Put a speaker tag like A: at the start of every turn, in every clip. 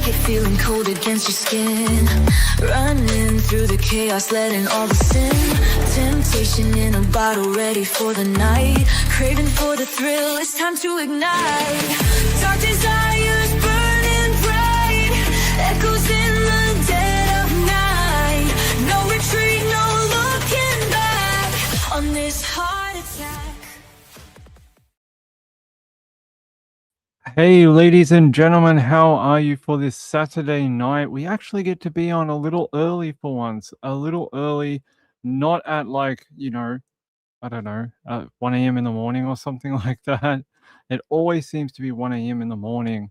A: blanket, feeling cold against your skin. Running through the chaos, letting all the sin. Temptation in a bottle, ready for the night. Craving for the thrill, it's time to ignite. Dark desires burning bright. Echoes in the dead of night. No retreat, no looking back on this heart attack.
B: Hey, ladies and gentlemen, how are you for this Saturday night? We actually get to be on a little early for once. A little early, not at like, I don't know, 1 a.m. in the morning or something like that. It always seems to be 1 a.m. in the morning.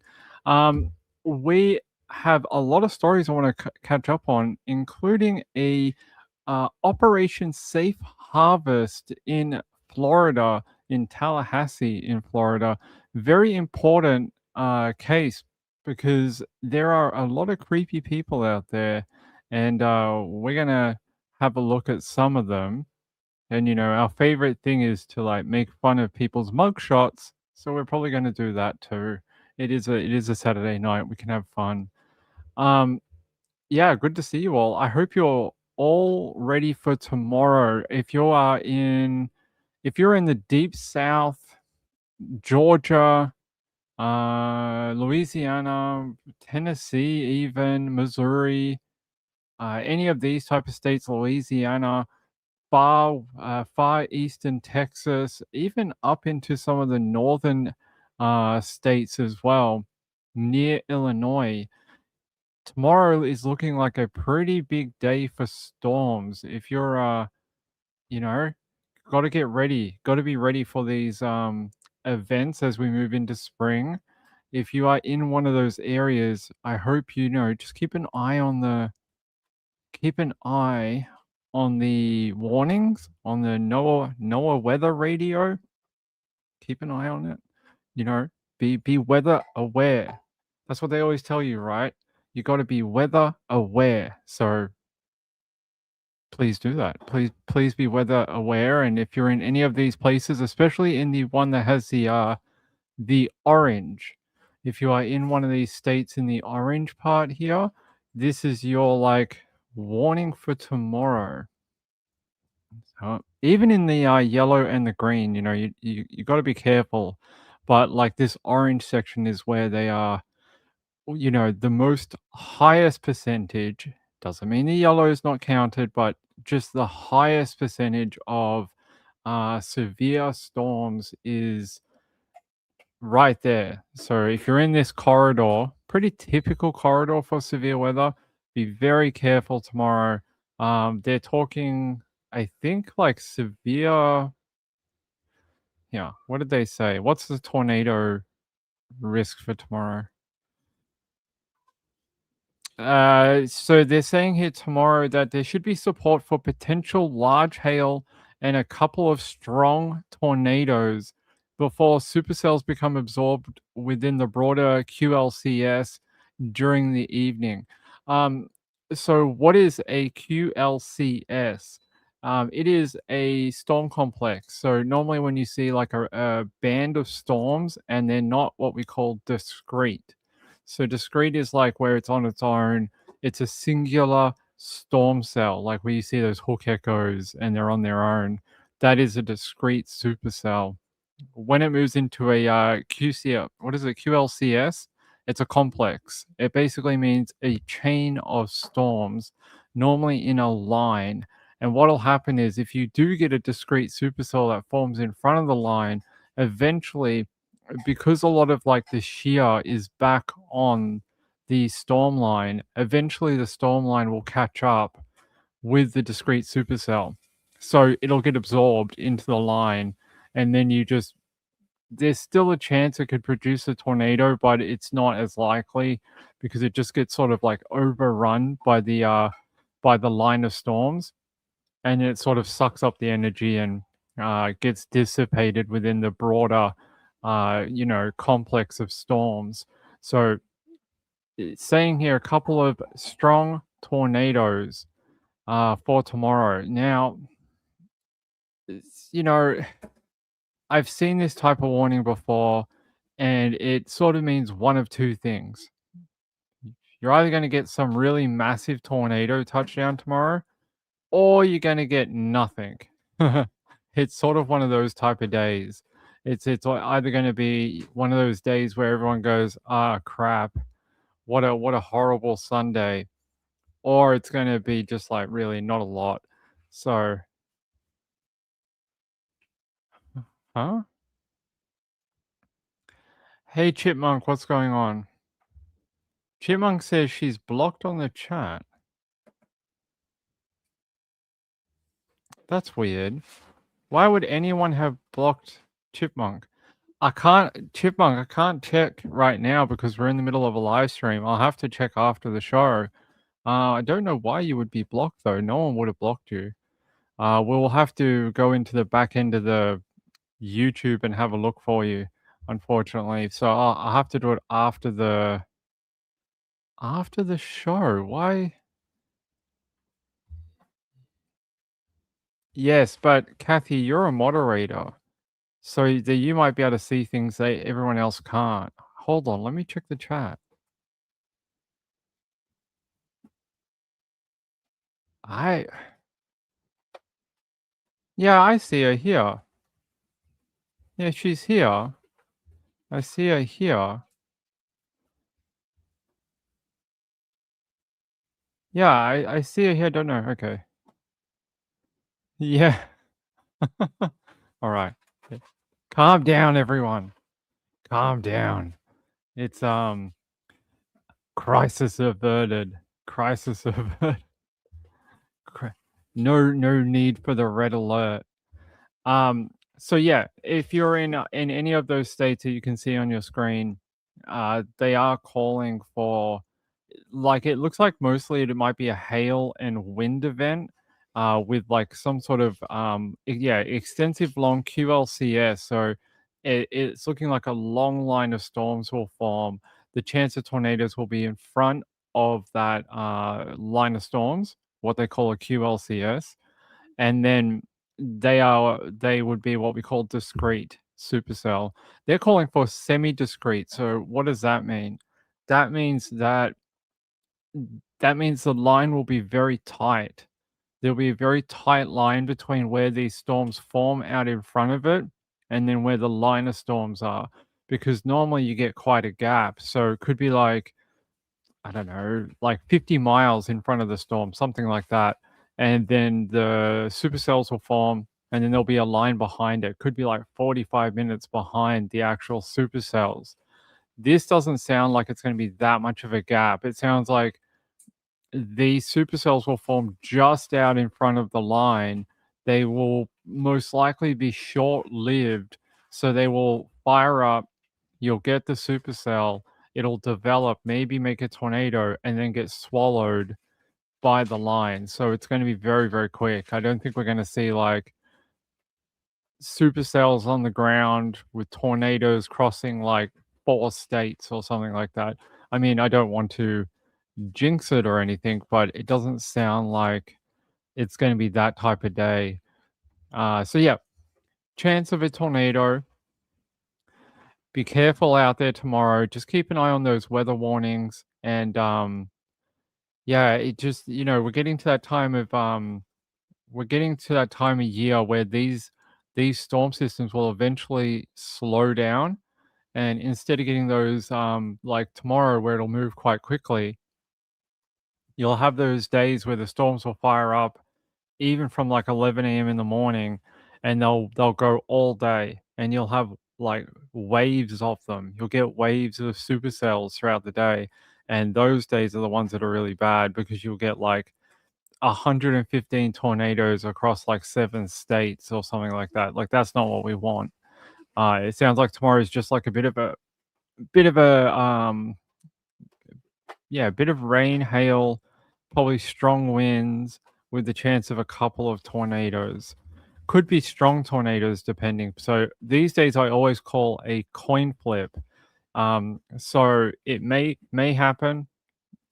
B: We have a lot of stories I want to catch up on, including a Operation Safe Harvest in Florida, in Tallahassee, in Florida. Very important case because there are a lot of creepy people out there, and we're gonna have a look at some of them. And our favorite thing is to like make fun of people's mugshots, so we're probably going to do that too. It is a Saturday night. We can have fun. Yeah, good to see you all. I hope you're all ready for tomorrow. If you're in the deep South, Georgia, Louisiana, Tennessee, even Missouri, any of these type of states, Louisiana, far eastern Texas, even up into some of the northern states as well, near Illinois. Tomorrow is looking like a pretty big day for storms. If you're you know, got to get ready. Got to be ready for these events as we move into spring. If you are in one of those areas, I hope just keep an eye on the warnings on the NOAA weather radio. Keep an eye on it. Be weather aware. That's what they always tell you, right? You got to be weather aware. So please do that. Please be weather aware. And if you're in any of these places, especially in the one that has the orange, if you are in one of these states in the orange part here, this is your like warning for tomorrow. So even in the yellow and the green, you got to be careful. But like this orange section is where they are, the most highest percentage. Doesn't mean the yellow is not counted, but just the highest percentage of severe storms is right there. So if you're in this corridor, pretty typical corridor for severe weather, be very careful tomorrow. They're talking, I think, like severe. Yeah, what did they say? What's the tornado risk for tomorrow? So they're saying here tomorrow that there should be support for potential large hail and a couple of strong tornadoes before supercells become absorbed within the broader QLCS during the evening. So what is a QLCS? It is a storm complex. So normally when you see like a band of storms and they're not what we call discrete. So discrete is like where it's on its own. It's a singular storm cell, like where you see those hook echoes and they're on their own. That is a discrete supercell. When it moves into a QLCS, it's a complex. It basically means a chain of storms, normally in a line. And what'll happen is if you do get a discrete supercell that forms in front of the line, eventually, because a lot of like the shear is back on the storm line, eventually the storm line will catch up with the discrete supercell. So it'll get absorbed into the line, and then there's still a chance it could produce a tornado, but it's not as likely because it just gets sort of like overrun by the line of storms, and it sort of sucks up the energy and gets dissipated within the broader complex of storms. So it's saying here a couple of strong tornadoes for tomorrow. Now, I've seen this type of warning before, and it sort of means one of two things. You're either going to get some really massive tornado touchdown tomorrow, or you're going to get nothing. It's sort of one of those type of days. It's either going to be one of those days where everyone goes, ah, crap, what a horrible Sunday, or it's going to be just like really not a lot. So, huh? Hey, Chipmunk, what's going on? Chipmunk says she's blocked on the chat. That's weird. Why would anyone have blocked Chipmunk? Chipmunk, I can't check right now because we're in the middle of a live stream. I'll have to check after the show. I don't know why you would be blocked though. No one would have blocked you. We'll have to go into the back end of the YouTube and have a look for you, unfortunately. So I'll have to do it after the show. Why? Yes, but Kathy, you're a moderator. So that you might be able to see things that everyone else can't. Hold on, let me check the chat. Yeah, I see her here. Yeah, she's here. I see her here. Yeah, I see her here. Don't know. Okay. Yeah. All right. Calm down, everyone. Calm down. It's crisis averted. Crisis averted. No need for the red alert. So yeah, if you're in any of those states that you can see on your screen, they are calling for, like, it looks like mostly it might be a hail and wind event, with like some sort of extensive long QLCS. So it's looking like a long line of storms will form. The chance of tornadoes will be in front of that line of storms, what they call a QLCS, and then they would be what we call discrete supercell. They're calling for semi-discrete. So what does that mean? That means the line will be very tight. There'll be a very tight line between where these storms form out in front of it and then where the line of storms are, because normally you get quite a gap. So it could be like, I don't know, like 50 miles in front of the storm, something like that. And then the supercells will form, and then there'll be a line behind it. Could be like 45 minutes behind the actual supercells. This doesn't sound like it's going to be that much of a gap. It sounds like these supercells will form just out in front of the line. They will most likely be short-lived, so they will fire up. You'll get the supercell. It'll develop, maybe make a tornado, and then get swallowed by the line. So it's going to be very, very quick. I don't think we're going to see like supercells on the ground with tornadoes crossing like 4 states or something like that. I mean, I don't want to jinx it or anything, but it doesn't sound like it's going to be that type of day. So yeah, chance of a tornado. Be careful out there tomorrow. Just keep an eye on those weather warnings, and yeah, it just, we're getting to that time of year where these storm systems will eventually slow down, and instead of getting those like tomorrow where it'll move quite quickly, you'll have those days where the storms will fire up even from like 11 a.m. in the morning, and they'll go all day, and you'll have like waves of them. You'll get waves of supercells throughout the day, and those days are the ones that are really bad because you'll get like 115 tornadoes across like 7 states or something like that. Like that's not what we want. It sounds like tomorrow is just like a bit of a a bit of rain, hail, probably strong winds with the chance of a couple of tornadoes. Could be strong tornadoes depending. So these days I always call a coin flip. So it may happen,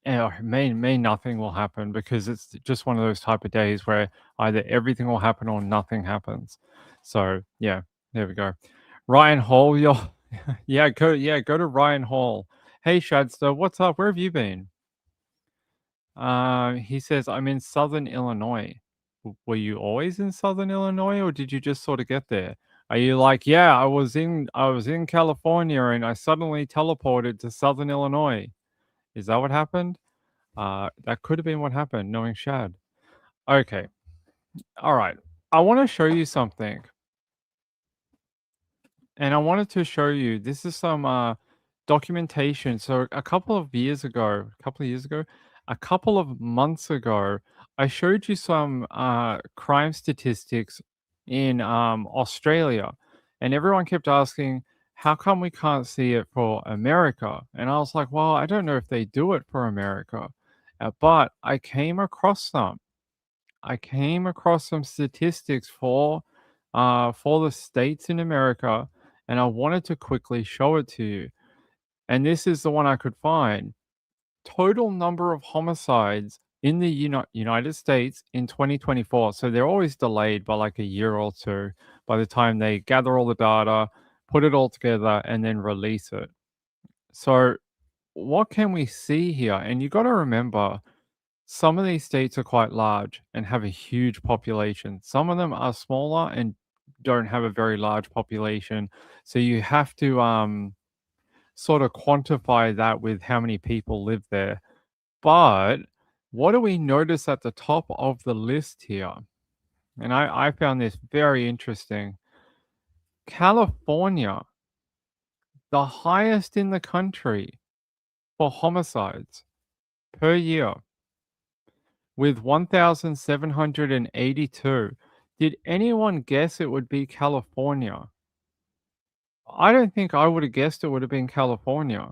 B: or may nothing will happen, because it's just one of those type of days where either everything will happen or nothing happens. So yeah, there we go. Ryan Hall, go to Ryan Hall. Hey Shadster, what's up? Where have you been? He says, "I'm in Southern Illinois." Were you always in Southern Illinois, or did you just sort of get there? Are you like, "Yeah, I was in California and I suddenly teleported to Southern Illinois." Is that what happened? That could have been what happened, knowing Shad. Okay. All right. I want to show you something. And I wanted to show you this is some documentation. So a couple of months ago, I showed you some crime statistics in Australia, and everyone kept asking, "How come we can't see it for America?" And I was like, "Well, I don't know if they do it for America, but I came across some." I came across some statistics for the states in America, and I wanted to quickly show it to you. And this is the one I could find. Total number of homicides in the United States in 2024. So they're always delayed by like a year or two by the time they gather all the data, put it all together, and then release it. So what can we see here? And you got to remember, some of these states are quite large and have a huge population. Some of them are smaller and don't have a very large population. So you have to sort of quantify that with how many people live there. But what do we notice at the top of the list here? And I found this very interesting. California, the highest in the country for homicides per year, with 1,782. Did anyone guess it would be California? I don't think I would have guessed it would have been California.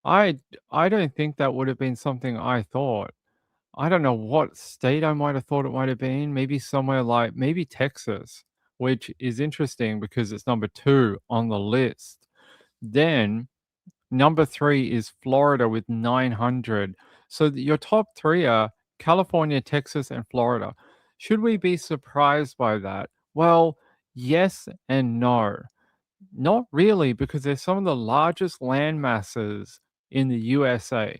B: I I don't think that would have been something I thought. I don't know what state I might have thought it might have been. Maybe somewhere like maybe Texas, which is interesting because it's number 2 on the list. Then number 3 is Florida with 900. So your top 3 are California, Texas, and Florida. Should we be surprised by that? Well, yes and no. Not really, because they're some of the largest land masses in the USA.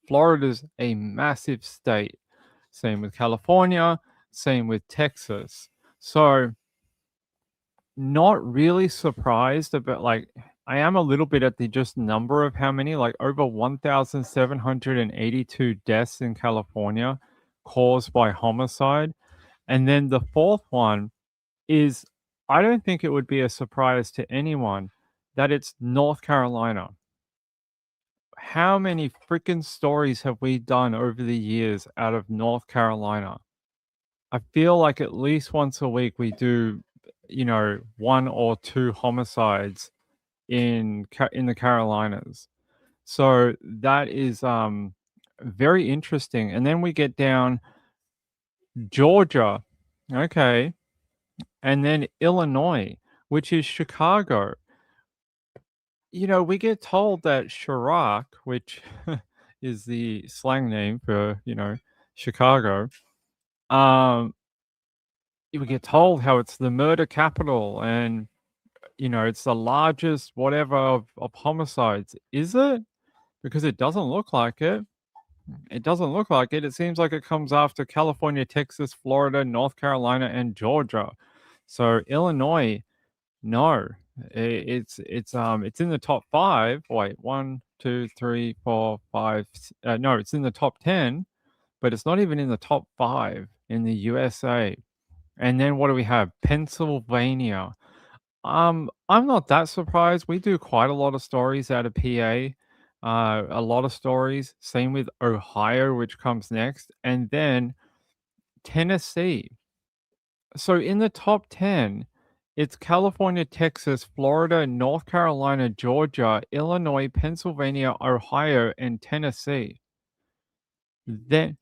B: Florida's a massive state. Same with California, same with Texas. So not really surprised about, like, I am a little bit at the just number of how many, like over 1,782 deaths in California caused by homicide. And then the fourth one is, I don't think it would be a surprise to anyone that it's North Carolina. How many freaking stories have we done over the years out of North Carolina? I feel like at least once a week we do, 1 or 2 homicides in the Carolinas. So that is very interesting. And then we get down Georgia, okay, and then Illinois, which is Chicago. We get told that Chirac, which is the slang name for, Chicago, um, we get told how it's the murder capital and, it's the largest whatever of homicides. Is it? Because it doesn't look like it. It doesn't look like it. It seems like it comes after California, Texas, Florida, North Carolina, and Georgia. So Illinois, no, it's in the top 5. Wait, 1, 2, 3, 4, 5. No, it's in the top 10, but it's not even in the top 5 in the USA. And then what do we have? Pennsylvania. I'm not that surprised. We do quite a lot of stories out of PA. A lot of stories. Same with Ohio, which comes next, and then Tennessee. So in the top 10, it's California, Texas, Florida, North Carolina, Georgia, Illinois, Pennsylvania, Ohio, and Tennessee. Then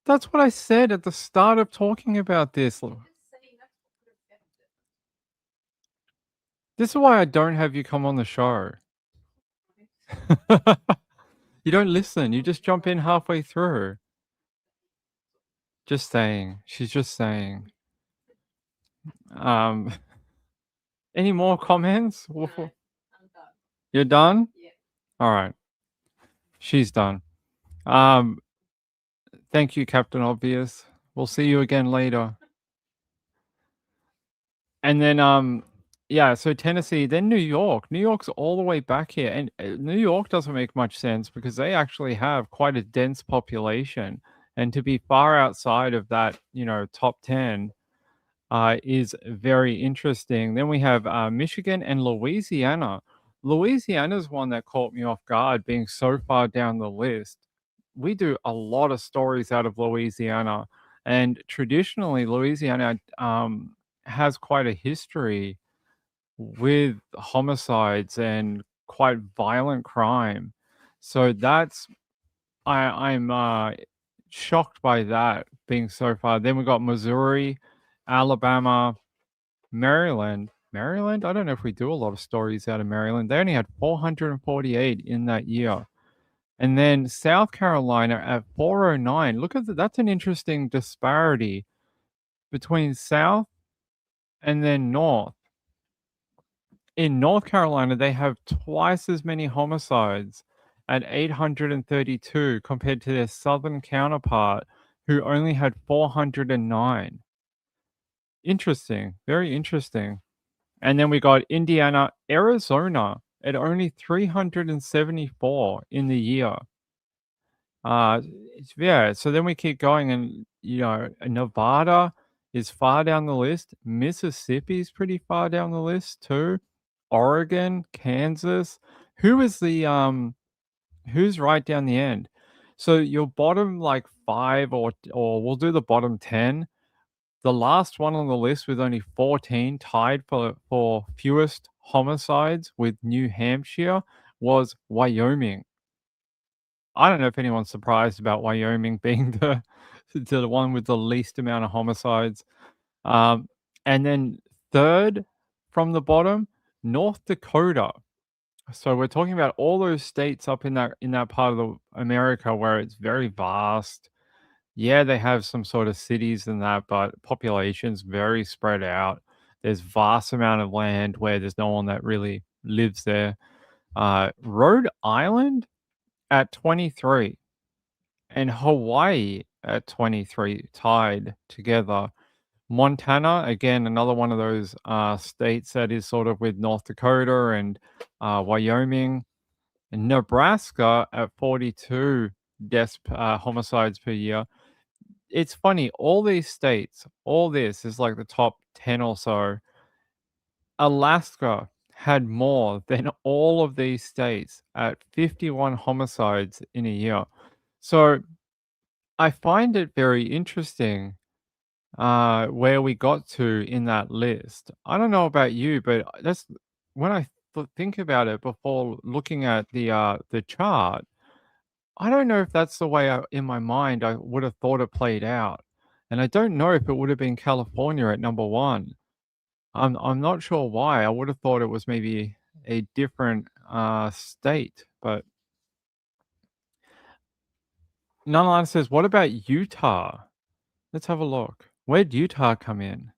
B: that's what I said at the start of talking about this. This is why I don't have you come on the show. You don't listen. You just jump in halfway through. Just saying. She's just saying. Um, any more comments? You're done? All right. She's done. Um, Thank you, Captain Obvious. We'll see you again later. And then, yeah, so Tennessee, then New York. New York's all the way back here, and New York doesn't make much sense because they actually have quite a dense population, and to be far outside of that, top 10 is very interesting. Then we have Michigan and Louisiana. Louisiana's one that caught me off guard, being so far down the list. We do a lot of stories out of Louisiana, and traditionally, Louisiana has quite a history with homicides and quite violent crime. So I'm shocked by that being so far. Then we got Missouri, Alabama, Maryland. Maryland? I don't know if we do a lot of stories out of Maryland. They only had 448 in that year. And then South Carolina at 409. Look at that's an interesting disparity between South and then North. In North Carolina, they have twice as many homicides at 832 compared to their southern counterpart, who only had 409. Interesting, very interesting. And then we got Indiana, Arizona at only 374 in the year. Yeah, so then we keep going, and Nevada is far down the list. Mississippi is pretty far down the list too. Oregon, Kansas. Who is the who's right down the end? So your bottom like 5 or we'll do the bottom 10. The last one on the list with only 14 tied for fewest homicides with New Hampshire was Wyoming. I don't know if anyone's surprised about Wyoming being the one with the least amount of homicides. Um, and then third from the bottom, North Dakota. So we're talking about all those states up in that part of America where it's very vast. Yeah, they have some sort of cities and that, but population's very spread out. There's vast amount of land where there's no one that really lives there. Rhode Island at 23 and Hawaii at 23 tied together. Montana, again, another one of those states that is sort of with North Dakota and Wyoming. And Nebraska at 42 deaths, homicides per year. It's funny, all these states, all this is like the top 10 or so. Alaska had more than all of these states at 51 homicides in a year. So I find it very interesting where we got to in that list. I don't know about you, but that's when I think about it before looking at the chart. I don't know if that's the way in my mind I would have thought it played out, and I don't know if it would have been California at number one. I'm not sure why. I would have thought it was maybe a different state, but Nonetheless says, "What about Utah?" Let's have a look. Where'd Utah come in?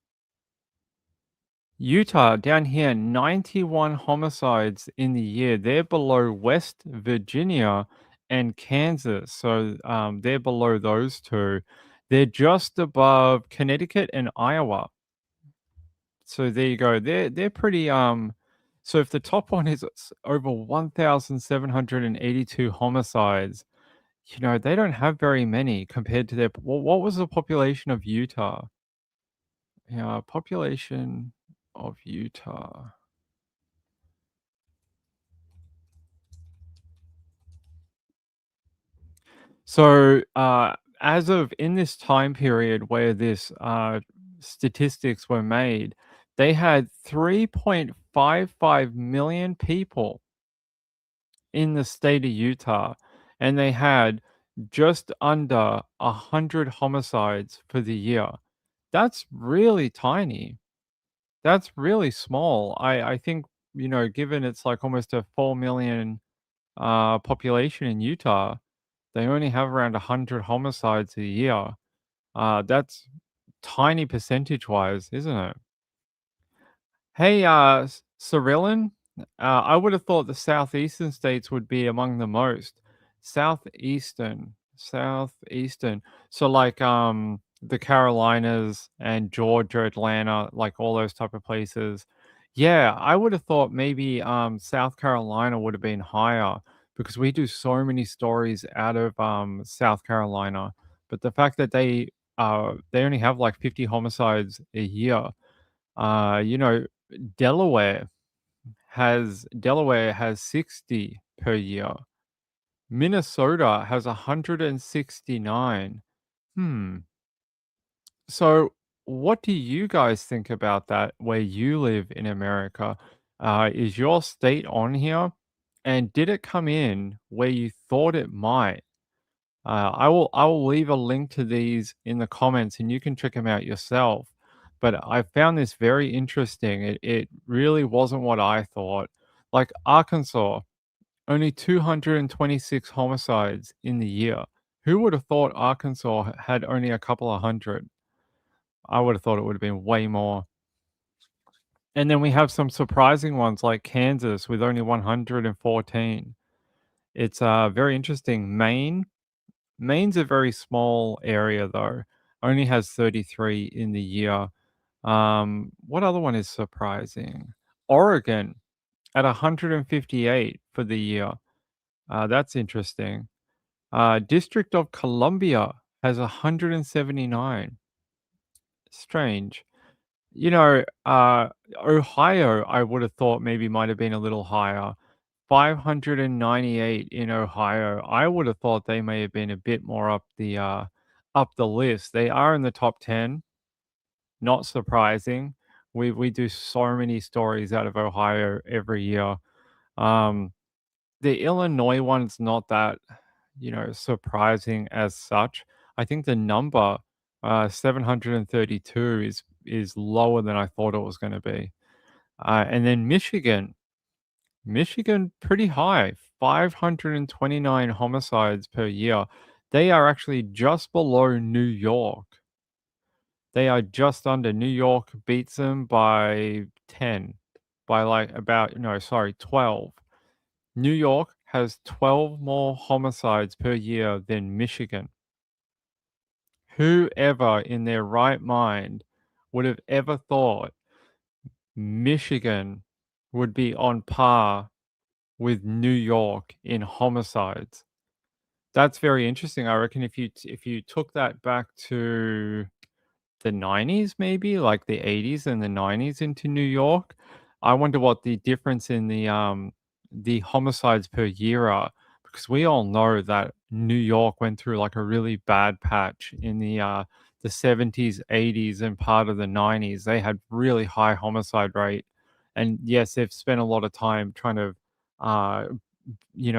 B: Utah down here, 91 homicides in the year. They're below West Virginia and Kansas. So they're below those two. They're just above Connecticut and Iowa. So there you go. They're pretty so if the top one is over 1,782 homicides, they don't have very many compared to their what was the population of Utah? Yeah, population of Utah. So, as of in this time period where this statistics were made, they had 3.55 million people in the state of Utah, and they had just under 100 homicides for the year. That's really tiny. That's really small. I think, given it's like almost a 4 million population in Utah, they only have around 100 homicides a year. That's tiny percentage-wise, isn't it? Hey, Cyrillian, I would have thought the southeastern states would be among the most. Southeastern. So like the Carolinas and Georgia, Atlanta, like all those type of places. Yeah, I would have thought maybe South Carolina would have been higher because we do so many stories out of South Carolina. But the fact that they only have like 50 homicides a year. You know, Delaware Delaware has 60 per year. Minnesota has 169. Hmm. So, what do you guys think about that where you live in America? Is your state on here? And did it come in where you thought it might? I will leave a link to these in the comments and you can check them out yourself. But I found this very interesting. It really wasn't what I thought. Like Arkansas, only 226 homicides in the year. Who would have thought Arkansas had only a couple of hundred? I would have thought it would have been way more. And then we have some surprising ones like Kansas with only 114. It's very interesting. Maine's a very small area though. Only has 33 in the year. What other one is surprising? Oregon at 158 for the year. That's interesting. District of Columbia has 179. Strange. You know, Ohio, I would have thought maybe might have been a little higher. 598 in Ohio. I would have thought they may have been a bit more up the list. They are in the top 10. Not surprising. We do so many stories out of Ohio every year. Um, the Illinois one's not that, surprising as such. I think the number 732 is lower than I thought it was going to be. And then Michigan pretty high, 529 homicides per year. They are actually just below New York. They are just under. New York beats them by 10, by like about, no, sorry, 12. New York has 12 more homicides per year than Michigan. Whoever in their right mind would have ever thought Michigan would be on par with New York in homicides? That's very interesting. I reckon if you took that back to the 90s, maybe like the 80s and the 90s into New York, I wonder what the difference in the homicides per year are, because we all know that New York went through like a really bad patch in the 70s, 80s and part of the 90s. They had really high homicide rate. And yes, they've spent a lot of time trying to uh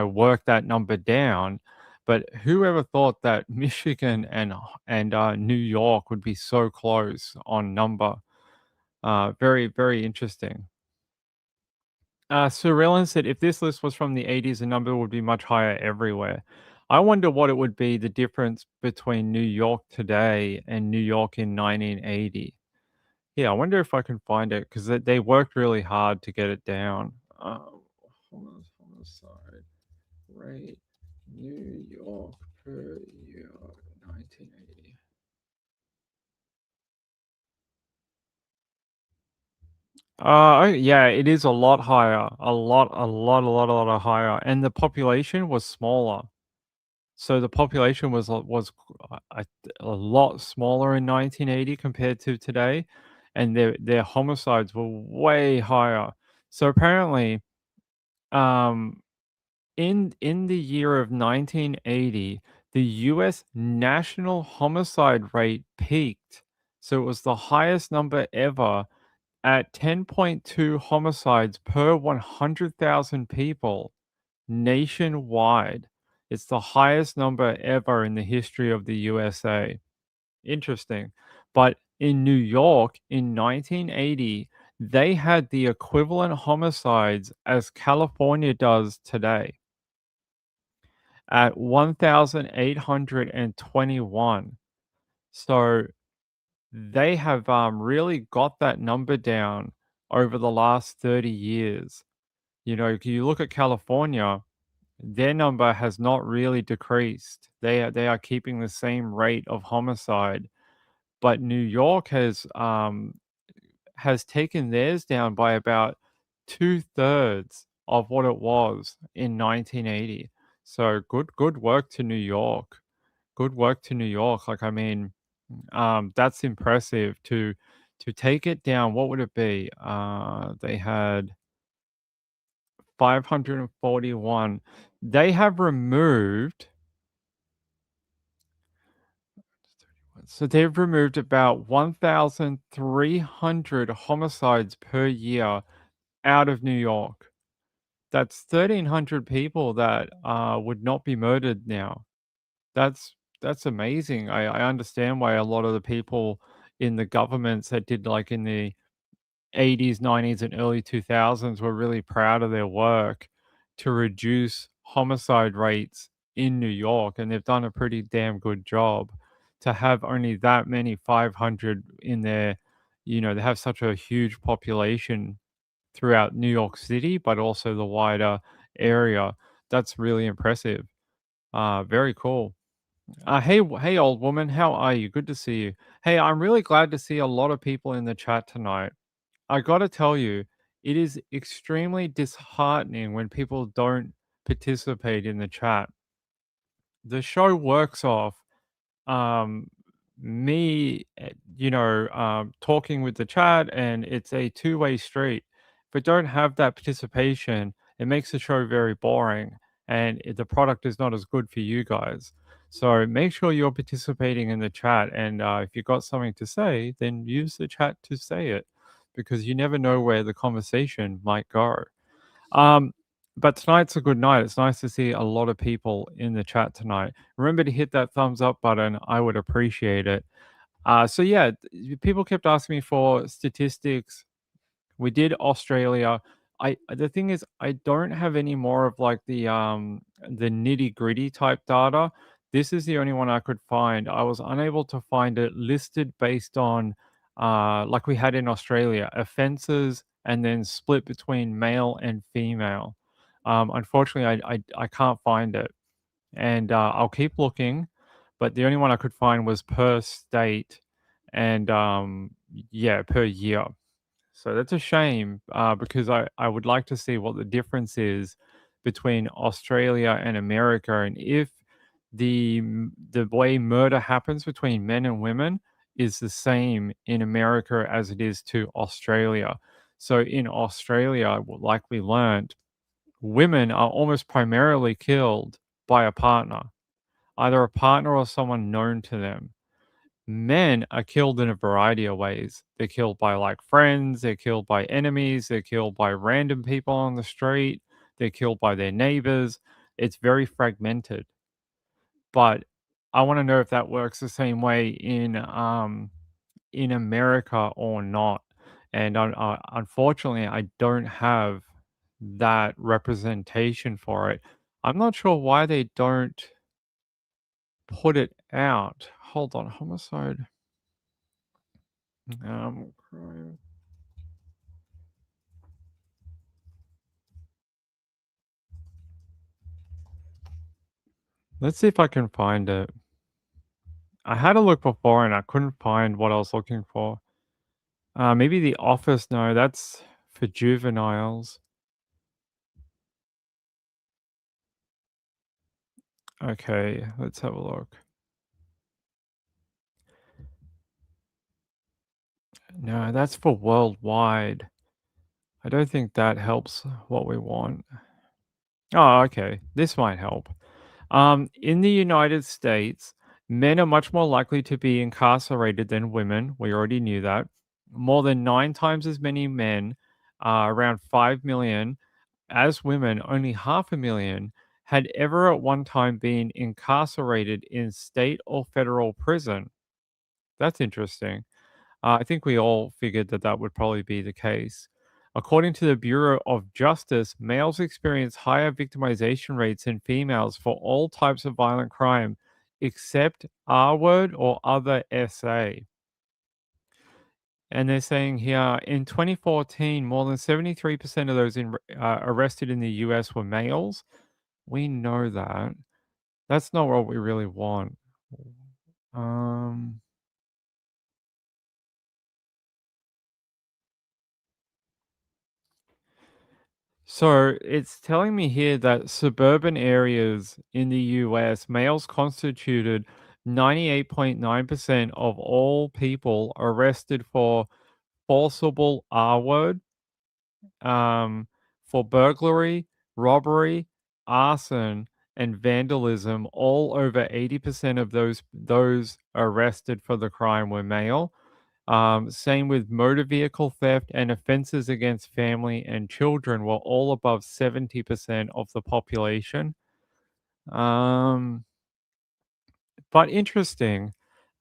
B: work that number down. But whoever thought that Michigan and New York would be so close on number? Very, very interesting. Surrealin said if this list was from the 80s, the number would be much higher everywhere. I wonder what it would be the difference between New York today and New York in 1980. Yeah, I wonder if I can find it because they worked really hard to get it down. Homicide rate, New York per year, 1980. Yeah, it is a lot higher. A lot higher. And the population was smaller. So the population was a lot smaller in 1980 compared to today, and their homicides were way higher. So apparently, um, in the year of 1980, the US national homicide rate peaked. So it was the highest number ever at 10.2 homicides per 100,000 people nationwide. It's the highest number ever in the history of the USA. Interesting. But in New York in 1980, they had the equivalent homicides as California does today at 1,821. So they have really got that number down over the last 30 years. You look at California, their number has not really decreased. They are keeping the same rate of homicide, but New York has taken theirs down by about 2/3 of what it was in 1980. So good work to New York. Good work to New York. Like, I mean, that's impressive to take it down. What would it be? They had 541. They have removed so they've removed about 1,300 homicides per year out of New York. That's 1,300 people that would not be murdered now. That's amazing. I understand why a lot of the people in the governments that did like in the 80s, 90s, and early 2000s were really proud of their work to reduce homicide rates in New York, and they've done a pretty damn good job to have only that many 500 in there. They have such a huge population throughout New York City, but also the wider area. That's really impressive. Very cool. Hey, old woman, how are you? Good to see you. Hey, I'm really glad to see a lot of people in the chat tonight. I gotta tell you, it is extremely disheartening when people don't participate in the chat. The show works off um, me, talking with the chat, and it's a two-way street. If we don't have that participation, it makes the show very boring, and the product is not as good for you guys. So make sure you're participating in the chat, and if you've got something to say, then use the chat to say it, because you never know where the conversation might go. Um, but tonight's a good night. It's nice to see a lot of people in the chat tonight. Remember to hit that thumbs up button. I would appreciate it. So yeah, people kept asking me for statistics. We did Australia. The thing is, I don't have any more of like the nitty-gritty type data. This is the only one I could find. I was unable to find it listed based on like we had in Australia, offenses and then split between male and female. Unfortunately, I can't find it, and I'll keep looking, but the only one I could find was per state and yeah, per year. So that's a shame because I would like to see what the difference is between Australia and America, and if the way murder happens between men and women is the same in America as it is to Australia. So in Australia, like we learned, women are almost primarily killed by a partner, either a partner or someone known to them. Men are killed in a variety of ways. They're killed by like friends, they're killed by enemies, they're killed by random people on the street, they're killed by their neighbors. It's very fragmented. But I want to know if that works the same way in America or not. And unfortunately, I don't have that representation for it. I'm not sure why they don't put it out. Hold on, homicide. Crime. Let's see if I can find it. I had a look before and I couldn't find what I was looking for. Maybe The Office. No, that's for juveniles. Okay, let's have a look. No, that's for worldwide. I don't think that helps what we want. Oh, okay. This might help. In the United States, men are much more likely to be incarcerated than women. We already knew that. More than 9 times as many men, around 5 million, as women, only 500,000 had ever at one time been incarcerated in state or federal prison. That's interesting. I think we all figured that that would probably be the case. According to the Bureau of Justice, males experience higher victimization rates than females for all types of violent crime, except R word or other SA. And they're saying here in 2014, more than 73% of those arrested in the US were males. We know that. That's not what we really want. Um, so it's telling me here that suburban areas in the US, males constituted 98.9% of all people arrested for forcible R word, um, for burglary, robbery, arson, and vandalism. All over 80% of those arrested for the crime were male. Same with motor vehicle theft and offenses against family and children were all above 70% of the population. Um, but interesting,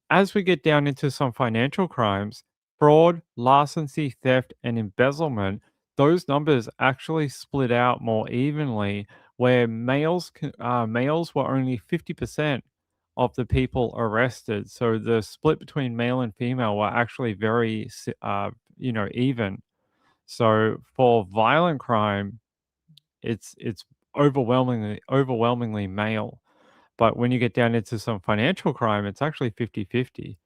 B: as we get down into some financial crimes, fraud, larceny, theft, and embezzlement, those numbers actually split out more evenly, where males were only 50% of the people arrested. So the split between male and female were actually very, even. So for violent crime, it's overwhelmingly male. But when you get down into some financial crime, it's actually 50-50.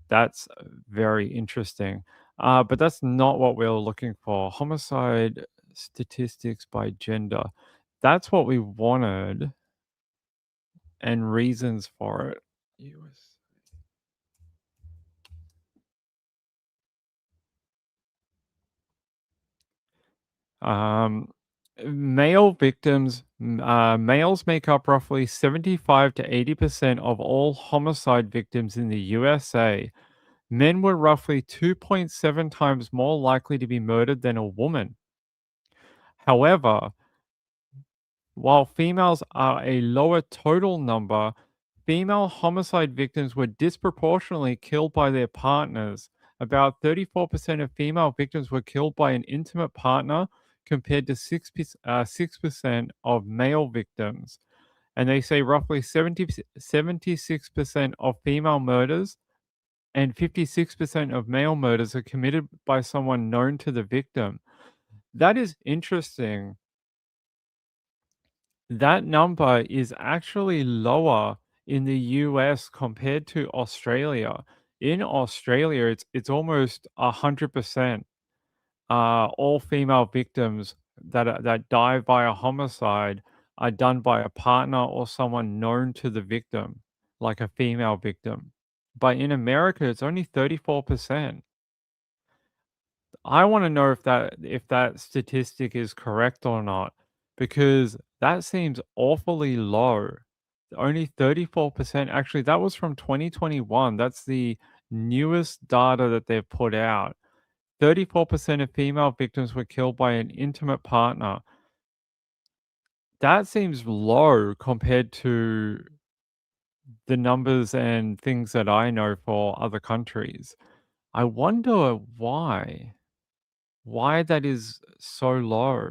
B: That's very interesting. But that's not what we are looking for. Homicide statistics by gender. That's what we wanted and reasons for it. US. Um, males make up roughly 75 to 80% of all homicide victims in the USA. Men were roughly 2.7 times more likely to be murdered than a woman. However, while females are a lower total number, female homicide victims were disproportionately killed by their partners. About 34% of female victims were killed by an intimate partner compared to 6% of male victims. And they say roughly 76% of female murders and 56% of male murders are committed by someone known to the victim. That is interesting. That number is actually lower in the US compared to Australia. In Australia, it's almost 100%. All female victims that die by a homicide are done by a partner or someone known to the victim, like a female victim. But in America, it's only 34%. I wanna know if that statistic is correct or not, because that seems awfully low. Only 34%. Actually, that was from 2021. That's the newest data that they've put out. 34% of female victims were killed by an intimate partner. That seems low compared to the numbers and things that I know for other countries. I wonder why that is so low.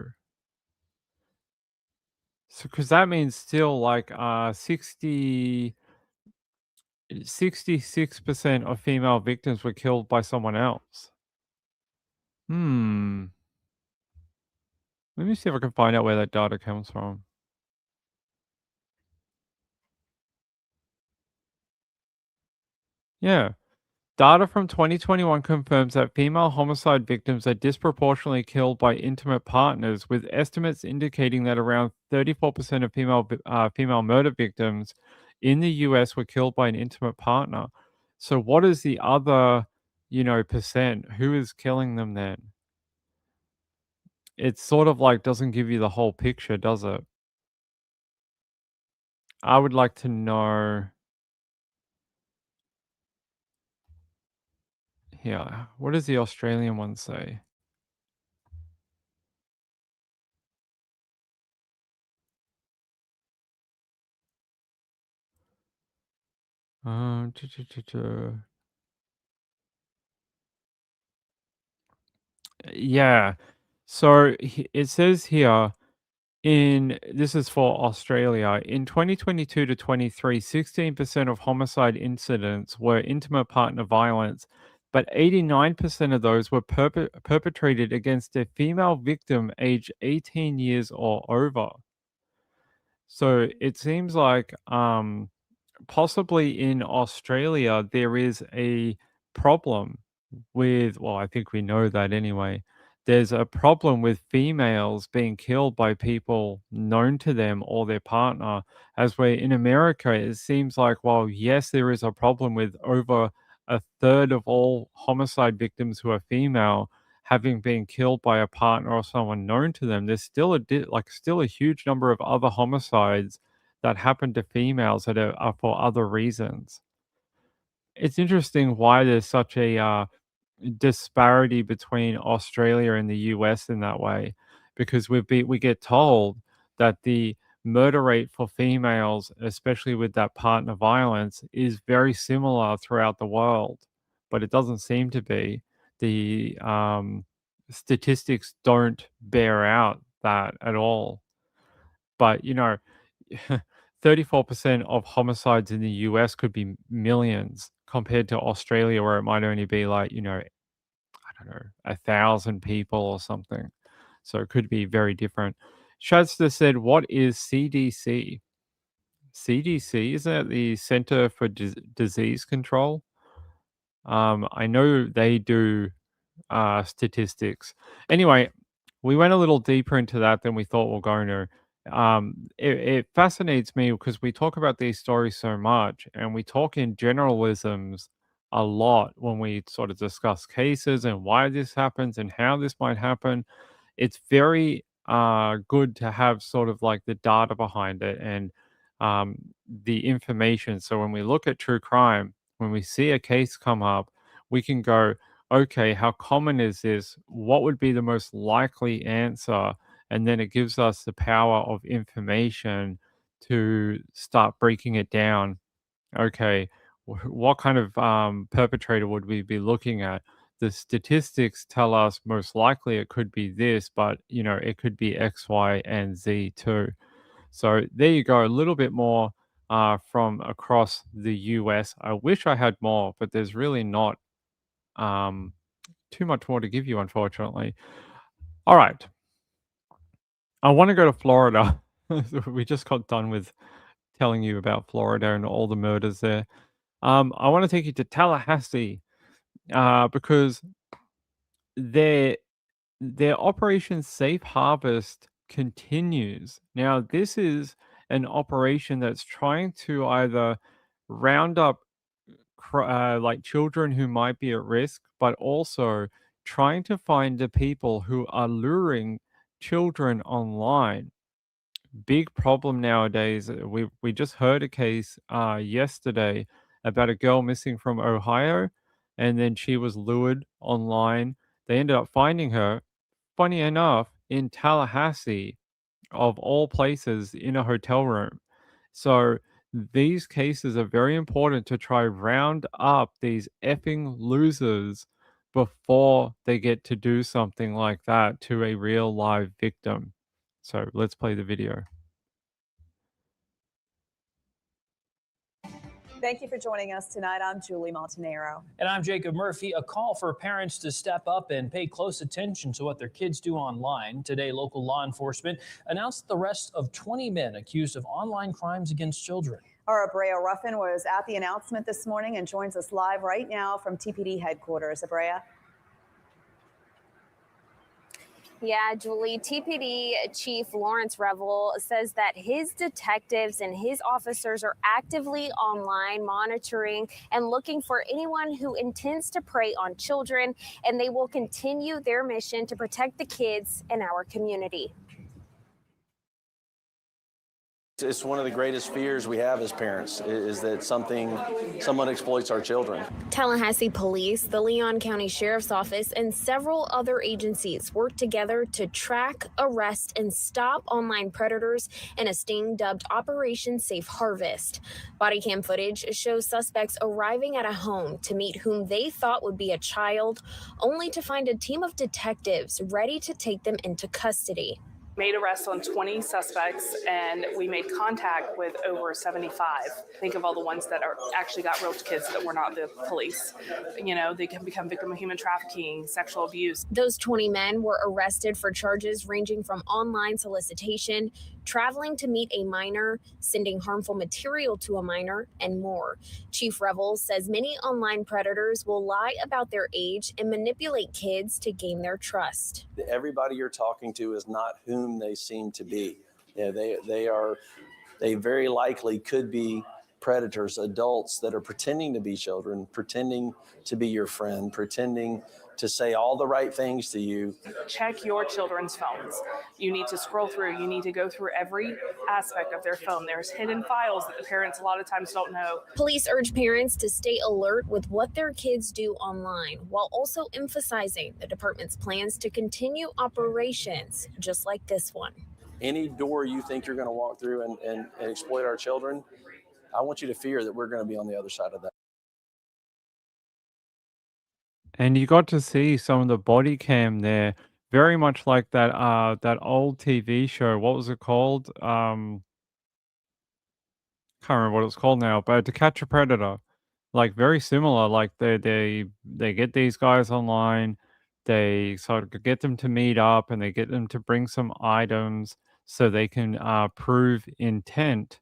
B: So, because that means still like 66% of female victims were killed by someone else. Hmm. Let me see if I can find out where that data comes from. Yeah. Data from 2021 confirms that female homicide victims are disproportionately killed by intimate partners, with estimates indicating that around 34% of female murder victims in the US were killed by an intimate partner. So, what is the other, percent? Who is killing them then? It's sort of like doesn't give you the whole picture, does it? I would like to know here. What does the Australian one say? Uh, tu- tu- tu- tu. Yeah. So it says here in this is for Australia in 2022 to 23, 16% of homicide incidents were intimate partner violence, but 89% of those were perpetrated against a female victim aged 18 years or over. So it seems like possibly in Australia there is a problem with, well, I think we know that anyway. There's a problem with females being killed by people known to them or their partner. As we're in America, it seems like, well, yes, there is a problem with over a third of all homicide victims who are female having been killed by a partner or someone known to them. There's still still a huge number of other homicides that happen to females that are for other reasons. It's interesting why there's such a disparity between Australia and the US in that way, because we get told that the murder rate for females, especially with that partner violence, is very similar throughout the world, but it doesn't seem to be. The statistics don't bear out that at all. But 34% of homicides in the US could be millions compared to Australia, where it might only be like, I don't know, 1,000 people or something. So it could be very different. Shazda said, what is CDC? CDC, isn't it the Center for Disease Control? I know they do statistics. Anyway, we went a little deeper into that than we thought we are going to. It fascinates me because we talk about these stories so much and we talk in generalisms a lot when we sort of discuss cases and why this happens and how this might happen. It's very good to have sort of like the data behind it and the information. So when we look at true crime, when we see a case come up, we can go, okay, how common is this? What would be the most likely answer? And then it gives us the power of information to start breaking it down. Okay, what kind of perpetrator would we be looking at? The statistics tell us most likely it could be this, but it could be X, Y, and Z too. So there you go, a little bit more from across the US. I wish I had more, but there's really not um, too much more to give you, unfortunately. All right. I want to go to Florida. We just got done with telling you about Florida and all the murders there. I want to take you to Tallahassee because their Operation Safe Harvest continues. Now, this is an operation that's trying to either round up like children who might be at risk, but also trying to find the people who are luring children online. Big problem nowadays. We just heard a case yesterday about a girl missing from Ohio, and then she was lured online. They ended up finding her, funny enough, in Tallahassee, of all places, in a hotel room. So these cases are very important to try round up these effing losers before they get to do something like that to a real live victim. So let's play the video.
C: Thank you for joining us tonight. I'm Julie Montanaro.
D: And I'm Jacob Murphy. A call for parents to step up and pay close attention to what their kids do online. Today, local law enforcement announced the arrest of 20 men accused of online crimes against children.
C: Our Abrea Ruffin was at the announcement this morning and joins us live right now from TPD headquarters. Abrea.
E: Yeah, Julie, TPD Chief Lawrence Revel says that his detectives and his officers are actively online monitoring and looking for anyone who intends to prey on children, and they will continue their mission to protect the kids in our community.
F: It's one of the greatest fears we have as parents is that someone exploits our children.
E: Tallahassee Police, the Leon County Sheriff's Office, and several other agencies work together to track, arrest, and stop online predators in a sting dubbed Operation Safe Harvest. Body cam footage shows suspects arriving at a home to meet whom they thought would be a child, only to find a team of detectives ready to take them into custody.
G: Made arrests on 20 suspects, and we made contact with over 75. Think of all the ones that are actually got roped kids that were not the police. You know, they can become victim of human trafficking, sexual abuse.
E: Those 20 men were arrested for charges ranging from online solicitation, traveling to meet a minor, sending harmful material to a minor, and more. Chief Revel says many online predators will lie about their age and manipulate kids to gain their trust.
F: Everybody you're talking to is not whom they seem to be. Yeah, they very likely could be predators, adults that are pretending to be children, pretending to be your friend, pretending to say all the right things to you.
G: Check your children's phones. You need to scroll through. You need to go through every aspect of their phone. There's hidden files that the parents a lot of times don't know.
E: Police urge parents to stay alert with what their kids do online, while also emphasizing the department's plans to continue operations just like this one.
F: Any door you think you're going to walk through and exploit our children, I want you to fear that we're going to be on the other side of that.
B: And you got to see some of the body cam there, very much like that old TV show. What was it called? Can't remember what it's called now, but To Catch a Predator. Like very similar. Like they get these guys online, they sort of get them to meet up, and they get them to bring some items so they can prove intent.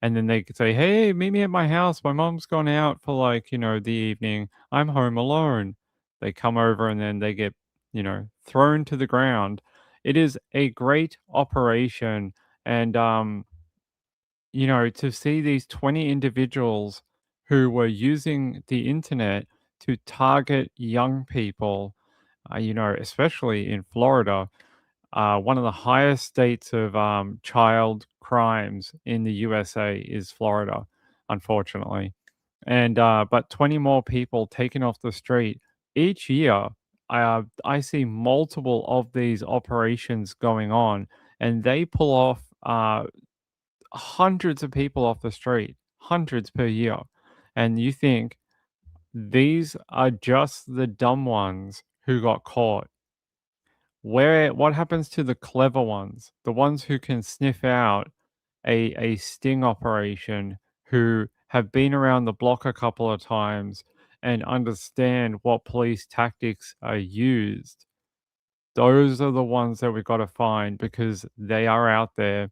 B: And then they could say, "Hey, meet me at my house. My mom's gone out for like, the evening. I'm home alone." They come over and then they get, thrown to the ground. It is a great operation. And, to see these 20 individuals who were using the internet to target young people, especially in Florida, one of the highest states of child crimes in the USA is Florida, unfortunately. And but 20 more people taken off the street each year. I see multiple of these operations going on, and they pull off hundreds of people off the street, hundreds per year. And you think these are just the dumb ones who got caught. What happens to the clever ones, the ones who can sniff out a sting operation, who have been around the block a couple of times and understand what police tactics are used? Those are the ones that we've got to find, because they are out there.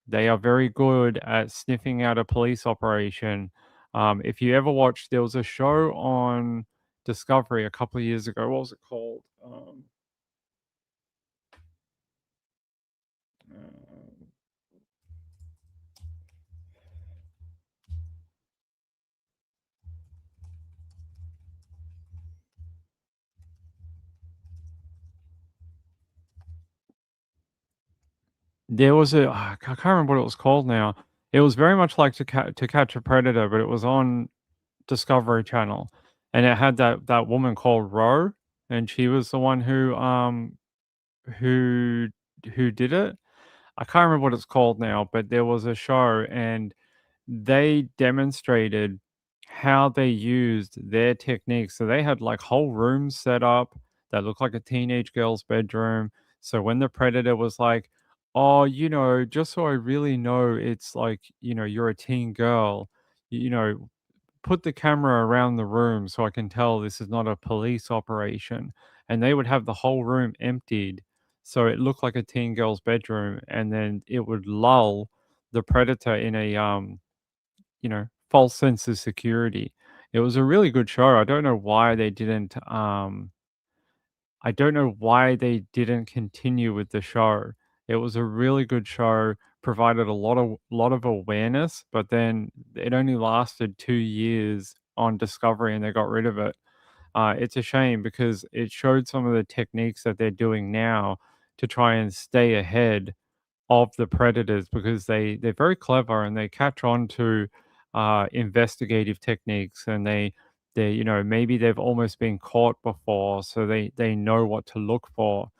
B: They are very good at sniffing out a police operation. If you ever watched, there was a show on Discovery a couple of years ago. What was it called? There was I can't remember what it was called now. It was very much like To Catch a Predator, but it was on Discovery Channel, and it had that woman called Ro, and she was the one who who did it. I can't remember what it's called now, but there was a show, and they demonstrated how they used their techniques. So they had like whole rooms set up that looked like a teenage girl's bedroom. So when the predator was like, "Oh, just so I really know it's like, you're a teen girl, you know, put the camera around the room so I can tell this is not a police operation." And they would have the whole room emptied so it looked like a teen girl's bedroom, and then it would lull the predator in a false sense of security. It was a really good show. I don't know why they didn't continue with the show. It was a really good show, provided a lot of awareness, but then it only lasted 2 years on Discovery and they got rid of it. It's a shame because it showed some of the techniques that they're doing now to try and stay ahead of the predators, because they're very clever and they catch on to investigative techniques, and they maybe they've almost been caught before, so they know what to look for.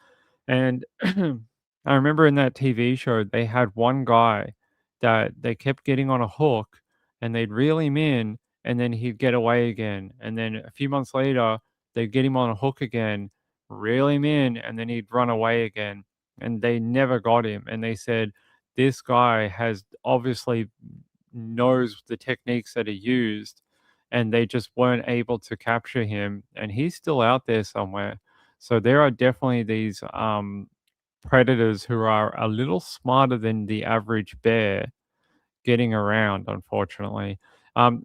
B: And I remember in that TV show they had one guy that they kept getting on a hook, and they'd reel him in and then he'd get away again, and then a few months later they'd get him on a hook again, reel him in, and then he'd run away again. and they never got him. And they said, this guy has obviously knows the techniques that are used, and they just weren't able to capture him. And he's still out there somewhere. So there are definitely these predators who are a little smarter than the average bear getting around, unfortunately.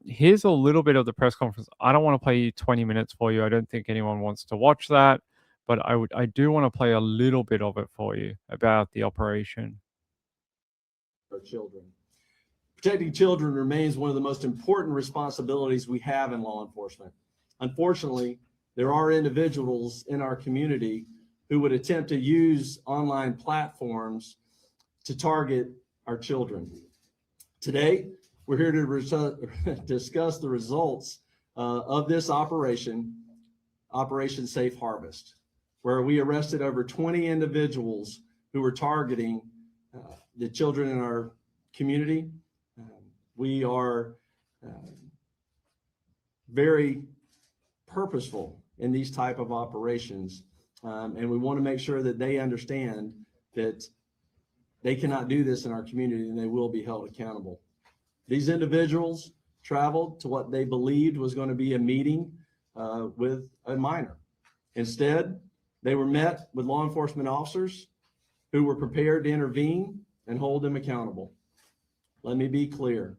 B: Here's a little bit of the press conference. I don't want to play 20 minutes for you. I don't think anyone wants to watch that, but I do want to play a little bit of it for you about the operation.
H: Our children. Protecting children remains one of the most important responsibilities we have in law enforcement. Unfortunately, there are individuals in our community who would attempt to use online platforms to target our children. Today, we're here to discuss the results of this Operation Safe Harvest, where we arrested over 20 individuals who were targeting the children in our community. We are very purposeful in these type of operations, and we want to make sure that they understand that they cannot do this in our community, and they will be held accountable. These individuals traveled to what they believed was going to be a meeting with a minor. Instead, they were met with law enforcement officers who were prepared to intervene and hold them accountable. Let me be clear.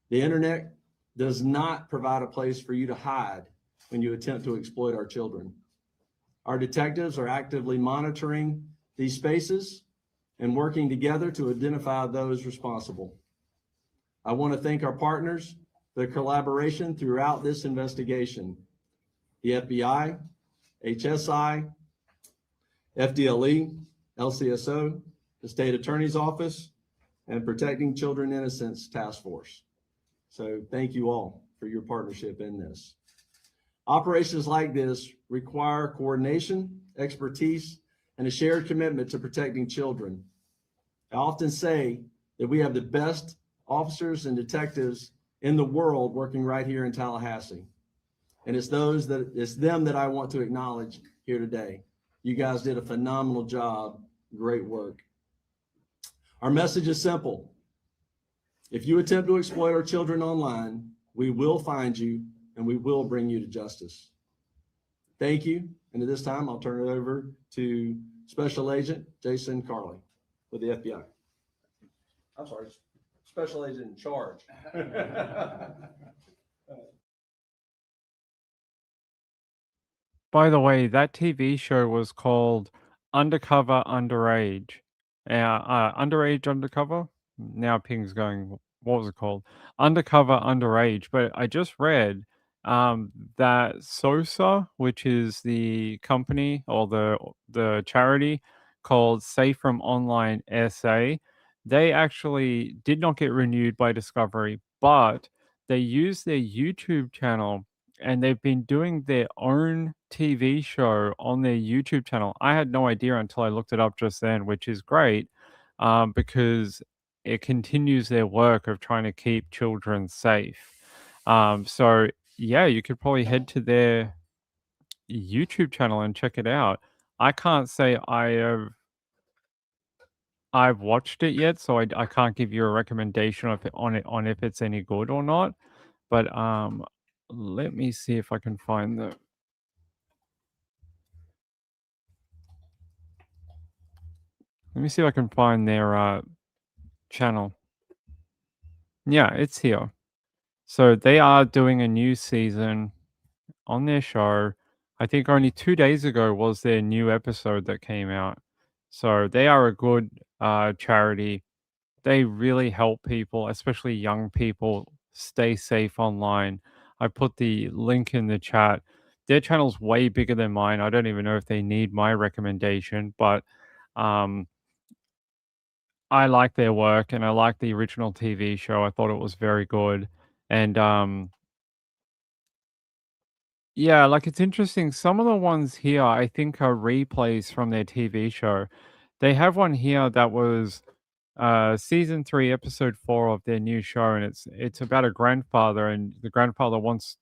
H: The internet does not provide a place for you to hide when you attempt to exploit our children. Our detectives are actively monitoring these spaces and working together to identify those responsible. I want to thank our partners for their collaboration throughout this investigation. The FBI, HSI, FDLE, LCSO, the State Attorney's Office, and Protecting Children Innocence Task Force. So thank you all for your partnership in this. Operations like this require coordination, expertise, and a shared commitment to protecting children. I often say that we have the best officers and detectives in the world working right here in Tallahassee. And it's them that I want to acknowledge here today. You guys did a phenomenal job. Great work. Our message is simple. If you attempt to exploit our children online, we will find you and we will bring you to justice. Thank you. And at this time, I'll turn it over to Special Agent Jason Carley with the FBI. I'm sorry, Special Agent in charge.
B: By the way, that TV show was called Undercover Underage. Underage Undercover? Now Ping's going, what was it called? Undercover Underage. But I just read that SOSA, which is the company or the charity called Safe from Online SA, they actually did not get renewed by Discovery, but they used their YouTube channel and they've been doing their own TV show on their YouTube channel. I had no idea until I looked it up just then, which is great because it continues their work of trying to keep children safe. So yeah, you could probably head to their YouTube channel and check it out. I can't say I've watched it yet, so I can't give you a recommendation on if it's any good or not. But let me see if I can find the. Let me see if I can find their channel. Yeah, it's here. So they are doing a new season on their show. I think only 2 days ago was their new episode that came out. So they are a good charity. They really help people, especially young people, stay safe online. I put the link in the chat. Their channel's way bigger than mine. I don't even know if they need my recommendation, but I like their work and I like the original TV show. I thought it was very good. And yeah, like it's interesting. Some of the ones here I think are replays from their TV show. They have one here that was season 3, episode 4 of their new show, and it's about a grandfather, and the grandfather wants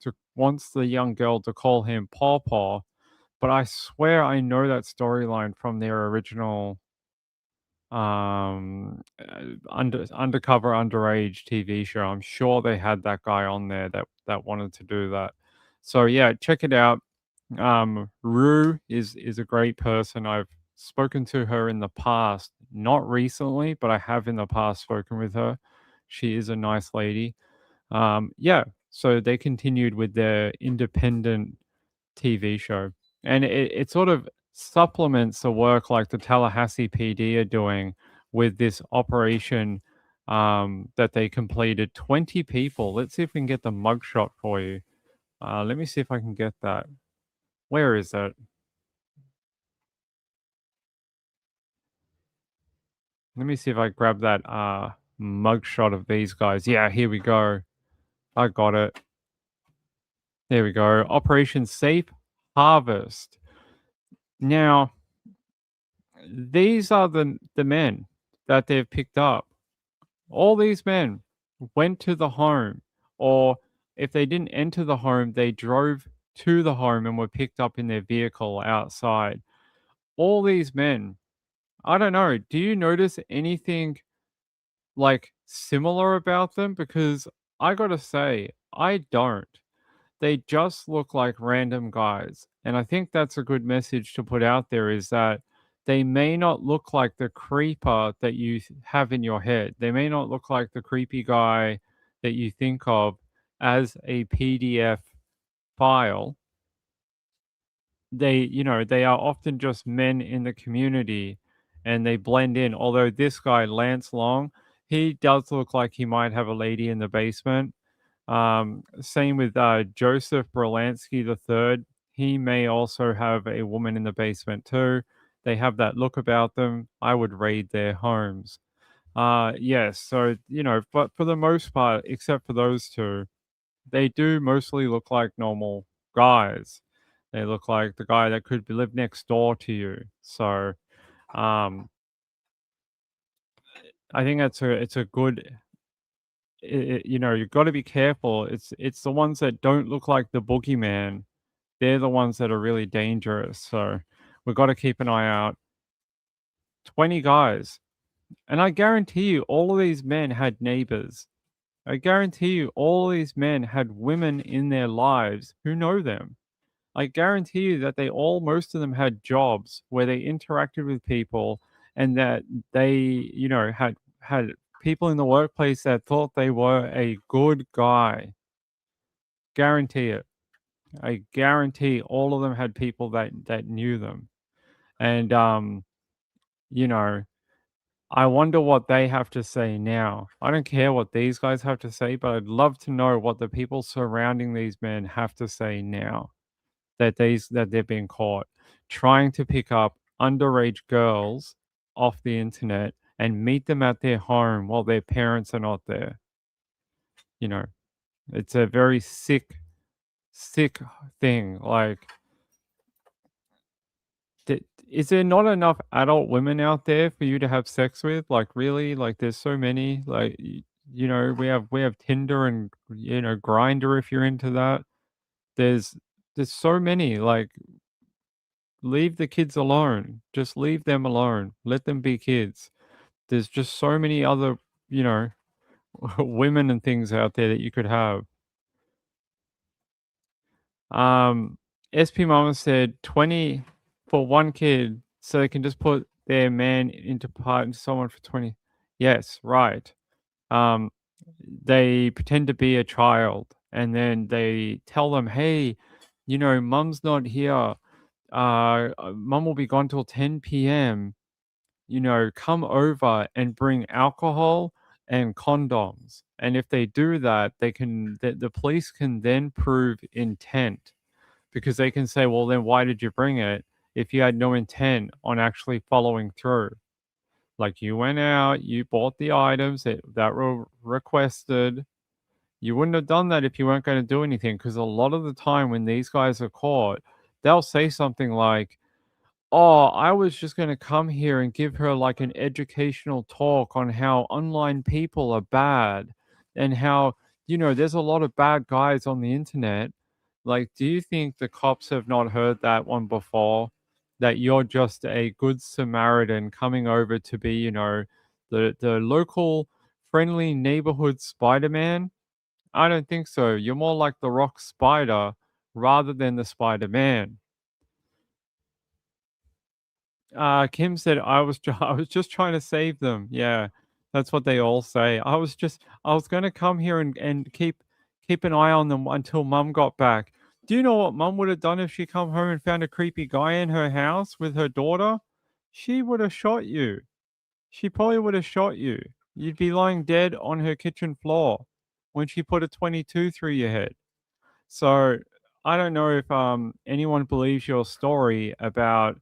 B: the young girl to call him Paw Paw. But I swear I know that storyline from their original undercover underage TV show. I'm sure they had that guy on there that wanted to do that. So yeah, check it out. Rue is a great person. I've spoken to her in the past, not recently, but I have in the past spoken with her. She is a nice lady. Yeah, so they continued with their independent TV show, and it sort of supplements the work like the Tallahassee PD are doing with this operation that they completed. 20 people. Let's see if we can get the mugshot for you. Let me see if I can get that. Where is it? Let me see if I grab that mugshot of these guys. Yeah, here we go. I got it. There we go. Operation Safe Harvest. Now, these are the men that they've picked up. All these men went to the home, or if they didn't enter the home, they drove to the home and were picked up in their vehicle outside. All these men, I don't know, do you notice anything like similar about them? Because I gotta say, I don't. They just look like random guys. And I think that's a good message to put out there is that they may not look like the creeper that you have in your head. They may not look like the creepy guy that you think of as a PDF file. They are often just men in the community and they blend in. Although this guy, Lance Long, he does look like he might have a lady in the basement. Same with Joseph Berlansky III. He may also have a woman in the basement too. They have that look about them. I would raid their homes. Yes, so but for the most part, except for those two, they do mostly look like normal guys. They look like the guy that could live next door to you. So, um, I think it's a good you've got to be careful. It's the ones that don't look like the boogeyman. They're the ones that are really dangerous. So we've got to keep an eye out. 20 guys. And I guarantee you, all of these men had neighbors. I guarantee you, all these men had women in their lives who know them. I guarantee you that most of them had jobs where they interacted with people and that they, had people in the workplace that thought they were a good guy. Guarantee it. I guarantee all of them had people that knew them. And I wonder what they have to say now. I don't care what these guys have to say, but I'd love to know what the people surrounding these men have to say now that they've been caught trying to pick up underage girls off the internet and meet them at their home while their parents are not there. It's a very sick thing. Like, is there not enough adult women out there for you to have sex with? Like, really? Like, there's so many. Like, we have Tinder and Grinder if you're into that. There's so many. Like, leave the kids alone. Just leave them alone. Let them be kids. There's just so many other, women and things out there that you could have. SP Mama said 20 for one kid, so they can just put their man into someone for 20. Yes, right. They pretend to be a child and then they tell them, hey, mum's not here. Mum will be gone till 10 p.m. Come over and bring alcohol and condoms. And if they do that, the police can then prove intent because they can say, well, then why did you bring it if you had no intent on actually following through? Like, you went out, you bought the items that were requested. You wouldn't have done that if you weren't going to do anything, because a lot of the time when these guys are caught, they'll say something like, oh, I was just going to come here and give her like an educational talk on how online people are bad and how, there's a lot of bad guys on the internet. Like, do you think the cops have not heard that one before? that you're just a good Samaritan coming over to be, you know, the local friendly neighborhood Spider-Man. I don't think so. You're more like the Rock Spider rather than the Spider-Man. Kim said, I was just trying to save them. Yeah, that's what they all say. I was going to come here and keep an eye on them until Mum got back. Do you know what Mum would have done if she come home and found a creepy guy in her house with her daughter? She would have shot you. She probably would have shot you. You'd be lying dead on her kitchen floor when she put a 22 through your head. So I don't know if anyone believes your story about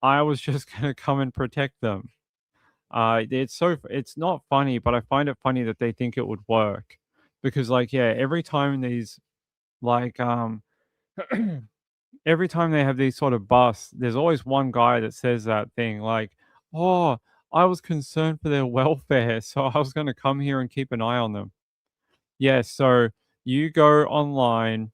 B: I was just gonna come and protect them. It's not funny, but I find it funny that they think it would work because, like, yeah, every time these like every time they have these sort of busts, there's always one guy that says that thing like, "Oh, I was concerned for their welfare, so I was going to come here and keep an eye on them." Yeah, so you go online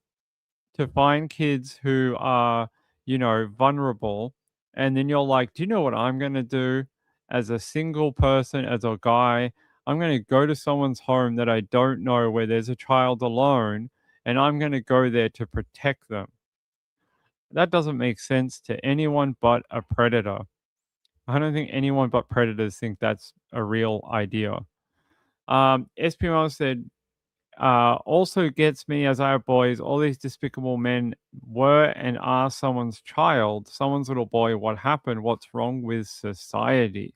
B: to find kids who are, you know, vulnerable. And then you're like, do you know what I'm going to do as a single person, as a guy? I'm going to go to someone's home that I don't know where there's a child alone, and I'm going to go there to protect them. That doesn't make sense to anyone but a predator. I don't think anyone but predators think that's a real idea. SPML said, also gets me as I have boys, all these despicable men were and are someone's child, someone's little boy. What happened? What's wrong with society?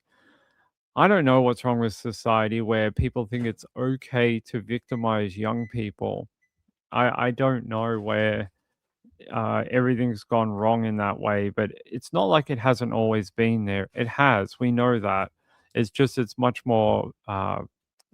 B: I don't know what's wrong with society where people think it's okay to victimize young people. I don't know where everything's gone wrong in that way, but it's not like it hasn't always been there. It has. We know that. It's just it's much more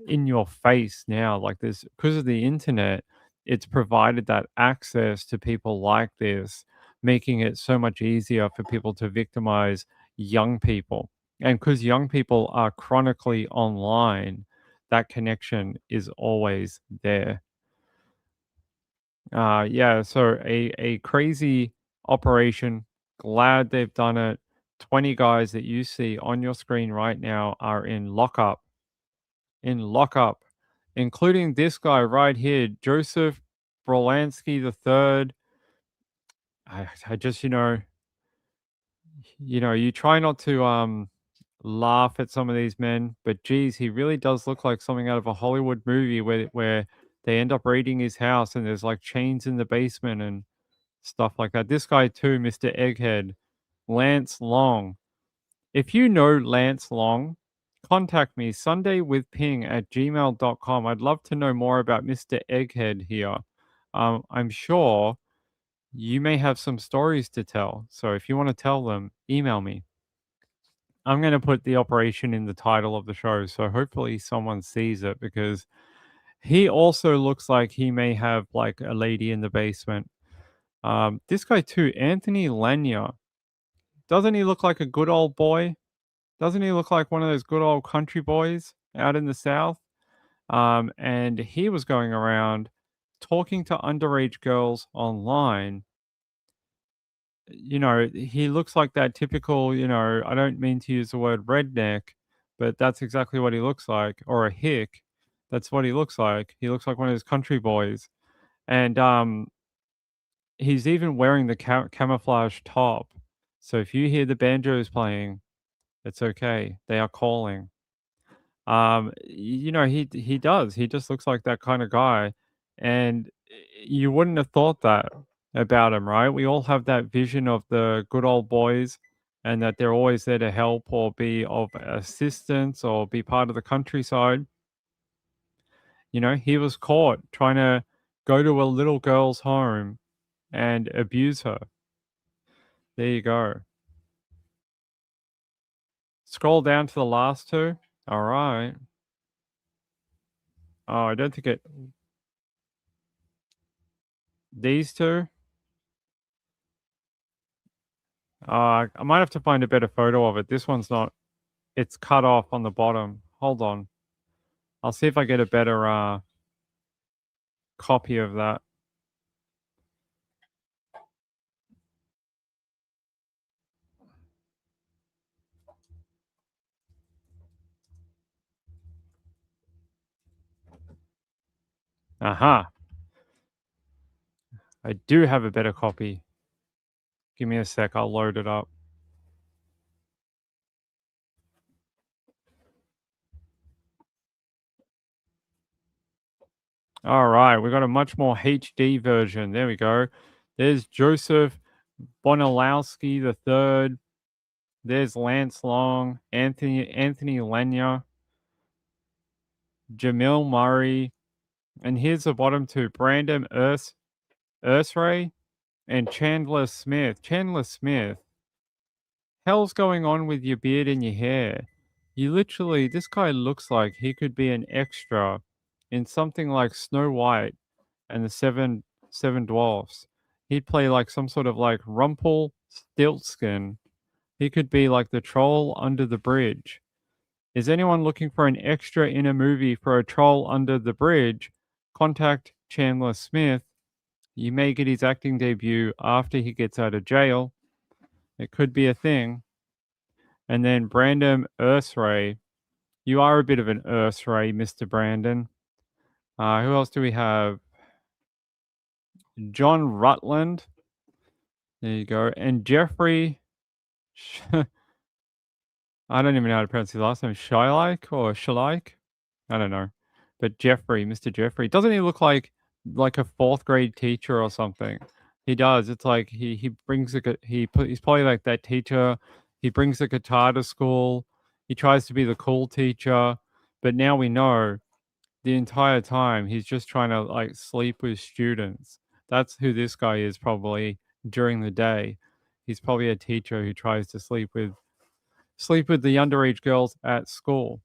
B: in your face now. Like this, because of the internet, it's provided that access to people like this, making it so much easier for people to victimize young people. And because young people are chronically online, that connection is always there. Yeah, so a crazy operation. Glad they've done it. 20 guys that you see on your screen right now are in lockup. In lockup, including this guy right here, Joseph Brolansky III. I just, you try not to laugh at some of these men, but geez, he really does look like something out of a Hollywood movie where they end up raiding his house and there's like chains in the basement and stuff like that. This guy too, Mr. Egghead, Lance Long. If you know Lance Long, contact me sundaywithping@gmail.com. I'd love to know more about Mr. Egghead here. I'm sure you may have some stories to tell. So if you want to tell them, email me. I'm going to put the operation in the title of the show. So hopefully someone sees it because he also looks like he may have like a lady in the basement. This guy too, Anthony Lanya. Doesn't he look like a good old boy? Doesn't he look like one of those good old country boys out in the South? And he was going around talking to underage girls online. He looks like that typical, I don't mean to use the word redneck, but that's exactly what he looks like, or a hick. That's what he looks like. He looks like one of those country boys. And he's even wearing the camouflage top. So if you hear the banjos playing, it's okay. They are calling. He does. He just looks like that kind of guy, and you wouldn't have thought that about him, right? We all have that vision of the good old boys, and that they're always there to help or be of assistance or be part of the countryside. He was caught trying to go to a little girl's home and abuse her. There you go. Scroll down to the last two. All right. Oh, I don't think it. These two. I might have to find a better photo of it. This one's not. It's cut off on the bottom. Hold on. I'll see if I get a better copy of that. Aha. I do have a better copy. Give me a sec. I'll load it up. All right. We got a much more HD version. There we go. There's Joseph Bonalowski III. There's Lance Long, Anthony Lanier, Jamil Murray, and here's the bottom two: Brandon Ursray and Chandler Smith. Chandler Smith, hell's going on with your beard and your hair? You literally, this guy looks like he could be an extra in something like Snow White and the Seven Dwarfs. He'd play like some sort of like Rumpelstiltskin. He could be like the troll under the bridge. Is anyone looking for an extra in a movie for a troll under the bridge? Contact Chandler Smith. You may get his acting debut after he gets out of jail. It could be a thing. And then Brandon Ursray. You are a bit of an Ursray, Mr. Brandon. Who else do we have? John Rutland. There you go. And Jeffrey. I don't even know how to pronounce his last name. Shilike or Shilike? I don't know. But Jeffrey, Mr. Jeffrey. Doesn't he look like a fourth grade teacher or something? He does. It's like he brings he's probably like that teacher. He brings a guitar to school. He tries to be the cool teacher, but now we know the entire time he's just trying to like sleep with students. That's who this guy is probably during the day. He's probably a teacher who tries to sleep with the underage girls at school.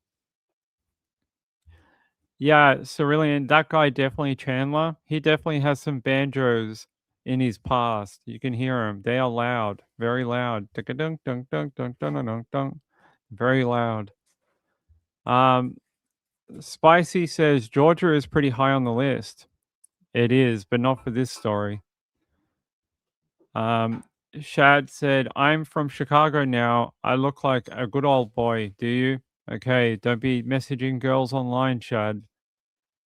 B: Yeah, Cerulean, that guy definitely Chandler. He definitely has some banjos in his past. You can hear them. They are loud, very loud. Very loud. Spicy says Georgia is pretty high on the list. It is, but not for this story. Shad said, I'm from Chicago now. I look like a good old boy. Do you? Okay, don't be messaging girls online, Shad.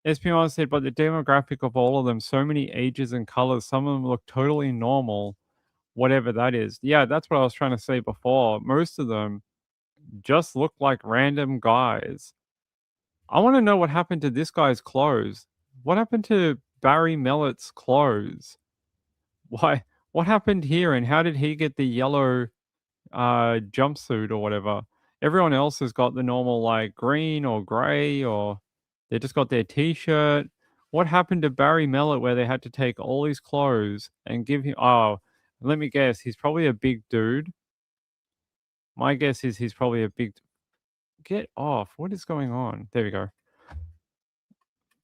B: SPR said, but the demographic of all of them, so many ages and colors, some of them look totally normal, whatever that is. Yeah, that's what I was trying to say before. Most of them just look like random guys. I want to know what happened to this guy's clothes. What happened to Barry Mellett's clothes? Why? What happened here, and how did he get the yellow jumpsuit or whatever? Everyone else has got the normal like green or gray, or they just got their t-shirt. What happened to Barry Mellett where they had to take all his clothes and give him... Oh, let me guess. He's probably a big dude. My guess is he's probably a big... Get off. What is going on? There we go.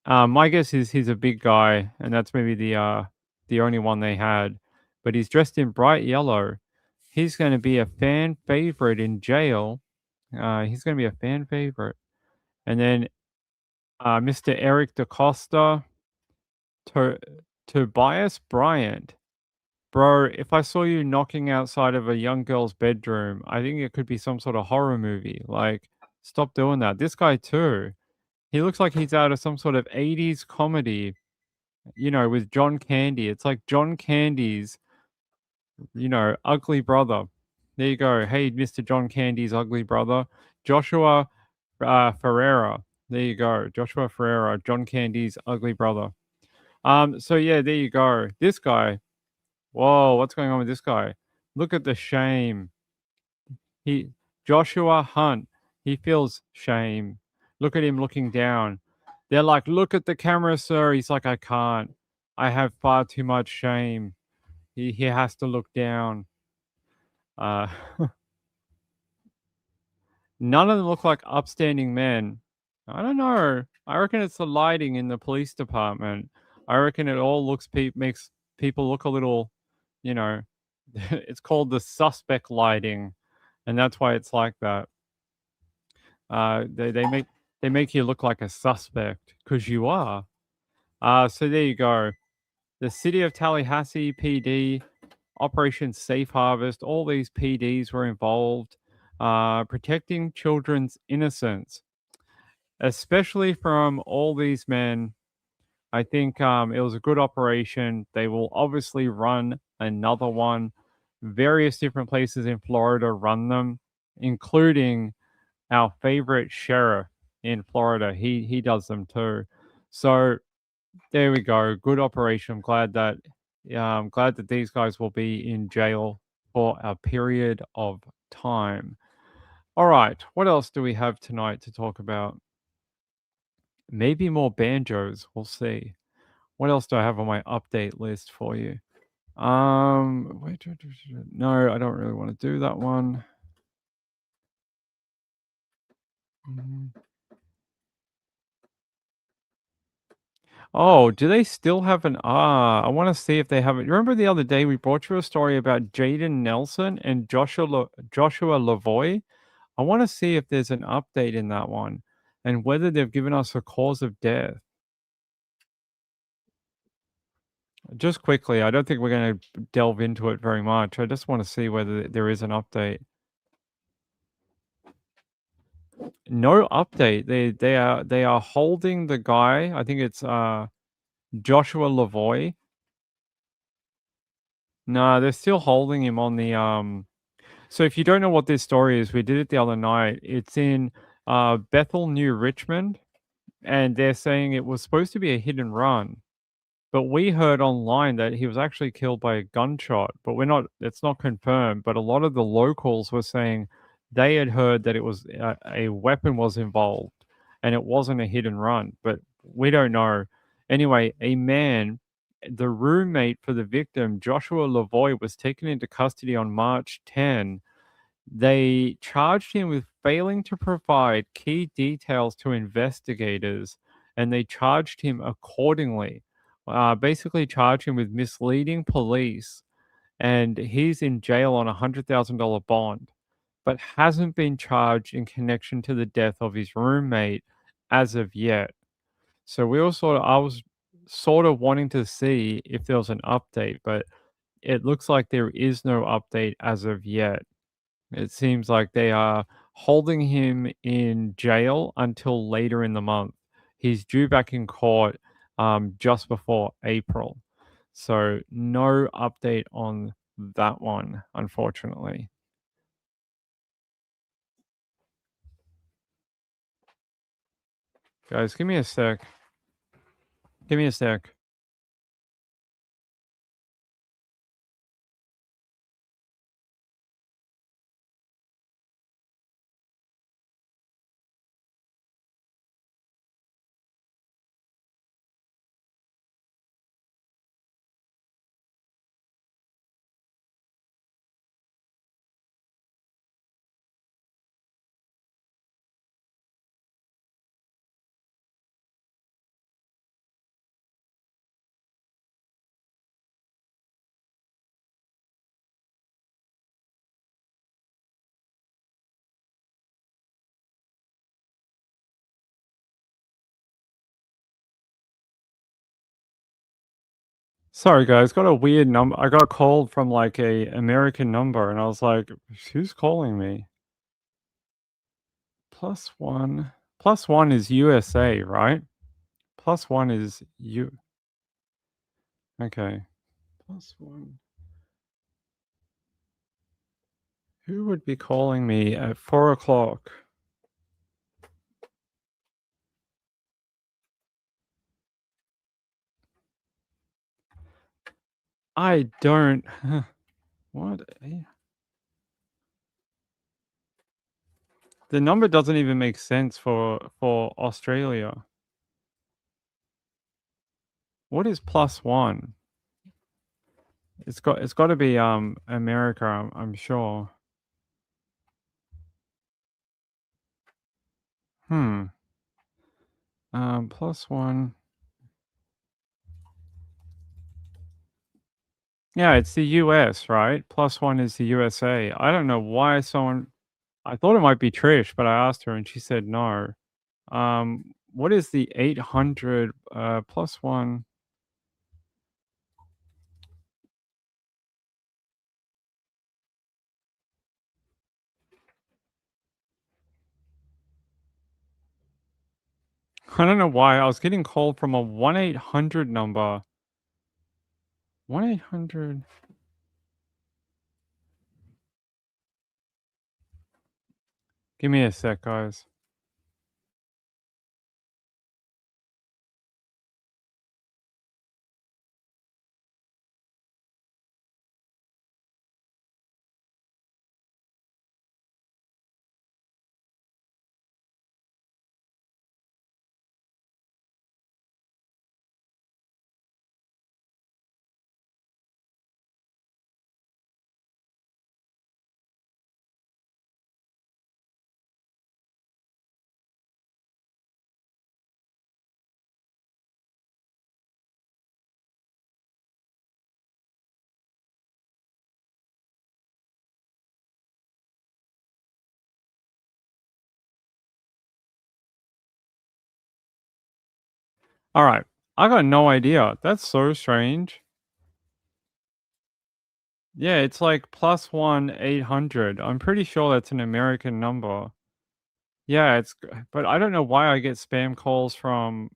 B: My guess is he's a big guy, and that's maybe the only one they had. But he's dressed in bright yellow. He's going to be a fan favorite in jail. He's going to be a fan favorite. And then Mr. Eric DaCosta, Tobias Bryant. Bro, if I saw you knocking outside of a young girl's bedroom, I think it could be some sort of horror movie. Like, stop doing that. This guy too. He looks like he's out of some sort of 80s comedy, with John Candy. It's like John Candy's, ugly brother. There you go. Hey, Mr. John Candy's ugly brother. Joshua Ferreira. There you go. Joshua Ferreira, John Candy's ugly brother. So yeah, there you go. This guy. Whoa, what's going on with this guy? Look at the shame. Joshua Hunt. He feels shame. Look at him looking down. They're like, look at the camera, sir. He's like, I can't. I have far too much shame. He has to look down. None of them look like upstanding men. I don't know. I reckon it's the lighting in the police department. I reckon it all makes people look a little, it's called the suspect lighting, and that's why it's like that. They make you look like a suspect because you are. So there you go. The City of Tallahassee PD, Operation Safe Harvest, all these PDs were involved, protecting children's innocence, especially from all these men I think it was a good operation. They will obviously run another one. Various different places in Florida run them, including our favorite sheriff in Florida. He does them too. So there we go. Good operation. I'm glad that these guys will be in jail for a period of time. All right. What else do we have tonight to talk about? Maybe more banjos. We'll see. What else do I have on my update list for you? Wait, no, I don't really want to do that one. Oh, do they still have an I want to see if they have it. Remember the other day we brought you a story about Jaden Nelson and Joshua Lavoy? I want to see if there's an update in that one and whether they've given us a cause of death. Just quickly, I don't think we're going to delve into it very much. I just want to see whether there is an update. No update. They are holding the guy. I think it's Joshua Lavoy. No, they're still holding him on the So if you don't know what this story is, we did it the other night. It's in Bethel, New Richmond, and they're saying it was supposed to be a hit and run. But we heard online that he was actually killed by a gunshot, but it's not confirmed. But a lot of the locals were saying they had heard that it was a weapon was involved and it wasn't a hit and run, but we don't know. Anyway, the roommate for the victim, Joshua Lavoy, was taken into custody on March 10. They charged him with failing to provide key details to investigators, and they charged him accordingly. Basically charged him with misleading police, and he's in jail on a $100,000 bond, but hasn't been charged in connection to the death of his roommate as of yet. So I was sort of wanting to see if there was an update, but it looks like there is no update as of yet. It seems like they are holding him in jail until later in the month. He's due back in court just before April. So no update on that one, unfortunately. Guys, give me a sec. Give me a sec. Sorry guys, got a weird number. I got called from like a American number and I was like, who's calling me? +1. +1 is USA, right? +1 is Okay. +1. Who would be calling me at 4 o'clock? I don't. What? The number doesn't even make sense for Australia. What is +1? It's got to be America, I'm sure. +1. Yeah, it's the US, right? +1 is the USA. I don't know why I thought it might be Trish, but I asked her and she said no. What is the 800 +1? I don't know why I was getting called from a 1-800 number. 1-800. Give me a sec, guys. All right. I got no idea. That's so strange. Yeah, it's like +1-800. I'm pretty sure that's an American number. Yeah, but I don't know why I get spam calls from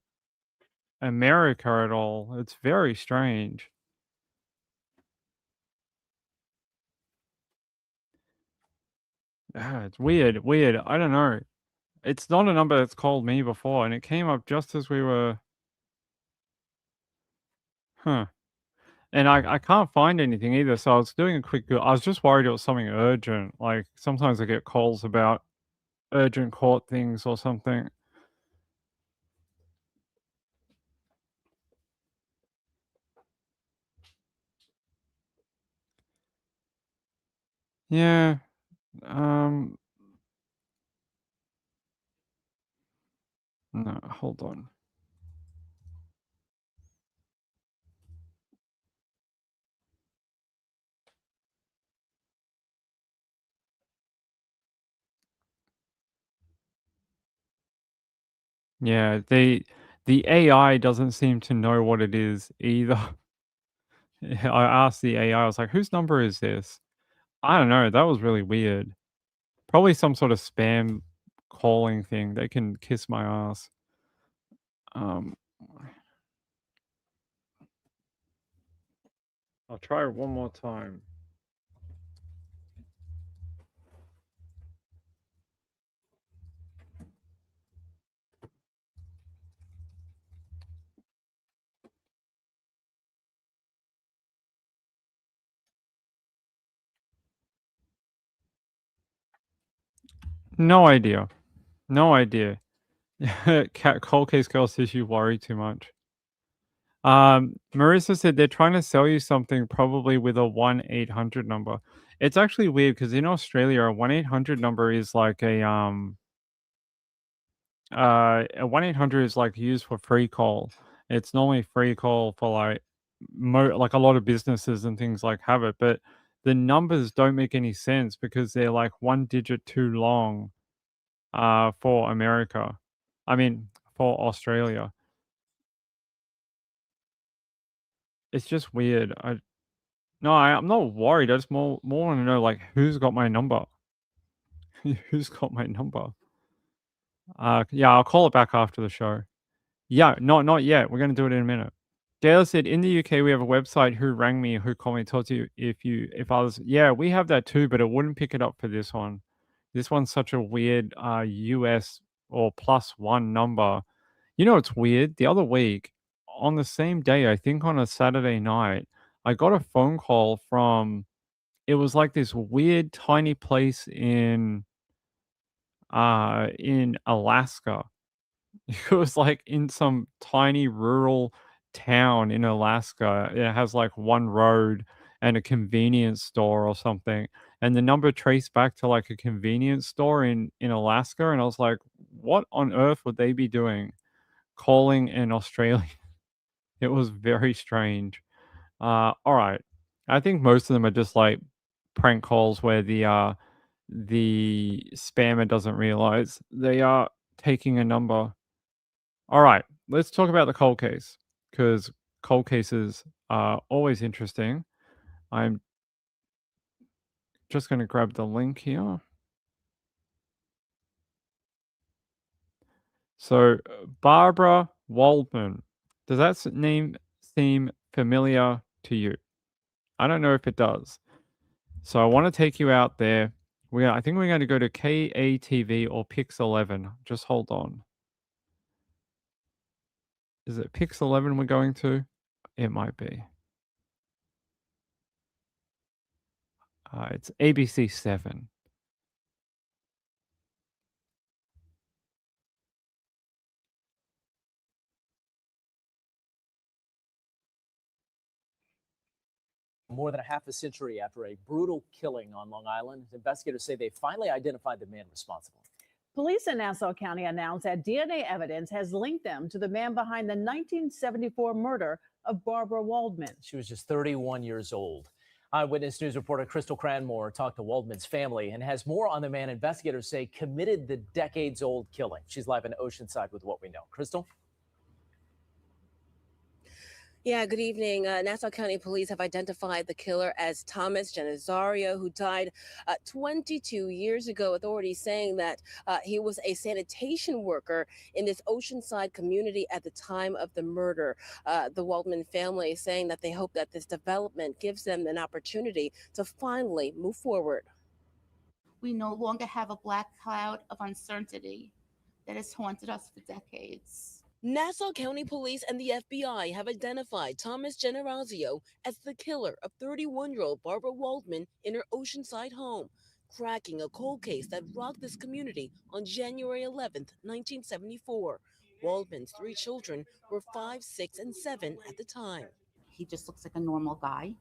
B: America at all. It's very strange. Yeah, it's weird, weird. I don't know. It's not a number that's called me before, and it came up just as we were. Huh. And I can't find anything either, so I was doing a quick I was just worried it was something urgent. Like sometimes I get calls about urgent court things or something. Yeah. Um. No, hold on. Yeah, the AI doesn't seem to know what it is either. Yeah, I asked the AI, I was like, "Whose number is this?" I don't know, that was really weird. Probably some sort of spam calling thing. They can kiss my ass. Um, I'll try it one more time. No idea. No idea. Cat Cold Case Girl says you worry too much. Marissa said they're trying to sell you something probably with a 1-800 number. It's actually weird because in Australia, a 1-800 number is like a 1-800 is like used for free call. It's normally free call for like like a lot of businesses and things like have it, but the numbers don't make any sense because they're like one digit too long for America. I mean, for Australia. It's just weird. I'm not worried. I just more want to know like who's got my number. Who's got my number? Yeah, I'll call it back after the show. Yeah, not yet. We're gonna do it in a minute. Gail said, "In the UK, we have a website. Who rang me? Who called me? Told you if others. Yeah, we have that too, but it wouldn't pick it up for this one. This one's such a weird US or +1 number. You know, it's weird. The other week, on the same day, I think on a Saturday night, I got a phone call from. It was like this weird tiny place in Alaska. It was like in some tiny rural town in Alaska. It has like one road and a convenience store or something. And the number traced back to like a convenience store in Alaska. And I was like, what on earth would they be doing calling in Australia? It was very strange. All right. I think most of them are just like prank calls where the spammer doesn't realize they are taking a number. All right, let's talk about the cold case because cold cases are always interesting. I'm just going to grab the link here. So, Barbara Waldman, does that name seem familiar to you? I don't know if it does. So, I want to take you out there. I think we're going to go to KATV or Pix 11. Just hold on. Is it Pix 11 we're going to? It might be. It's ABC 7.
I: More than a half a century after a brutal killing on Long Island, investigators say they finally identified the man responsible.
J: Police in Nassau County announced that DNA evidence has linked them to the man behind the 1974 murder of Barbara Waldman.
I: She was just 31 years old. Eyewitness News reporter Crystal Cranmore talked to Waldman's family and has more on the man investigators say committed the decades-old killing. She's live in Oceanside with what we know. Crystal?
K: Yeah, good evening. Nassau County Police have identified the killer as Thomas Genazario, who died 22 years ago. Authorities saying that he was a sanitation worker in this Oceanside community at the time of the murder. The Waldman family is saying that they hope that this development gives them an opportunity to finally move forward.
L: We no longer have a black cloud of uncertainty that has haunted us for decades.
K: Nassau County Police and the FBI have identified Thomas Genazario as the killer of 31-year-old Barbara Waldman in her Oceanside home, cracking a cold case that rocked this community on January 11th, 1974. Waldman's 3 children were 5, 6, and 7 at the time.
L: He just looks like a normal guy.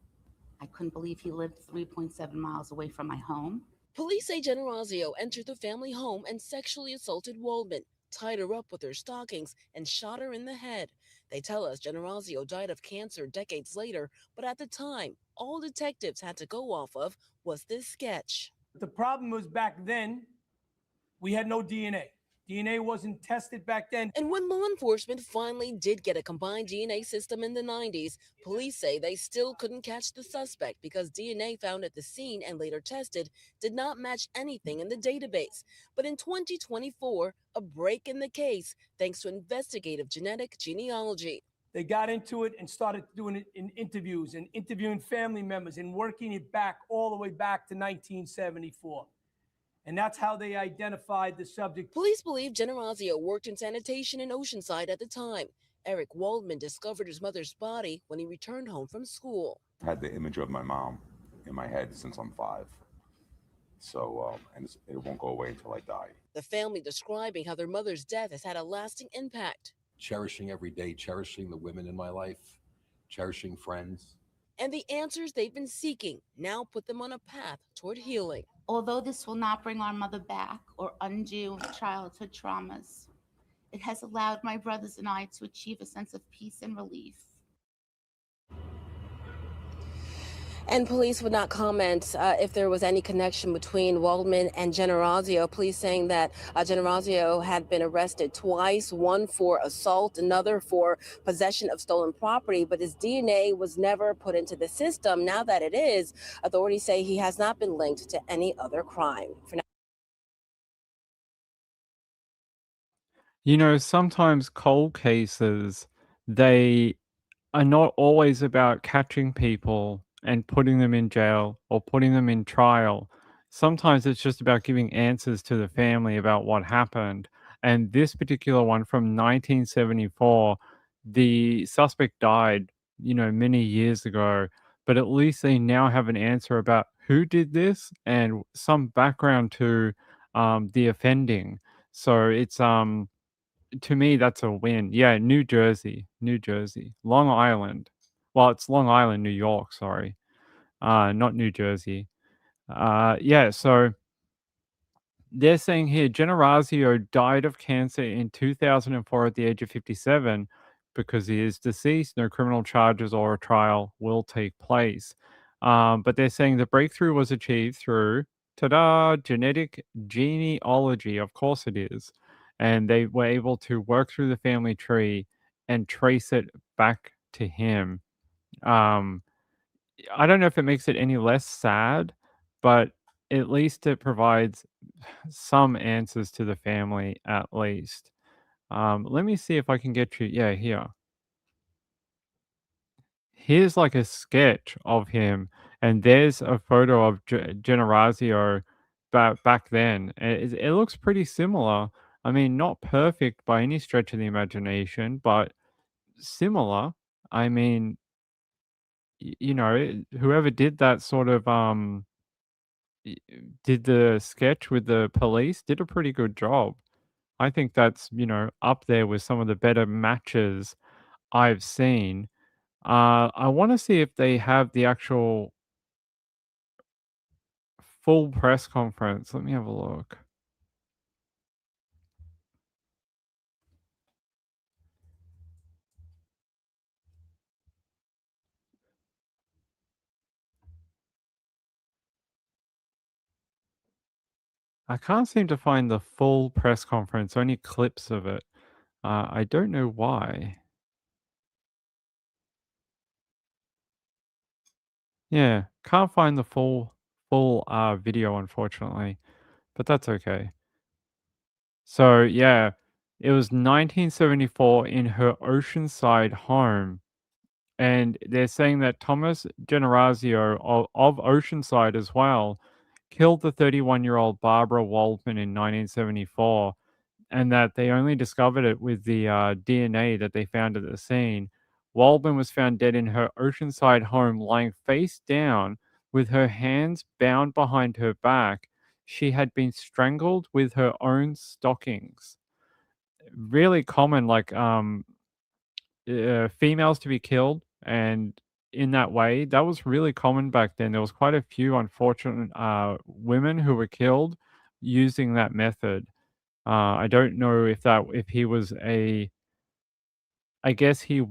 L: I couldn't believe he lived 3.7 miles away from my home.
K: Police say Genazario entered the family home and sexually assaulted Waldman, tied her up with her stockings, and shot her in the head. They tell us Genazario died of cancer decades later, but at the time, all detectives had to go off of was this sketch.
M: The problem was back then, we had no DNA. DNA wasn't tested back then.
K: And when law enforcement finally did get a combined DNA system in the 90s, police say they still couldn't catch the suspect because DNA found at the scene and later tested did not match anything in the database. But in 2024, a break in the case thanks to investigative genetic genealogy.
M: They got into it and started doing it in interviews and interviewing family members and working it back all the way back to 1974. And that's how they identified the subject.
K: Police believe Genazario worked in sanitation in Oceanside at the time. Eric Waldman discovered his mother's body when he returned home from school.
N: I had the image of my mom in my head since I'm 5. So, and it won't go away until I die.
K: The family describing how their mother's death has had a lasting impact.
O: Cherishing every day, cherishing the women in my life, cherishing friends.
K: And the answers they've been seeking now put them on a path toward healing.
L: Although this will not bring our mother back or undo childhood traumas, it has allowed my brothers and I to achieve a sense of peace and relief.
K: And police would not comment if there was any connection between Waldman and Genazario. Police saying that Genazario had been arrested twice, one for assault, another for possession of stolen property, but his DNA was never put into the system. Now that it is, authorities say he has not been linked to any other crime. For now.
B: You know, sometimes cold cases, they are not always about catching people and putting them in jail or putting them in trial. Sometimes it's just about giving answers to the family about what happened. And this particular one from 1974, the suspect died, you know, many years ago, but at least they now have an answer about who did this and some background to the offending. So it's to me, that's a win. Yeah, New Jersey, Long Island. Well, it's Long Island, New York, sorry. Not New Jersey. Yeah, so they're saying here, Genazario died of cancer in 2004 at the age of 57 because he is deceased. No criminal charges or a trial will take place. But they're saying the breakthrough was achieved through, genetic genealogy. Of course it is. And they were able to work through the family tree and trace it back to him. I don't know if it makes it any less sad, but at least it provides some answers to the family, at least. Let me see if I can get you. Yeah, here. Here's like a sketch of him, and there's a photo of Generazio back then. It looks pretty similar. I mean, not perfect by any stretch of the imagination, but similar. I mean, whoever did that sort of did the sketch with the police did a pretty good job. I think that's up there with some of the better matches I've seen. I want to see if they have the actual full press conference. Let me have a look. I can't seem to find the full press conference, only clips of it. I don't know why. Yeah, can't find the full video unfortunately, but that's okay. So yeah, it was 1974 in her Oceanside home, and they're saying that Thomas Generazio of Oceanside as well killed the 31-year-old Barbara Waldman in 1974, and that they only discovered it with the DNA that they found at the scene. Waldman was found dead in her Oceanside home, lying face down with her hands bound behind her back. She had been strangled with her own stockings. Really common, like females to be killed, and in that way, that was really common back then. There was quite a few unfortunate women who were killed using that method. I don't know if he was a. I guess he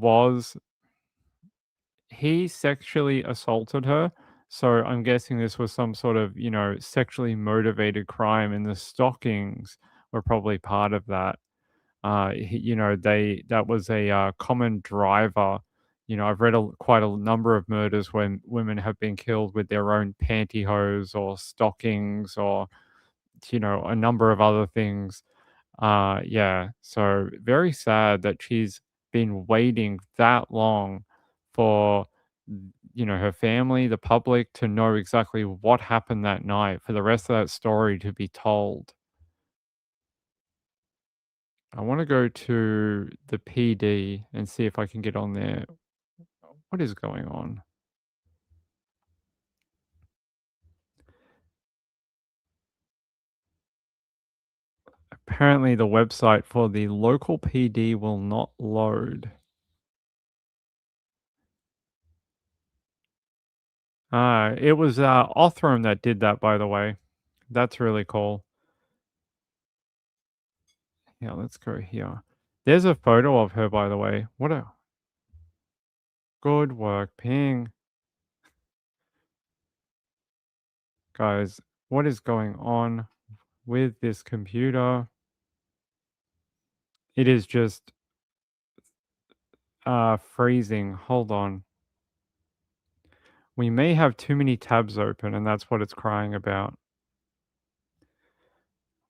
B: sexually assaulted her. So I'm guessing this was some sort of sexually motivated crime, and the stockings were probably part of that. That was a common driver. I've read quite a number of murders when women have been killed with their own pantyhose or stockings or a number of other things. Yeah, so very sad that she's been waiting that long for her family, the public to know exactly what happened that night, for the rest of that story to be told. I want to go to the PD and see if I can get on there. What is going on? Apparently, the website for the local PD will not load. It was Othram that did that, by the way. That's really cool. Yeah, let's go here. There's a photo of her, by the way. What a good work, Ping. Guys, what is going on with this computer? It is just freezing. Hold on. We may have too many tabs open, and that's what it's crying about.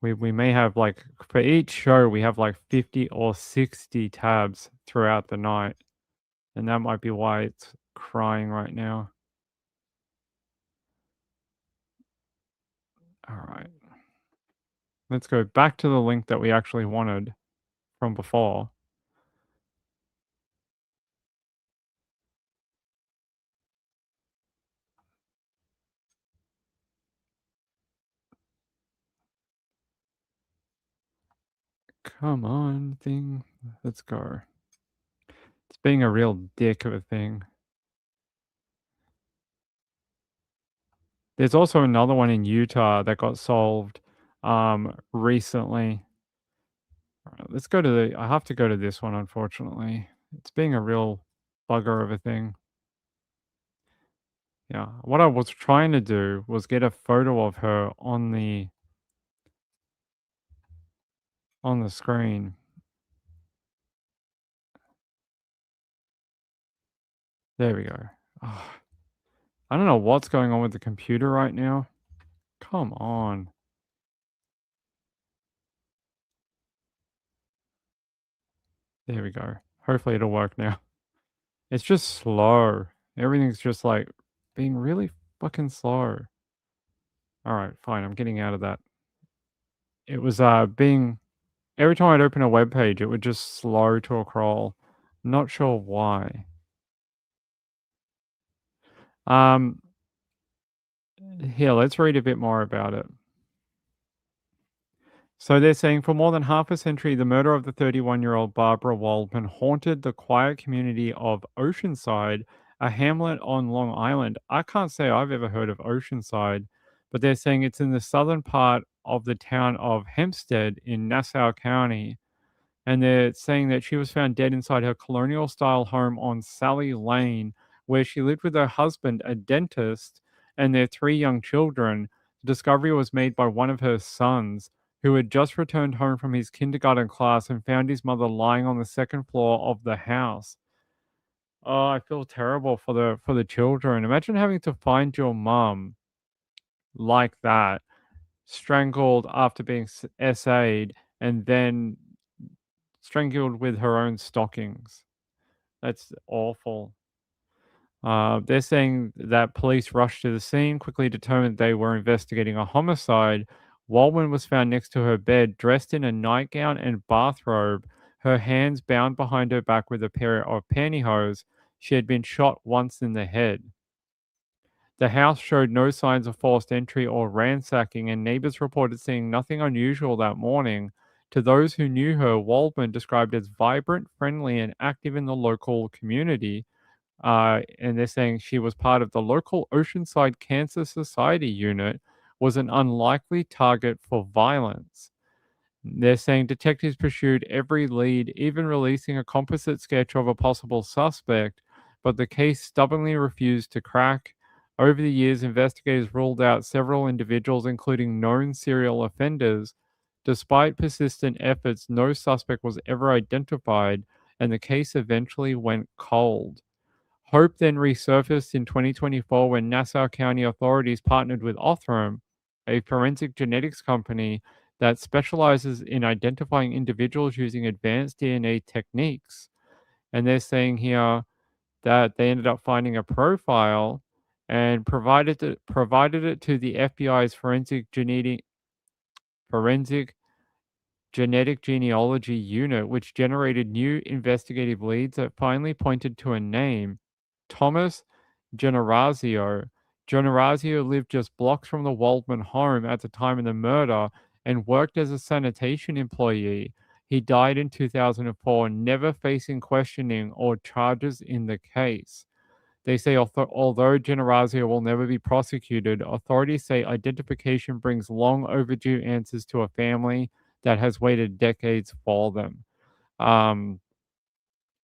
B: We may have, like, for each show, we have like 50 or 60 tabs throughout the night, and that might be why it's crying right now. All right. Let's go back to the link that we actually wanted from before. Come on, thing. Let's go. It's being a real dick of a thing. There's also another one in Utah that got solved recently. All right, let's go to I have to go to this one, unfortunately. It's being a real bugger of a thing. Yeah, what I was trying to do was get a photo of her on the screen. There we go. Oh, I don't know what's going on with the computer right now. Come on. There we go. Hopefully it'll work now. It's just slow. Everything's just like being really fucking slow. All right, fine. I'm getting out of that. It was being every time I'd open a web page, it would just slow to a crawl. Not sure why. Here, let's read a bit more about it. So they're saying for more than half a century, the murder of the 31-year-old Barbara Waldman haunted the quiet community of Oceanside, a hamlet on Long Island. I can't say I've ever heard of Oceanside, but they're saying it's in the southern part of the town of Hempstead in Nassau County. And they're saying that she was found dead inside her colonial-style home on Sally Lane, where she lived with her husband, a dentist, and their 3 young children. The discovery was made by one of her sons, who had just returned home from his kindergarten class and found his mother lying on the second floor of the house. Oh, I feel terrible for the children. Imagine having to find your mum like that, strangled after being SA'd, and then strangled with her own stockings. That's awful. They're saying that police rushed to the scene, quickly determined they were investigating a homicide. Waldman was found next to her bed, dressed in a nightgown and bathrobe, her hands bound behind her back with a pair of pantyhose. She had been shot once in the head. The house showed no signs of forced entry or ransacking, and neighbors reported seeing nothing unusual that morning. To those who knew her, Waldman described as vibrant, friendly, and active in the local community. And they're saying she was part of the local Oceanside Cancer Society unit, was an unlikely target for violence. They're saying detectives pursued every lead, even releasing a composite sketch of a possible suspect, but the case stubbornly refused to crack. Over the years, investigators ruled out several individuals, including known serial offenders. Despite persistent efforts, no suspect was ever identified, and the case eventually went cold. Hope then resurfaced in 2024 when Nassau County authorities partnered with Othram, a forensic genetics company that specializes in identifying individuals using advanced DNA techniques. And they're saying here that they ended up finding a profile and provided it to the FBI's forensic genetic genealogy unit, which generated new investigative leads that finally pointed to a name: Thomas Generazio. Generazio lived just blocks from the Waldman home at the time of the murder and worked as a sanitation employee. He died in 2004, never facing questioning or charges in the case. They say although Generazio will never be prosecuted, authorities say identification brings long overdue answers to a family that has waited decades for them.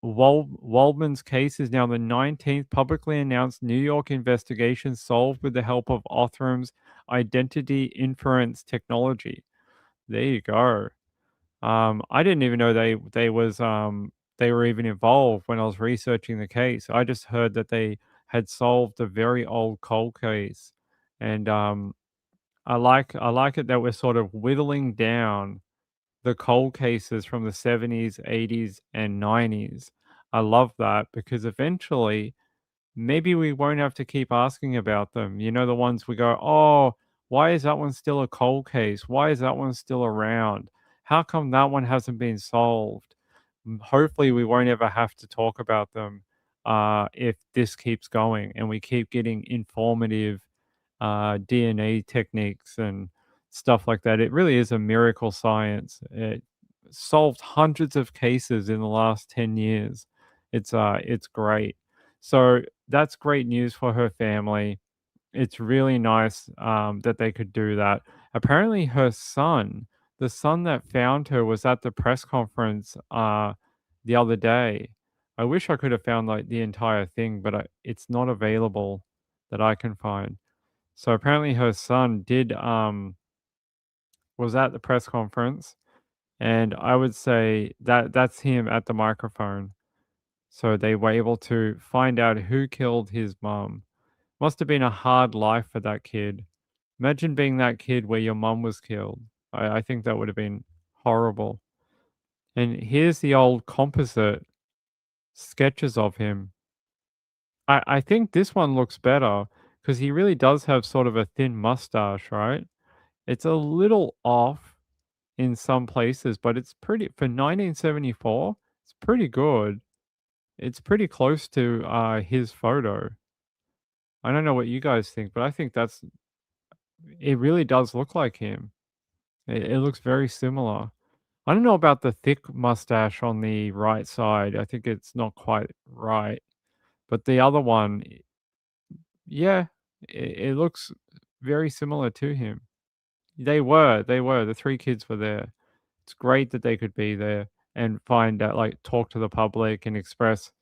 B: Waldman's case is now the 19th publicly announced New York investigation solved with the help of Othram's identity inference technology. There you go. I didn't even know they were even involved when I was researching the case. I just heard that they had solved a very old cold case, and I like it that we're sort of whittling down the cold cases from the 70s, 80s, and 90s. I love that because eventually maybe we won't have to keep asking about them. You know, the ones we go, oh, why is that one still a cold case? Why is that one still around? How come that one hasn't been solved? Hopefully, we won't ever have to talk about them if this keeps going and we keep getting informative DNA techniques and stuff like that. It really is a miracle science. It solved hundreds of cases in the last 10 years. It's great. So that's great news for her family. It's really nice that they could do that. Apparently, her son, the son that found her, was at the press conference the other day. I wish I could have found like the entire thing, but it's not available that I can find. So apparently, her son did was at the press conference, and I would say that that's him at the microphone. So they were able to find out who killed his mum. Must have been a hard life for that kid. Imagine being that kid where your mum was killed. I think that would have been horrible. And here's the old composite sketches of him. I think this one looks better because he really does have sort of a thin mustache, right? It's a little off in some places, but it's pretty for 1974. It's pretty good. It's pretty close to his photo. I don't know what you guys think, but I think it really does look like him. It looks very similar. I don't know about the thick mustache on the right side. I think it's not quite right. But the other one, yeah, it looks very similar to him. They were. The three kids were there. It's great that they could be there and find out, like, talk to the public and express,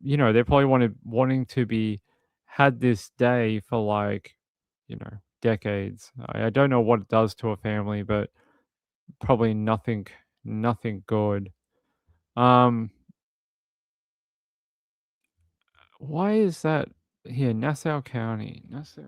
B: they probably wanting to be had this day for like, decades. I don't know what it does to a family, but probably nothing good. Why is that here? Nassau County. Nassau.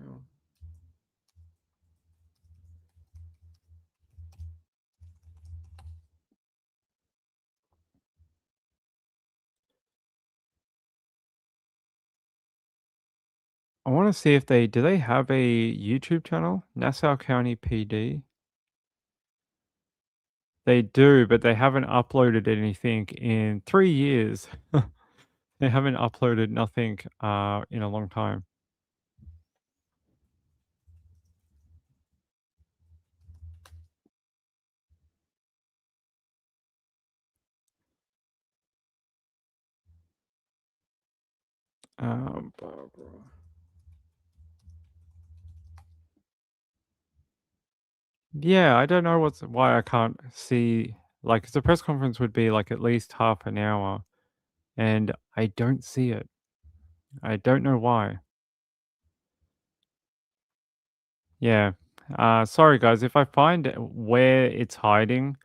B: I want to see if do they have a YouTube channel? Nassau County PD. They do, but they haven't uploaded anything in 3 years. They haven't uploaded nothing in a long time. Barbara. Yeah, I don't know why I can't see, like, 'cause the press conference would be like at least half an hour, and I don't see it. I don't know why. Yeah. Sorry guys, if I find where it's hiding,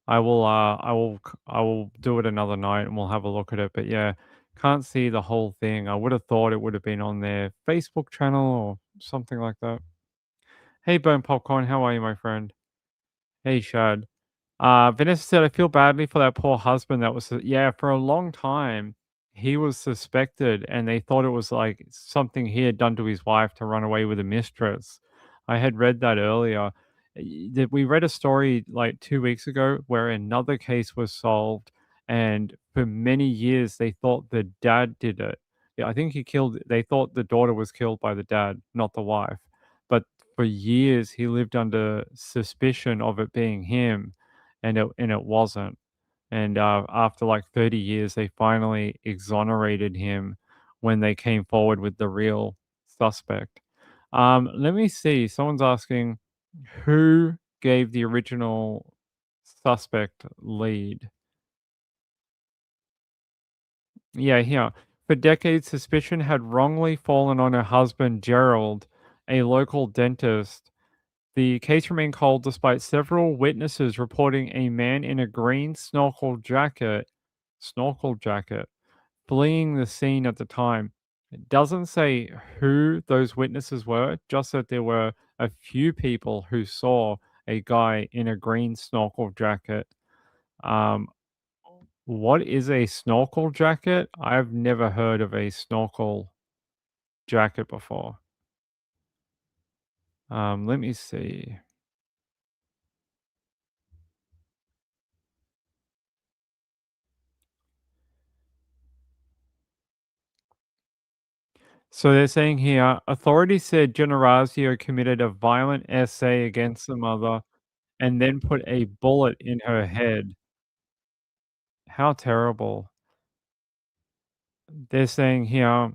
B: I will do it another night and we'll have a look at it. But yeah, can't see the whole thing. I would have thought it would have been on their Facebook channel or something like that. Hey, Burn Popcorn, how are you, my friend? Hey, Shad. Vanessa said, I feel badly for that poor husband that was, yeah, for a long time, he was suspected and they thought it was like something he had done to his wife to run away with a mistress. I had read that earlier. We read a story like 2 weeks ago where another case was solved, and for many years they thought the dad did it. Yeah, I think they thought the daughter was killed by the dad, not the wife. But for years he lived under suspicion of it being him, and it wasn't. And after like 30 years, they finally exonerated him when they came forward with the real suspect. Let me see. Someone's asking who gave the original suspect lead. Yeah, here. For decades, suspicion had wrongly fallen on her husband, Gerald, a local dentist. The case remained cold despite several witnesses reporting a man in a green snorkel jacket, fleeing the scene at the time. It doesn't say who those witnesses were, just that there were a few people who saw a guy in a green snorkel jacket. What is a snorkel jacket? I've never heard of a snorkel jacket before. Let me see. So they're saying here, authorities said Generazio committed a violent essay against the mother and then put a bullet in her head. How terrible. They're saying here,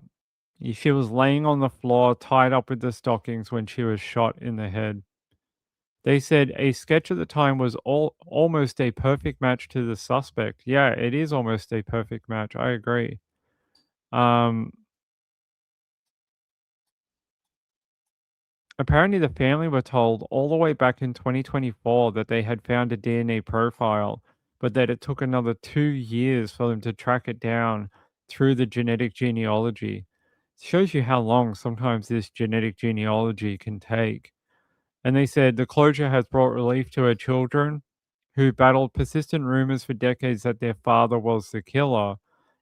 B: she was laying on the floor, tied up with the stockings when she was shot in the head. They said a sketch at the time was almost a perfect match to the suspect. Yeah, it is almost a perfect match. I agree. Apparently, the family were told all the way back in 2024 that they had found a DNA profile, but that it took another 2 years for them to track it down through the genetic genealogy. It shows you how long sometimes this genetic genealogy can take. And they said the closure has brought relief to her children, who battled persistent rumors for decades that their father was the killer.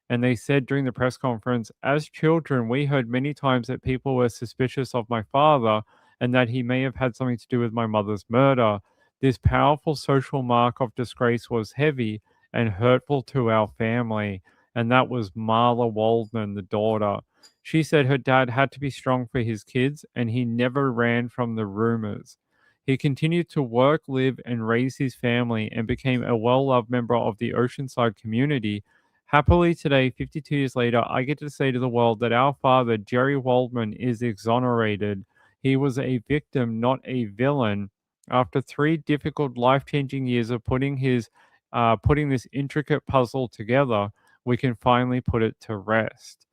B: And they said during the press conference, as children, we heard many times that people were suspicious of my father and that he may have had something to do with my mother's murder. This powerful social mark of disgrace was heavy and hurtful to our family. And that was Marla Waldman, the daughter. She said her dad had to be strong for his kids and he never ran from the rumors. He continued to work, live, and raise his family and became a well-loved member of the Oceanside community. Happily today, 52 years later, I get to say to the world that our father, Jerry Waldman, is exonerated. He was a victim, not a villain. After 3 difficult, life-changing years of putting this intricate puzzle together, we can finally put it to rest.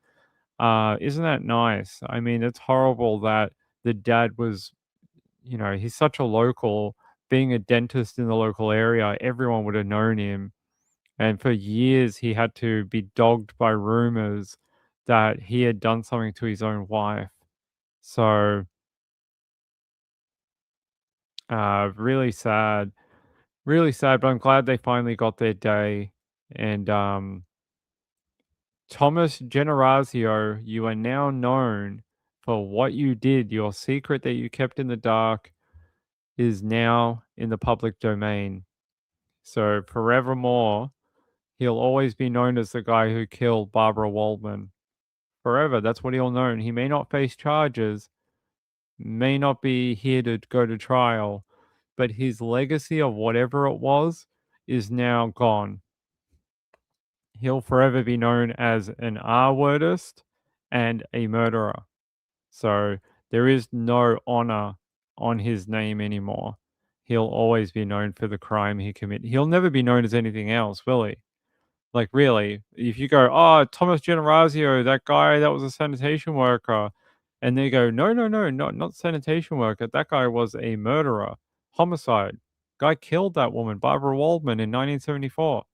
B: Isn't that nice? I mean, it's horrible that the dad was, he's such a local, being a dentist in the local area, everyone would have known him. And for years, he had to be dogged by rumors that he had done something to his own wife. So, really sad. Really sad, but I'm glad they finally got their day. And Thomas Generazio, you are now known for what you did. Your secret that you kept in the dark is now in the public domain. So, forevermore, he'll always be known as the guy who killed Barbara Waldman. Forever. That's what he'll know. He may not face charges, may not be here to go to trial, but his legacy of whatever it was is now gone. He'll forever be known as an R-wordist and a murderer. So there is no honor on his name anymore. He'll always be known for the crime he committed. He'll never be known as anything else, will he? Like, really, if you go, oh, Thomas Generazio, that guy that was a sanitation worker, and they go, no, not sanitation worker. That guy was a murderer, homicide. Guy killed that woman, Barbara Waldman, in 1974.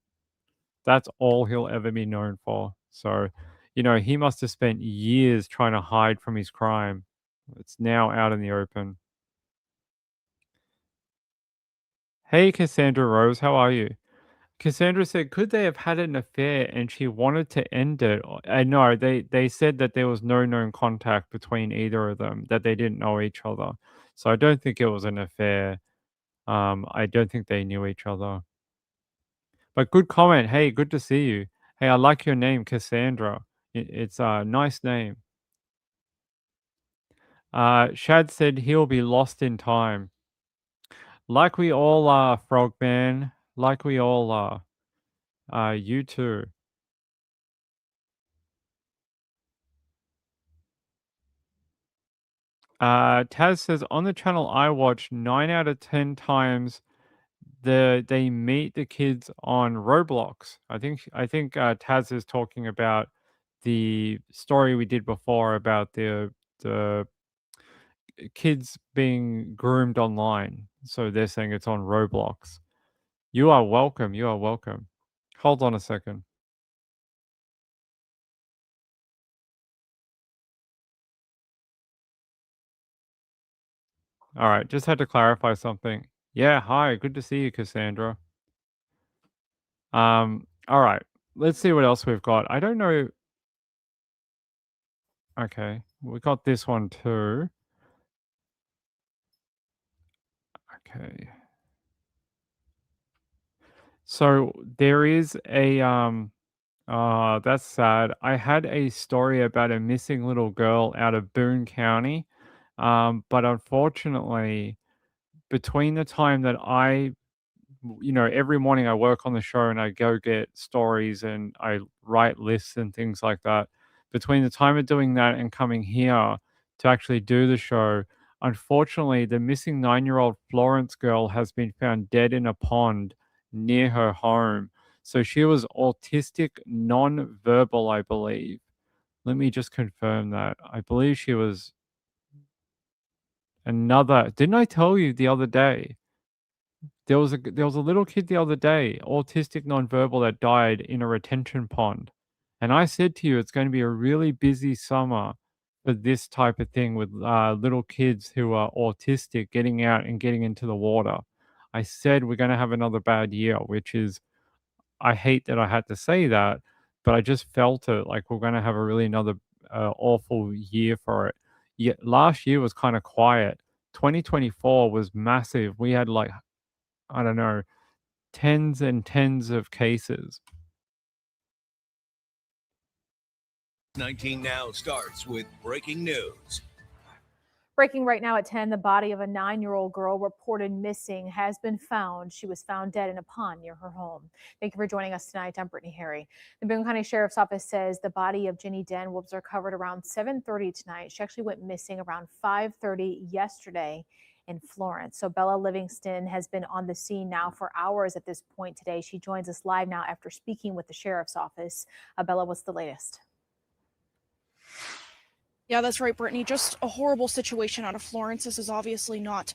B: That's all he'll ever be known for. So, he must have spent years trying to hide from his crime. It's now out in the open. Hey, Cassandra Rose, how are you? Cassandra said, could they have had an affair and she wanted to end it? No, they said that there was no known contact between either of them, that they didn't know each other. So I don't think it was an affair. I don't think they knew each other. But good comment. Hey, good to see you. Hey, I like your name, Cassandra. It's a nice name. Shad said he'll be lost in time. Like we all are, Frogman. Like we all are. You too. Taz says on the channel I watch, 9 out of 10 times they meet the kids on Roblox. I think Taz is talking about the story we did before about the kids being groomed online. So they're saying it's on Roblox. You are welcome. You are welcome. Hold on a second. All right, just had to clarify something. Yeah, hi, good to see you, Cassandra. All right, let's see what else we've got. I don't know. Okay, we got this one too. Okay. So there is a that's sad. I had a story about a missing little girl out of Boone County. But unfortunately, between the time that every morning I work on the show and I go get stories and I write lists and things like that. Between the time of doing that and coming here to actually do the show, unfortunately, the missing 9-year-old Florence girl has been found dead in a pond near her home. So she was autistic, non-verbal, I believe. Let me just confirm that. I believe she was another. Didn't I tell you the other day? There was a little kid the other day, autistic nonverbal, that died in a retention pond. And I said to you, it's going to be a really busy summer for this type of thing with little kids who are autistic getting out and getting into the water. I said we're going to have another bad year, which is, I hate that I had to say that, but I just felt it like we're going to have a really another awful year for it. Yeah, last year was kind of quiet. 2024 was massive. We had like, I don't know, tens and tens of cases.
P: 19 Now starts with breaking news.
Q: Breaking right now at 10, the body of a 9-year-old girl reported missing has been found. She was found dead in a pond near her home. Thank you for joining us tonight. I'm Brittany Harry. The Boone County Sheriff's Office says the body of Jenny Den was recovered around 7:30 tonight. She actually went missing around 5:30 yesterday in Florence. So Bella Livingston has been on the scene now for hours at this point today. She joins us live now after speaking with the Sheriff's Office. Bella, what's the latest?
R: Yeah, that's right, Brittany. Just a horrible situation out of Florence. This is obviously not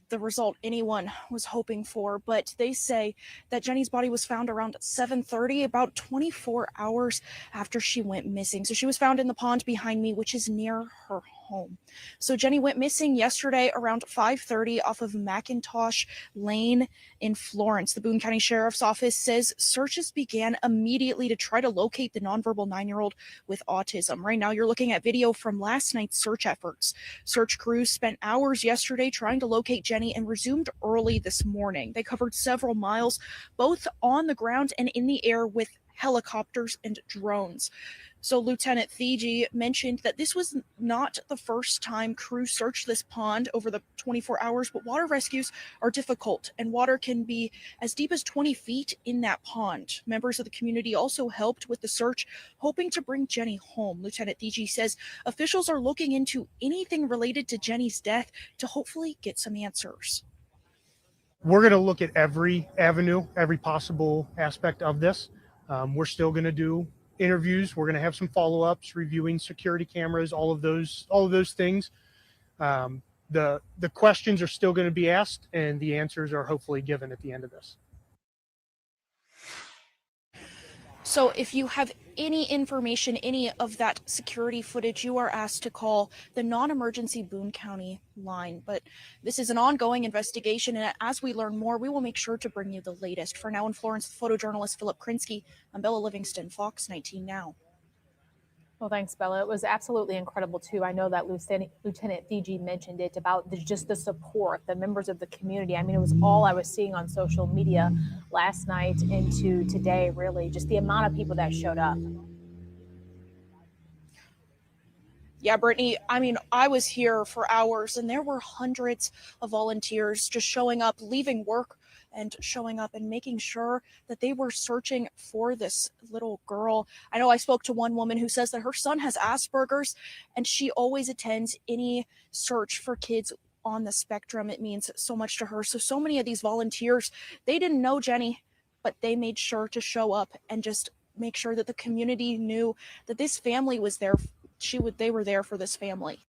R: the result anyone was hoping for, but they say that Jenny's body was found around 7:30, about 24 hours after she went missing. So she was found in the pond behind me, which is near her home. So Jenny went missing yesterday around 5:30 off of McIntosh Lane in Florence. The Boone County Sheriff's Office says searches began immediately to try to locate the nonverbal 9-year-old with autism. Right now, you're looking at video from last night's search efforts. Search crews spent hours yesterday trying to locate Jenny and resumed early this morning. They covered several miles, both on the ground and in the air with helicopters and drones. So Lieutenant Thigi mentioned that this was not the first time crews searched this pond over the 24 hours, but water rescues are difficult and water can be as deep as 20 feet in that pond. Members of the community also helped with the search, hoping to bring Jenny home. Lieutenant Thigi says officials are looking into anything related to Jenny's death to hopefully get some answers.
S: We're going to look at every avenue, every possible aspect of this. We're still going to do interviews. We're going to have some follow-ups, reviewing security cameras, all of those things. The questions are still going to be asked, and the answers are hopefully given at the end of this.
R: So if you have any information, any of that security footage, you are asked to call the non-emergency Boone County line. But this is an ongoing investigation, and as we learn more, we will make sure to bring you the latest. For now in Florence, photojournalist Philip Krinsky, I'm Bella Livingston, Fox 19 Now.
Q: Well, thanks, Bella. It was absolutely incredible, too. I know that Lieutenant Thigi mentioned it about just the support, the members of the community. I mean, it was all I was seeing on social media last night into today, really, just the amount of people that showed up.
R: Yeah, Brittany, I mean, I was here for hours, and there were hundreds of volunteers just showing up, leaving work, and showing up and making sure that they were searching for this little girl. I know I spoke to one woman who says that her son has Asperger's, and she always attends any search for kids on the spectrum. It means so much to her. So many of these volunteers, they didn't know Jenny, but they made sure to show up and just make sure that the community knew that this family was there. They were there for this family.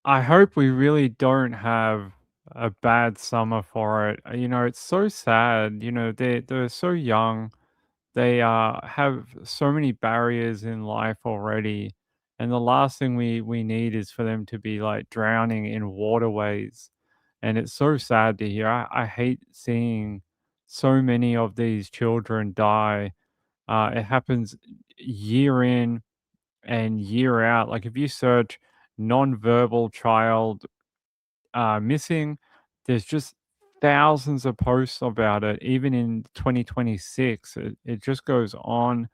B: I hope we really don't have a bad summer for it. You know, it's so sad. You know, they're so young. They have so many barriers in life already, and the last thing we need is for them to be like drowning in waterways. And it's so sad to hear. I hate seeing so many of these children die. It happens year in and year out. Like if you search nonverbal child missing, there's just thousands of posts about it. Even in 2026, it just goes on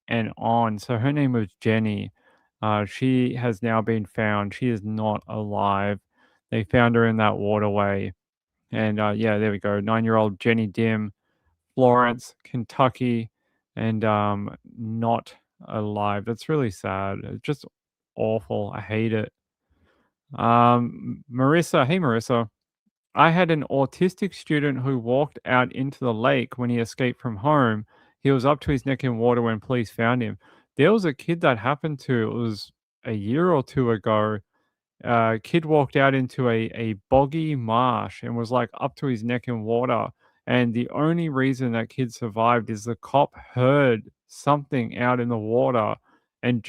B: and on. So her name was Jenny. She has now been found. She is not alive. They found her in that waterway. And yeah, there we go. 9-year-old Jenny Dim, Florence, Kentucky, and not alive. That's really sad. It's just awful. I hate it. Marissa, hey Marissa. I had an autistic student who walked out into the lake when he escaped from home. He was up to his neck in water when police found him. There was a kid that happened to, it was a year or two ago. Kid walked out into a boggy marsh and was like up to his neck in water. And the only reason that kid survived is the cop heard something out in the water and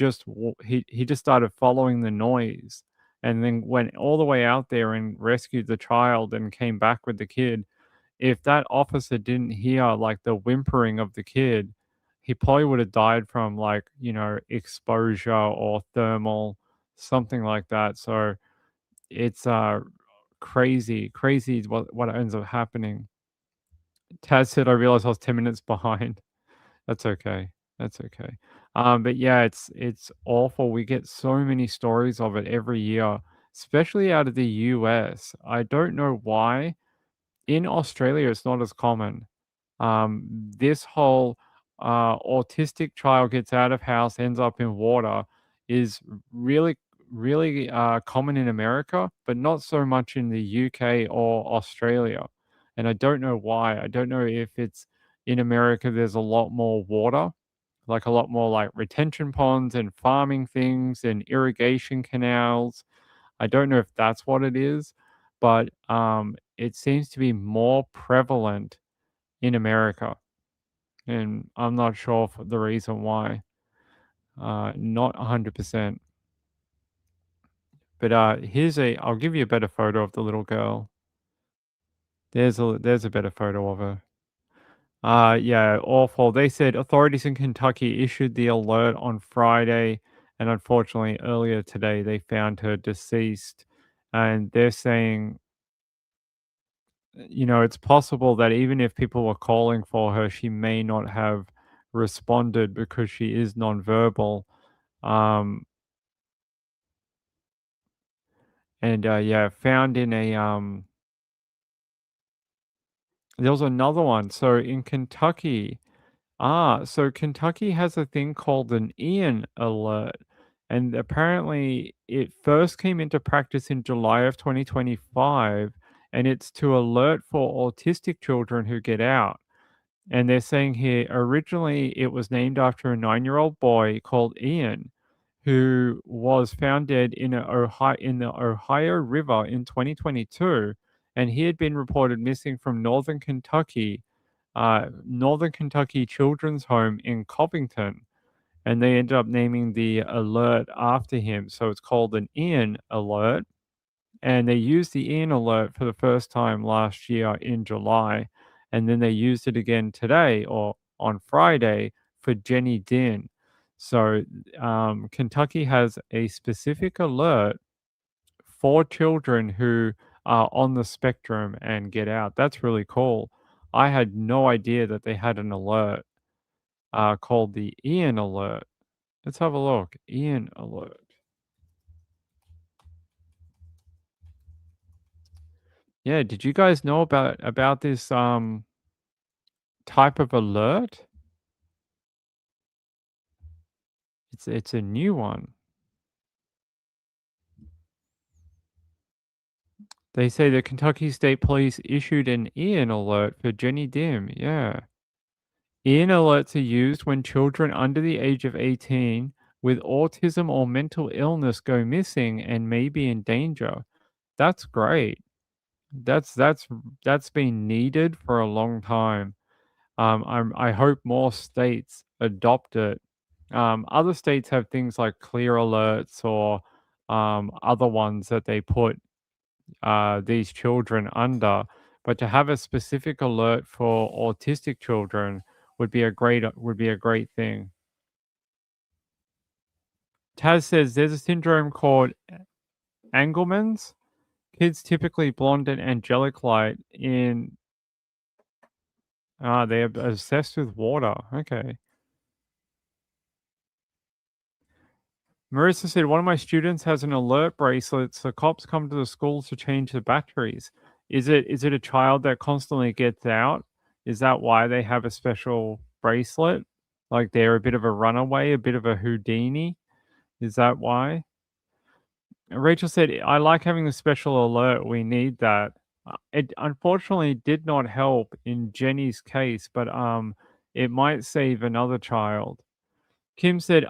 B: he just started following the noise. and then went all the way out there and rescued the child and came back with the kid. If that officer didn't hear like the whimpering of the kid, he probably would have died from like, exposure or thermal, something like that. So it's crazy what ends up happening. Taz said, I realized I was 10 minutes behind. That's okay. That's okay. But yeah, it's awful. We get so many stories of it every year, especially out of the US. I don't know why. In Australia, it's not as common. This whole autistic child gets out of house, ends up in water, is really common in America, but not so much in the UK or Australia. And I don't know why. I don't know if it's in America, there's a lot more water, like a lot more like retention ponds and farming things and irrigation canals. I don't know if that's what it is, but it seems to be more prevalent in America, and I'm not sure for the reason why. Not 100%. But I'll give you a better photo of the little girl. There's a better photo of her. Yeah, awful. They said authorities in Kentucky issued the alert on Friday, and unfortunately, earlier today, they found her deceased. And they're saying, it's possible that even if people were calling for her, she may not have responded because she is nonverbal. And yeah, found in a there was another one. So in Kentucky, so Kentucky has a thing called an Ian alert. And apparently it first came into practice in July of 2025, and it's to alert for autistic children who get out. And they're saying here, originally it was named after a 9-year-old boy called Ian, who was found dead in the Ohio River in 2022, and he had been reported missing from Northern Kentucky Children's Home in Covington, and they ended up naming the alert after him. So it's called an Ian alert, and they used the Ian alert for the first time last year in July, and then they used it again today or on Friday for Jenny Din. So Kentucky has a specific alert for children who are on the spectrum and get out. That's really cool. I had no idea that they had an alert called the Ian alert. Let's have a look. Ian alert. Yeah, did you guys know about this type of alert? It's a new one. They say the Kentucky State Police issued an Ian alert for Jenny Dim. Yeah. Ian alerts are used when children under the age of 18 with autism or mental illness go missing and may be in danger. That's great. That's been needed for a long time. I hope more states adopt it. Other states have things like clear alerts or other ones that they put these children under, but to have a specific alert for autistic children would be a great thing. Taz says there's a syndrome called Angelman's. Kids typically blonde and angelic light in they're obsessed with water. Okay. Marissa said one of my students has an alert bracelet, so cops come to the school to change the batteries. Is it a child that constantly gets out? Is that why they have a special bracelet? Like they're a bit of a runaway, a bit of a Houdini? Is that why? Rachel said, I like having the special alert. We need that. It unfortunately did not help in Jenny's case, but it might save another child. Kim said,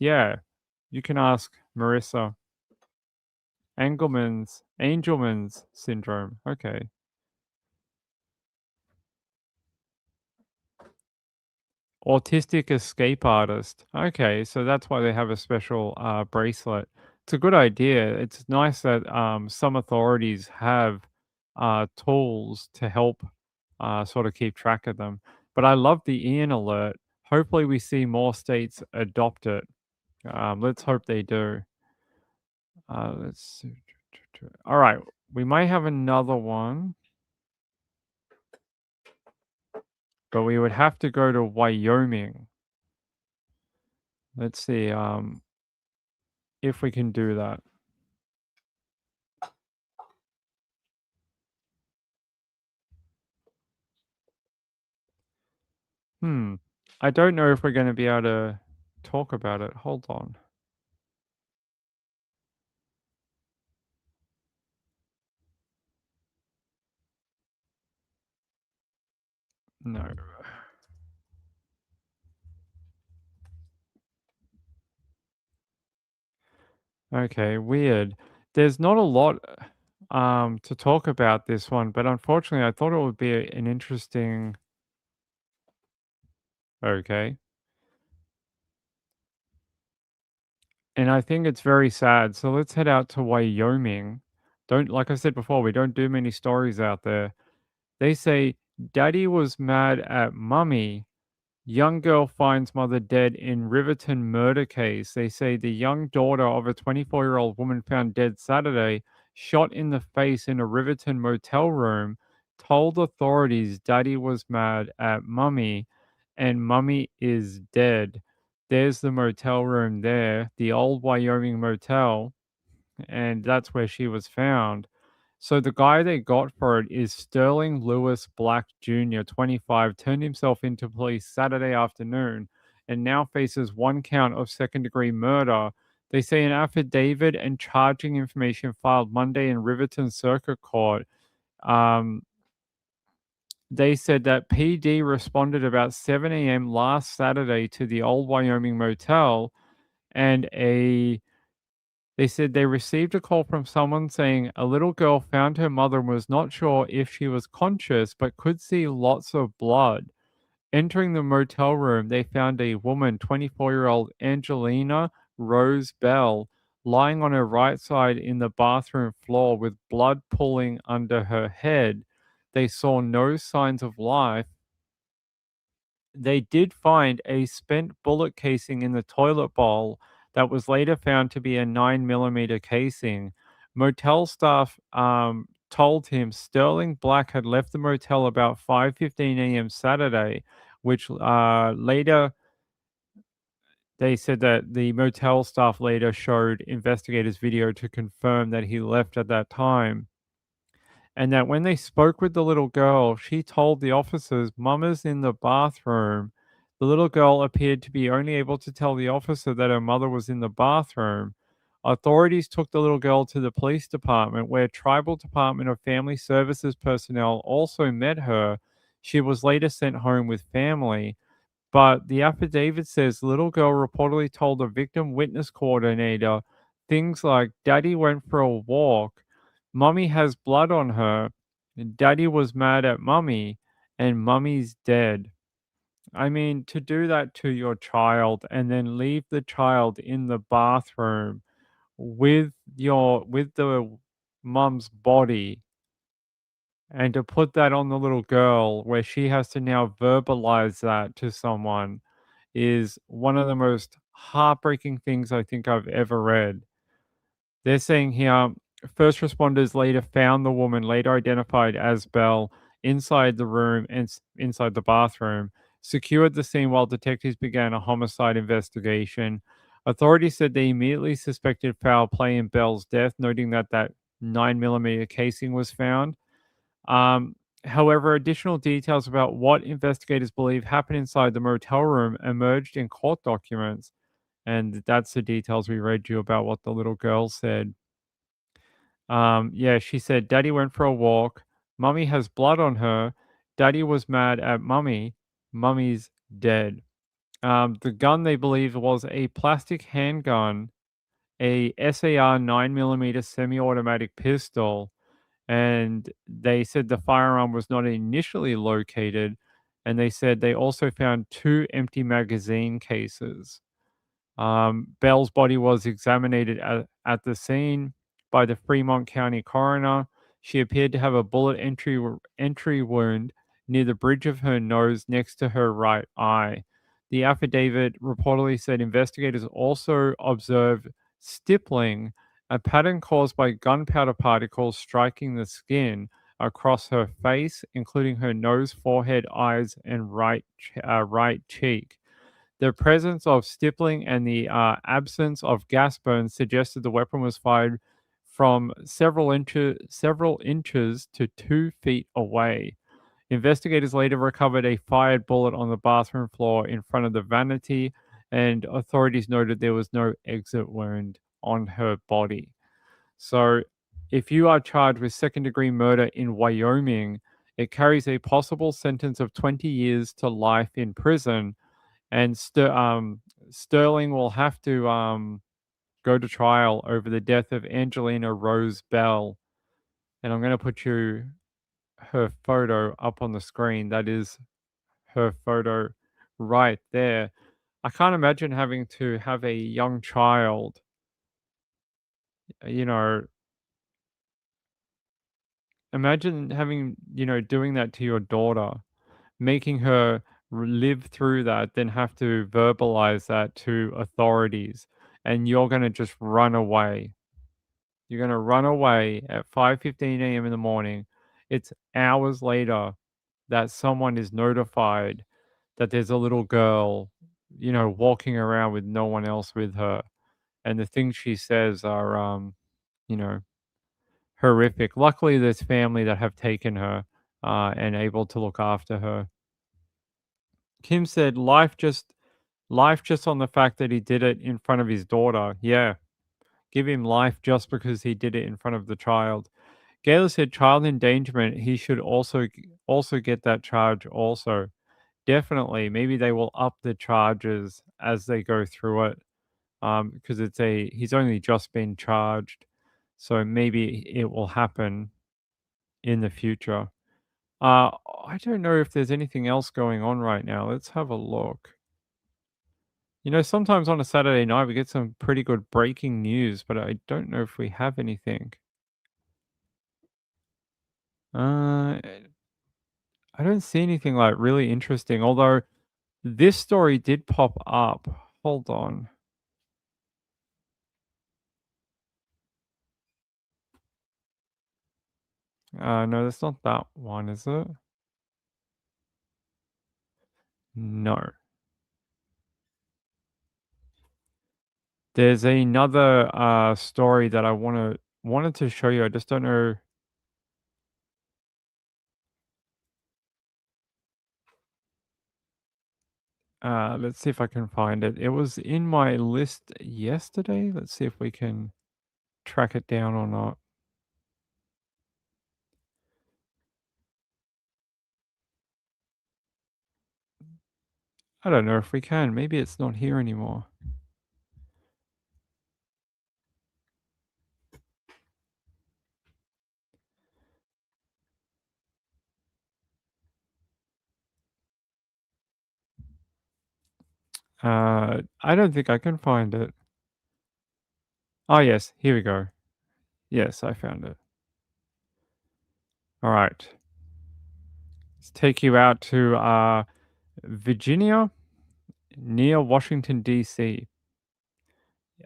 B: yeah, you can ask Marissa. Angelman's syndrome. Okay. Autistic escape artist. Okay, so that's why they have a special bracelet. it's a good idea. It's nice that some authorities have tools to help sort of keep track of them. But I love the Ian alert. Hopefully, we see more states adopt it. Let's hope they do. Let's see. All right, we might have another one, but we would have to go to Wyoming. Let's see if we can do that. I don't know if we're going to be able to talk about it. Hold on. No. Okay, weird. There's not a lot to talk about this one, but unfortunately, I thought it would be an interesting. Okay. And I think it's very sad. So let's head out to Wyoming. Don't, like I said before, we don't do many stories out there. They say daddy was mad at mummy. Young girl finds mother dead in Riverton murder case. They say the young daughter of a 24-year-old woman found dead Saturday, shot in the face in a Riverton motel room, told authorities daddy was mad at mummy and mummy is dead. There's the motel room there, the old Wyoming motel, and that's where she was found. So the guy they got for it is Sterling Lewis Black Jr., 25, turned himself into police Saturday afternoon and now faces one count of second-degree murder. They say an affidavit and charging information filed Monday in Riverton Circuit Court. They said that PD responded about 7 a.m. last Saturday to the old Wyoming motel, and they said they received a call from someone saying a little girl found her mother and was not sure if she was conscious but could see lots of blood. Entering the motel room, they found a woman, 24-year-old Angelina Rose Bell, lying on her right side in the bathroom floor with blood pooling under her head. They saw no signs of life. They did find a spent bullet casing in the toilet bowl that was later found to be a 9mm casing. Motel staff told him Sterling Black had left the motel about 5:15 a.m. Saturday, which later they said that the motel staff later showed investigators video to confirm that he left at that time. And that when they spoke with the little girl, she told the officers, Mama's in the bathroom. The little girl appeared to be only able to tell the officer that her mother was in the bathroom. Authorities took the little girl to the police department, where Tribal Department of Family Services personnel also met her. She was later sent home with family. But the affidavit says the little girl reportedly told the victim witness coordinator things like, Daddy went for a walk, Mummy has blood on her, Daddy was mad at Mummy, and Mummy's dead. I mean, to do that to your child and then leave the child in the bathroom with the mum's body, and to put that on the little girl where she has to now verbalize that to someone is one of the most heartbreaking things I think I've ever read. They're saying here, first responders later found the woman, later identified as Belle, inside the room and inside the bathroom, secured the scene while detectives began a homicide investigation. Authorities said they immediately suspected foul play in Belle's death, noting that 9mm casing was found. However, additional details about what investigators believe happened inside the motel room emerged in court documents. And that's the details we read you about what the little girl said. Yeah, she said, Daddy went for a walk. Mummy has blood on her. Daddy was mad at Mummy. Mummy's dead. The gun they believe was a plastic handgun, a SAR 9mm semi-automatic pistol, and they said the firearm was not initially located, and they said they also found 2 empty magazine cases. Bell's body was examined at the scene by the Fremont County coroner. She appeared to have a bullet entry wound near the bridge of her nose next to her right eye. The affidavit reportedly said investigators also observed stippling, a pattern caused by gunpowder particles striking the skin across her face, including her nose, forehead, eyes, and right cheek. The presence of stippling and the absence of gas burns suggested the weapon was fired from several inches to 2 feet away. Investigators later recovered a fired bullet on the bathroom floor in front of the vanity, and authorities noted there was no exit wound on her body. So, if you are charged with second-degree murder in Wyoming, it carries a possible sentence of 20 years to life in prison, and Sterling will have to go to trial over the death of Angelina Rose Bell. And I'm going to put her photo up on the screen. That is her photo right there. I can't imagine having to have a young child, you know, imagine having, doing that to your daughter, making her live through that, then have to verbalize that to authorities, and you're going to just run away. You're going to run away at 5:15 a.m. in the morning. It's hours later that someone is notified that there's a little girl, walking around with no one else with her. And the things she says are, you know, horrific. Luckily, there's family that have taken her and able to look after her. Kim said, life just on the fact that he did it in front of his daughter. Yeah. Give him life just because he did it in front of the child. Gaylor said child endangerment, he should also get that charge also. Definitely. Maybe they will up the charges as they go through it. Because he's only just been charged. So maybe it will happen in the future. I don't know if there's anything else going on right now. Let's have a look. Sometimes on a Saturday night we get some pretty good breaking news, but I don't know if we have anything. I don't see anything like really interesting, although this story did pop up. Hold on. No, that's not that one, is it? No. There's another story that I wanted to show you. I just don't know. Let's see if I can find it. It was in my list yesterday. Let's see if we can track it down or not. I don't know if we can. Maybe it's not here anymore. I don't think I can find it. Oh, yes. Here we go. Yes, I found it. All right. Let's take you out to Virginia, near Washington, D.C.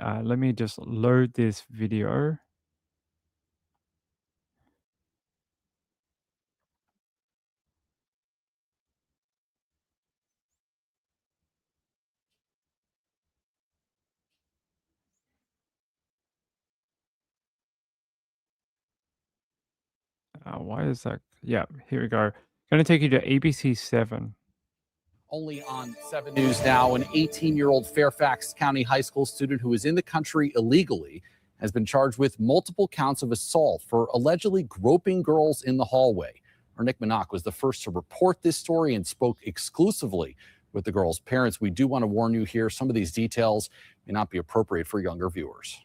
B: Let me just load this video. Why is that? Yeah, here we go. Going to take you to ABC 7.
T: Only on 7 News Now, an 18-year-old Fairfax County high school student who is in the country illegally has been charged with multiple counts of assault for allegedly groping girls in the hallway. Our Nick Minock was the first to report this story and spoke exclusively with the girls' parents. We do want to warn you here, some of these details may not be appropriate for younger viewers.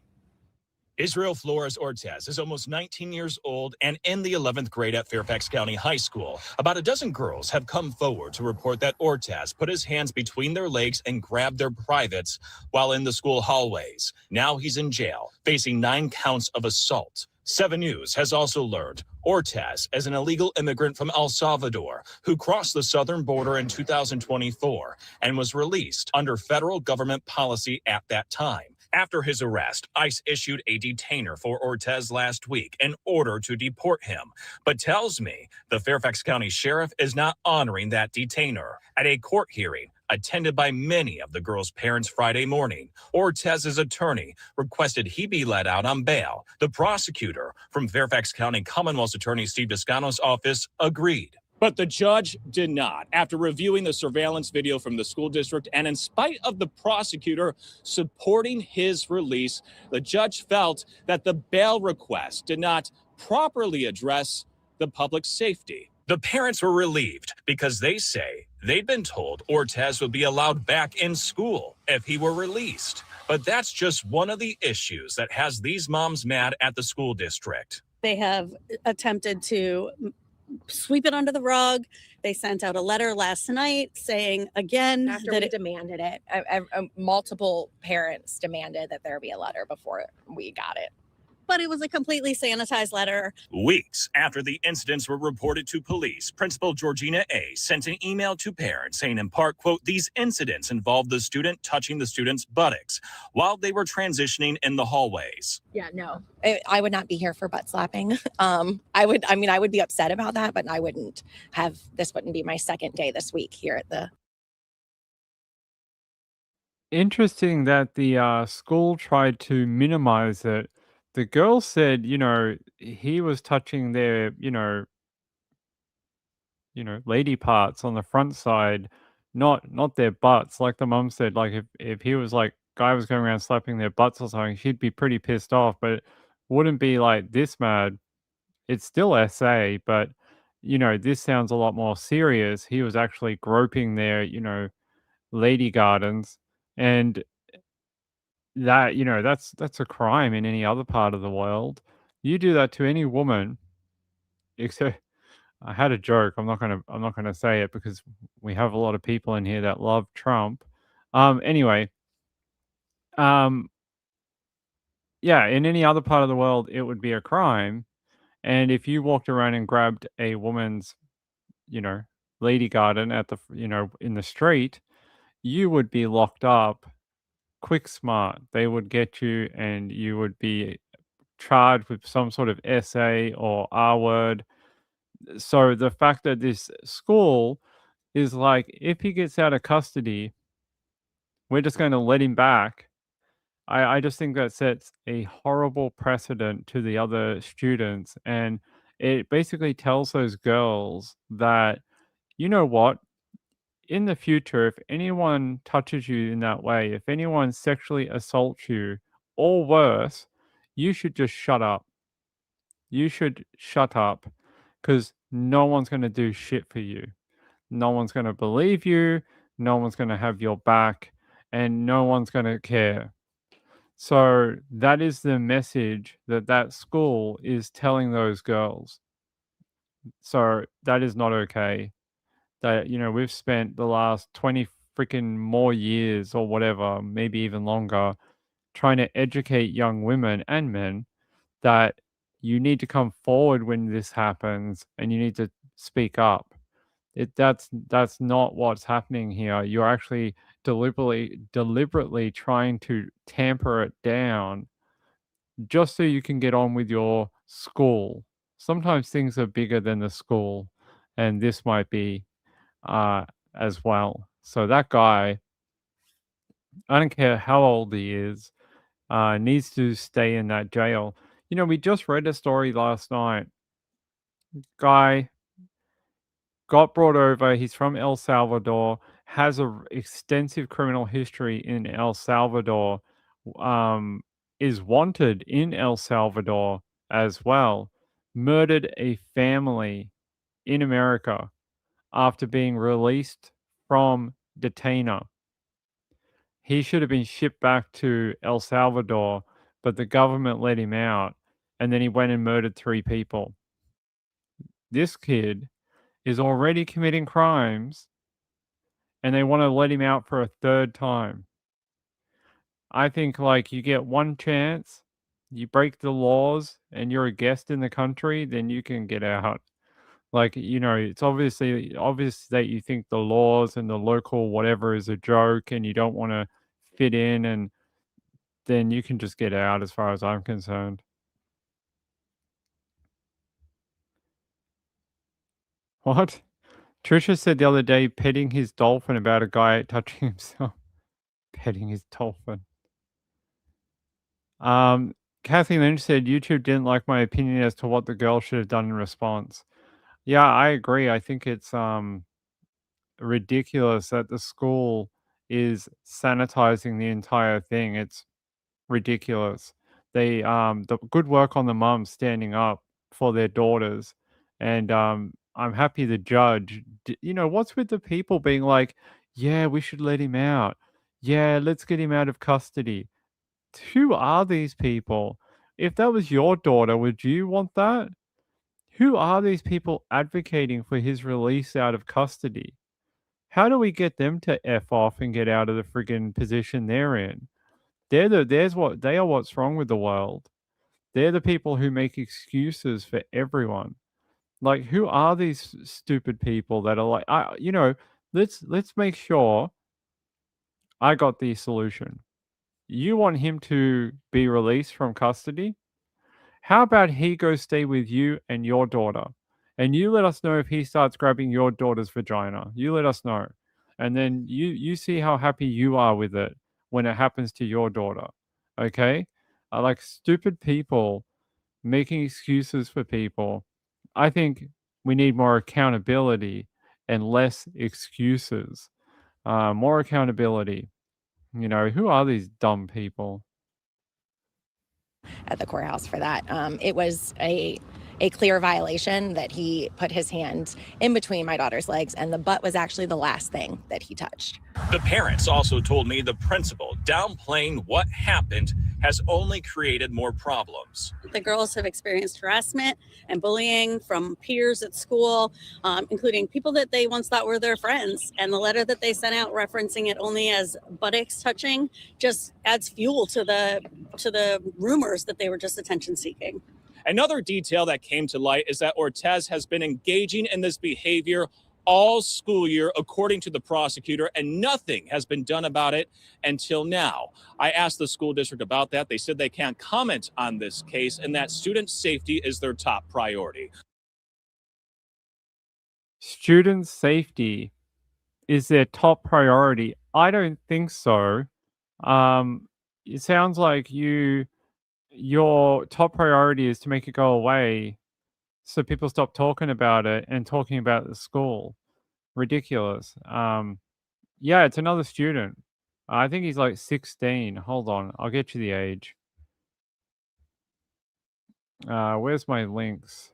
U: Israel Flores Ortez is almost 19 years old and in the 11th grade at Fairfax County High School. About a dozen girls have come forward to report that Ortez put his hands between their legs and grabbed their privates while in the school hallways. Now he's in jail, facing 9 counts of assault. 7 News has also learned Ortez is an illegal immigrant from El Salvador who crossed the southern border in 2024 and was released under federal government policy at that time. After his arrest, ICE issued a detainer for Ortez last week in order to deport him, but tells me the Fairfax County Sheriff is not honoring that detainer. At a court hearing attended by many of the girls' parents Friday morning, Ortez's attorney requested he be let out on bail. The prosecutor from Fairfax County Commonwealth's Attorney Steve Descano's office agreed.
V: But the judge did not. After reviewing the surveillance video from the school district, and in spite of the prosecutor supporting his release, the judge felt that the bail request did not properly address the public safety.
U: The parents were relieved because they say they'd been told Ortez would be allowed back in school if he were released. But that's just one of the issues that has these moms mad at the school district.
W: They have attempted to sweep it under the rug. They sent out a letter last night saying again
X: After
W: that
X: we demanded it, multiple parents demanded that there be a letter before we got it.
W: but it was a completely sanitized letter.
U: Weeks after the incidents were reported to police, Principal Georgina A. sent an email to parents saying in part, quote, "These incidents involved the student touching the student's buttocks while they were transitioning in the hallways."
X: Yeah, no, I would not be here for butt slapping. I would be upset about that, but I wouldn't have, this wouldn't be my second day this week here at the.
B: Interesting that the school tried to minimize it. The girl said, he was touching their, lady parts on the front side, not their butts. Like the mom said, like if he was like guy was going around slapping their butts or something, she'd be pretty pissed off, but wouldn't be like this mad. It's still SA, but this sounds a lot more serious. He was actually groping their, lady gardens, and that that's a crime in any other part of the world. You do that to any woman, except I had a joke. I'm not gonna say it because we have a lot of people in here that love Trump. Anyway, yeah, in any other part of the world, it would be a crime. And if you walked around and grabbed a woman's, lady garden at the, in the street, you would be locked up quick smart. They would get you and you would be charged with some sort of SA or R word. So the fact that this school is like, if he gets out of custody, we're just going to let him back. I just think that sets a horrible precedent to the other students. And it basically tells those girls that, you know what? In the future, if anyone touches you in that way, if anyone sexually assaults you, or worse, you should just shut up. You should shut up, because no one's going to do shit for you. No one's going to believe you. No one's going to have your back, and no one's going to care. So that is the message that school is telling those girls. So that is not okay. That, we've spent the last 20 freaking more years or whatever, maybe even longer, trying to educate young women and men that you need to come forward when this happens and you need to speak up. That's not what's happening here. You're actually deliberately trying to tamper it down just so you can get on with your school. Sometimes things are bigger than the school, and this might be as well. So that guy, I don't care how old he is, needs to stay in that jail. We just read a story last night. Guy got brought over. He's from El Salvador, has a extensive criminal history in El Salvador, is wanted in El Salvador as well, murdered a family in America after being released from detainer. He should have been shipped back to El Salvador, but the government let him out, and then he went and murdered 3 people. This kid is already committing crimes, and they want to let him out for a 3rd time. I think, like, you get one chance, you break the laws, and you're a guest in the country, then you can get out. Like, it's obvious that you think the laws and the local whatever is a joke and you don't want to fit in, and then you can just get out as far as I'm concerned. What? Trisha said the other day petting his dolphin about a guy touching himself. Petting his dolphin. Kathy Lynch said YouTube didn't like my opinion as to what the girl should have done in response. Yeah, I agree. I think it's ridiculous that the school is sanitizing the entire thing. It's ridiculous. They the good work on the mums standing up for their daughters, and I'm happy the judge. What's with the people being like, yeah, we should let him out. Yeah, let's get him out of custody. Who are these people? If that was your daughter, would you want that? Who are these people advocating for his release out of custody? How do we get them to F off and get out of the friggin' position they're in? They are what's wrong with the world. They're the people who make excuses for everyone. Like, who are these stupid people that are like, let's make sure I got the solution. You want him to be released from custody? How about he goes stay with you and your daughter? And you let us know if he starts grabbing your daughter's vagina. You let us know. And then you see how happy you are with it when it happens to your daughter. Okay? I like stupid people making excuses for people. I think we need more accountability and less excuses. More accountability. Who are these dumb people?
X: At the courthouse for that. It was a clear violation that he put his hand in between my daughter's legs, and the butt was actually the last thing that he touched.
U: The parents also told me the principal downplaying what happened has only created more problems.
W: The girls have experienced harassment and bullying from peers at school, including people that they once thought were their friends. And the letter that they sent out referencing it only as buttocks touching just adds fuel to the rumors that they were just attention seeking.
V: Another detail that came to light is that Ortez has been engaging in this behavior all school year, according to the prosecutor, and nothing has been done about it until now. I asked the school district about that. They said they can't comment on this case and that student safety is their top priority.
B: Student safety is their top priority. I don't think so. It sounds like your top priority is to make it go away so people stop talking about it and talking about the school. Ridiculous. Yeah, it's another student. I think he's like 16. Hold on, I'll get you the age. Where's my links?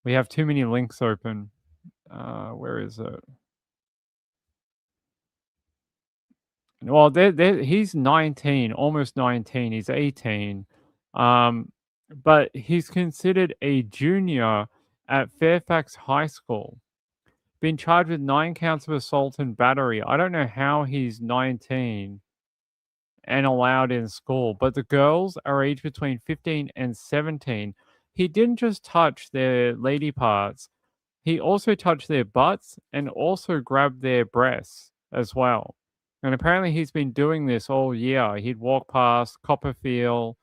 B: We have too many links open. Where is it? Well, he's 19, almost 19. He's 18. But he's considered a junior at Fairfax High School. Been charged with 9 counts of assault and battery. I don't know how he's 19 and allowed in school, but the girls are aged between 15 and 17. He didn't just touch their lady parts. He also touched their butts and also grabbed their breasts as well. And apparently he's been doing this all year. He'd walk past Copperfield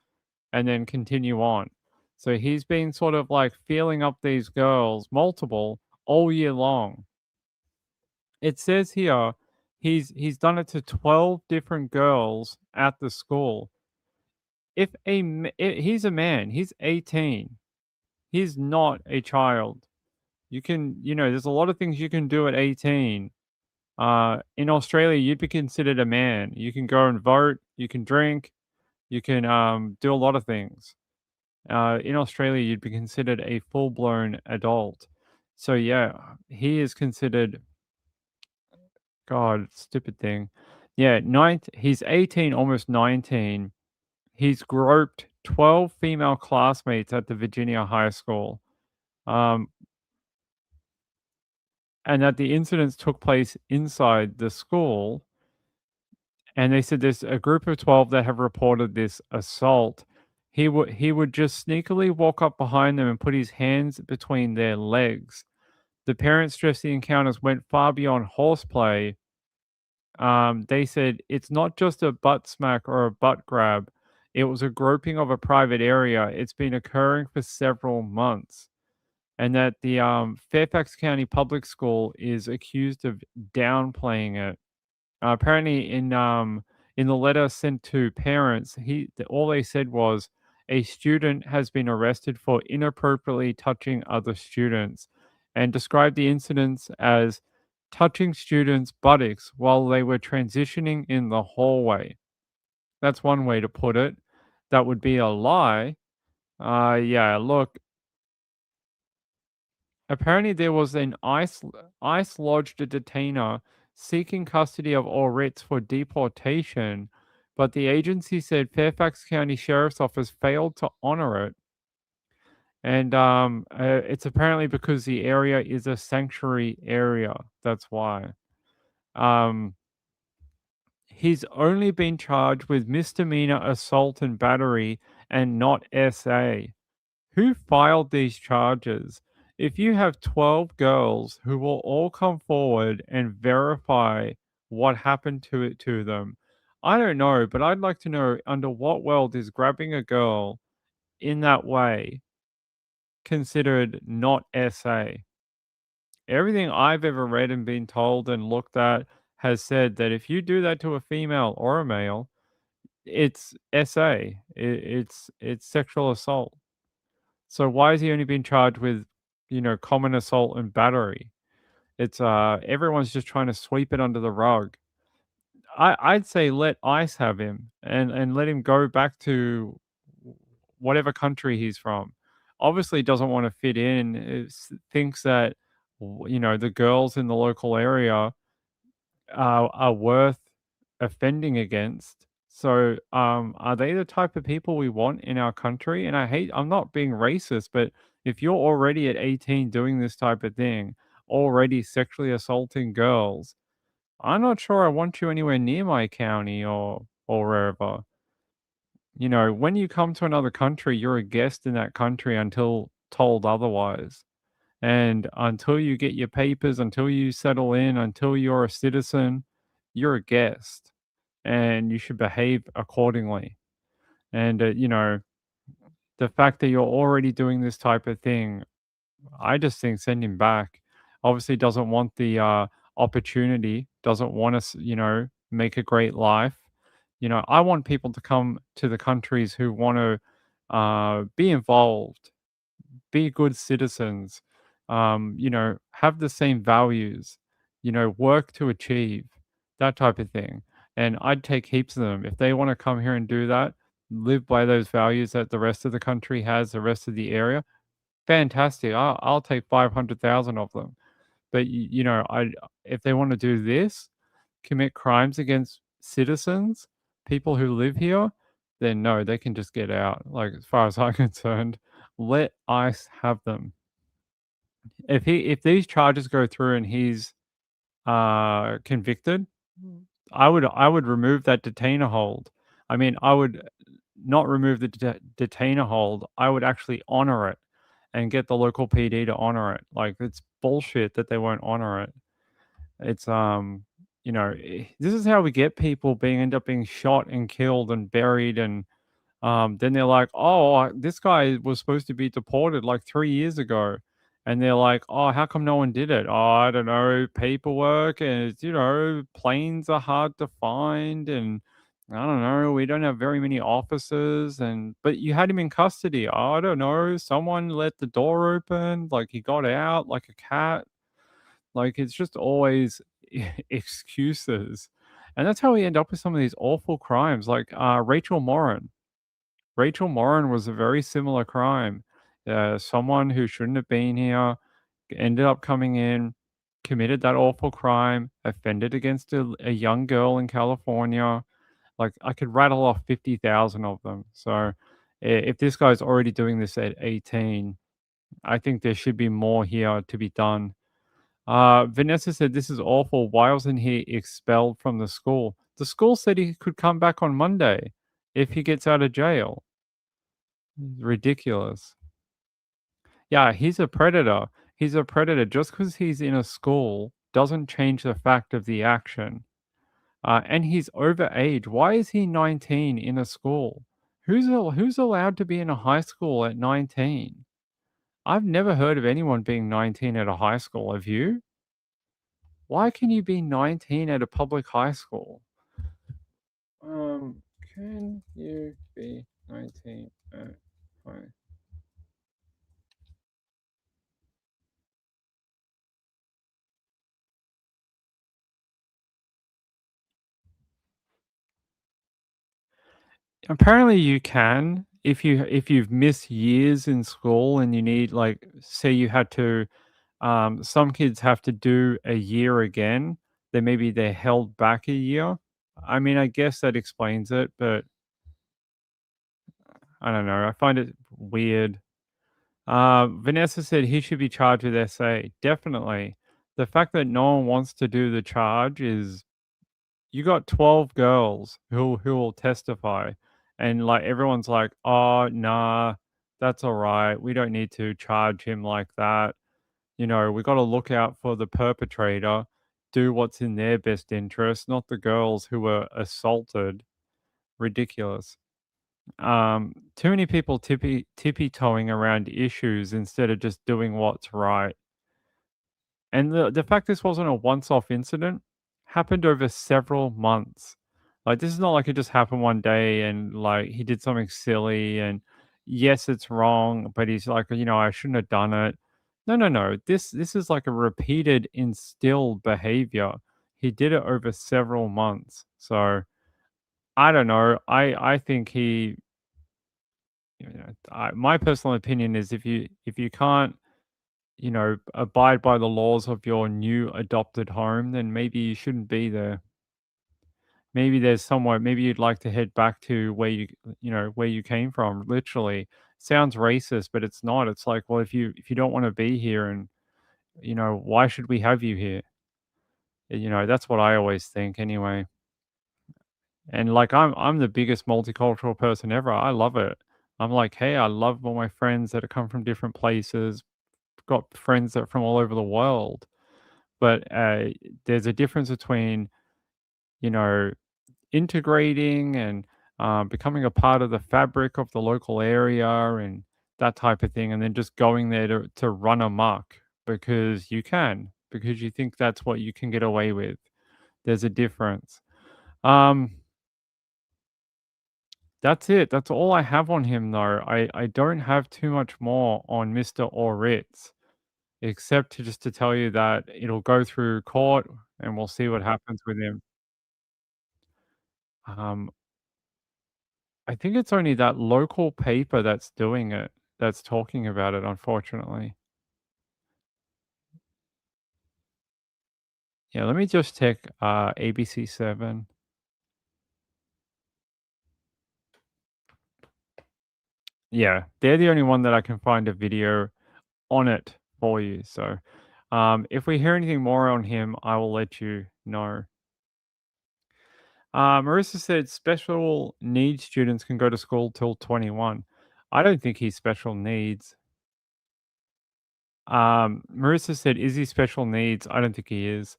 B: and then continue on. So he's been sort of like feeling up these girls, multiple, all year long. It says here he's done it to 12 different girls at the school. He's a man, he's 18. He's not a child. There's a lot of things you can do at 18. In Australia, you'd be considered a man. You can go and vote, you can drink, you can do a lot of things. In Australia, you'd be considered a full-blown adult. So yeah, he is considered, God, stupid thing. Yeah, he's 18, almost 19. he's groped 12 female classmates at the Virginia high school. And that the incidents took place inside the school. And they said there's a group of 12 that have reported this assault. He would just sneakily walk up behind them and put his hands between their legs. The parents stressed the encounters went far beyond horseplay. They said it's not just a butt smack or a butt grab. It was a groping of a private area. It's been occurring for several months. And that the Fairfax County Public School is accused of downplaying it. Apparently, in the letter sent to parents, all they said was a student has been arrested for inappropriately touching other students, and described the incidents as touching students' buttocks while they were transitioning in the hallway. That's one way to put it. That would be a lie. Yeah, look. Apparently, there was an ICE-lodged detainer seeking custody of all writs for deportation, but the agency said Fairfax County Sheriff's Office failed to honor it. And it's apparently because the area is a sanctuary area. That's why. He's only been charged with misdemeanor assault and battery and not SA. Who filed these charges? If you have 12 girls who will all come forward and verify what happened to them, I don't know, but I'd like to know under what world is grabbing a girl in that way considered not SA. Everything I've ever read and been told and looked at has said that if you do that to a female or a male, it's SA. It's sexual assault. So why is he only being charged with, common assault and battery? It's everyone's just trying to sweep it under the rug. I'd say let ICE have him and let him go back to whatever country he's from. Obviously doesn't want to fit in, thinks that the girls in the local area are worth offending against. So, are they the type of people we want in our country? And I'm not being racist, but if you're already at 18 doing this type of thing, already sexually assaulting girls, I'm not sure I want you anywhere near my county or wherever. When you come to another country, you're a guest in that country until told otherwise. And until you get your papers, until you settle in, until you're a citizen, you're a guest and you should behave accordingly. And, the fact that you're already doing this type of thing, I just think send him back. Obviously, doesn't want the opportunity, doesn't want to, make a great life. I want people to come to the countries who want to be involved, be good citizens, have the same values, work to achieve, that type of thing. And I'd take heaps of them. If they want to come here and do that, live by those values that the rest of the country has, the rest of the area, fantastic. I'll take 500,000 of them. But, if they want to do this, commit crimes against citizens, people who live here, then no, they can just get out. Like, as far as I'm concerned, let ICE have them. If these charges go through and he's convicted, I would remove that detainer hold. I mean, I would not remove the detainer hold. I would actually honor it and get the local PD to honor it. Like, it's bullshit that they won't honor it. It's this is how we get people end up being shot and killed and buried, and then they're like, oh, this guy was supposed to be deported like 3 years ago. And they're like, oh, how come no one did it? Oh, I don't know, paperwork, and it's, planes are hard to find, and I don't know, we don't have very many officers, but you had him in custody. Oh, I don't know, someone let the door open, like he got out like a cat. Like, it's just always excuses. And that's how we end up with some of these awful crimes, like Rachel Morin. Rachel Morin was a very similar crime. Someone who shouldn't have been here ended up coming in, committed that awful crime, offended against a young girl in California, Like I could rattle off 50,000 of them. So if this guy's already doing this at 18, I think there should be more here to be done. Vanessa said, "This is awful. Why wasn't he expelled from the school?" The school said he could come back on Monday if he gets out of jail. Ridiculous. Yeah, he's a predator. He's a predator. Just because he's in a school doesn't change the fact of the action. And he's over age. Why is he 19 in a school? Who's allowed to be in a high school at 19? I've never heard of anyone being 19 at a high school. Have you? Why can you be 19 at a public high school? Can you be 19 at high? Apparently you can if you've missed years in school and you need, like, say you had to, some kids have to do a year again, then maybe they're held back a year. I mean, I guess that explains it, but I don't know. I find it weird. Vanessa said he should be charged with SA. Definitely. The fact that no one wants to do the charge is, you got 12 girls who will testify, and like everyone's like, "Oh, nah, that's all right. We don't need to charge him like that. You know, we got to look out for the perpetrator, do what's in their best interest, not the girls who were assaulted." Ridiculous. Too many people tippy-toeing around issues instead of just doing what's right. And the fact this wasn't a once-off incident happened over several months. Like, this is not like it just happened one day and, like, he did something silly and, yes, it's wrong, but he's like, "I shouldn't have done it." No, no, no. This is like a repeated instilled behavior. He did it over several months. So, I don't know. I think my personal opinion is if you can't, abide by the laws of your new adopted home, then maybe you shouldn't be there. Maybe there's somewhere, maybe you'd like to head back to where you came from, literally. Sounds racist, but it's not. It's like, well, if you don't want to be here and, why should we have you here? That's what I always think anyway. And like I'm the biggest multicultural person ever. I love it. I'm like, hey, I love all my friends that have come from different places. Got friends that are from all over the world. But there's a difference between, you know, integrating and becoming a part of the fabric of the local area and that type of thing, and then just going there to run amok because because you think that's what you can get away with. There's a difference. That's it. That's all I have on him, though. I don't have too much more on Mr. Oritz, except to tell you that it'll go through court and we'll see what happens with him. Um, I think it's only that local paper that's doing it, that's talking about it, unfortunately. Yeah, let me just check ABC7. Yeah, they're the only one that I can find a video on it for you. So if we hear anything more on him, I will let you know. Marissa said special needs students can go to school till 21. I don't think he's special needs. Marissa said, is he special needs? I don't think he is.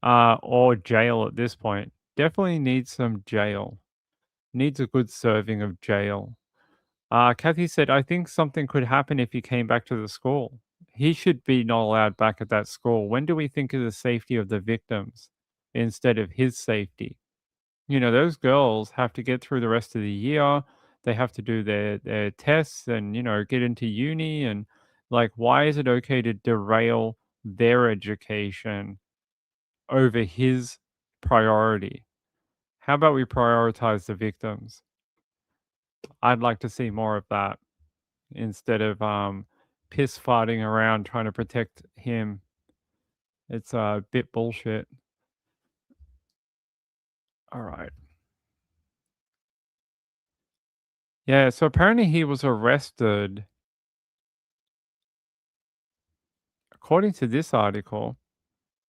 B: Or jail at this point. Definitely needs some jail. Needs a good serving of jail. Kathy said, I think something could happen if he came back to the school. He should be not allowed back at that school. When do we think of the safety of the victims instead of his safety? Those girls have to get through the rest of the year. They have to do their tests and, get into uni. And like, why is it okay to derail their education over his priority? How about we prioritize the victims? I'd like to see more of that instead of piss farting around trying to protect him. It's a bit bullshit. All right. Yeah, so apparently he was arrested, according to this article.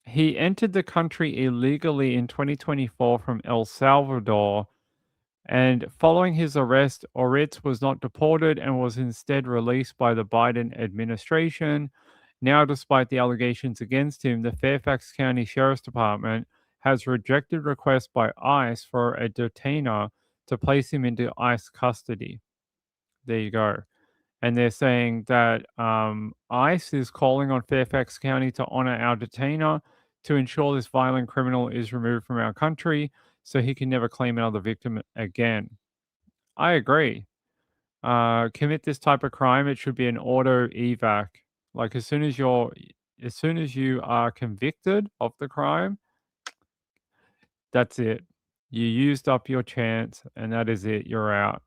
B: He entered the country illegally in 2024 from El Salvador, and following his arrest, Oritz was not deported and was instead released by the Biden administration. Now, despite the allegations against him, the Fairfax County Sheriff's Department has rejected requests by ICE for a detainer to place him into ICE custody. There you go. And they're saying that ICE is calling on Fairfax County to honor our detainer to ensure this violent criminal is removed from our country so he can never claim another victim again. I agree. Commit this type of crime, it should be an auto evac. Like as soon as you are convicted of the crime, that's it. You used up your chance, and that is it. You're out.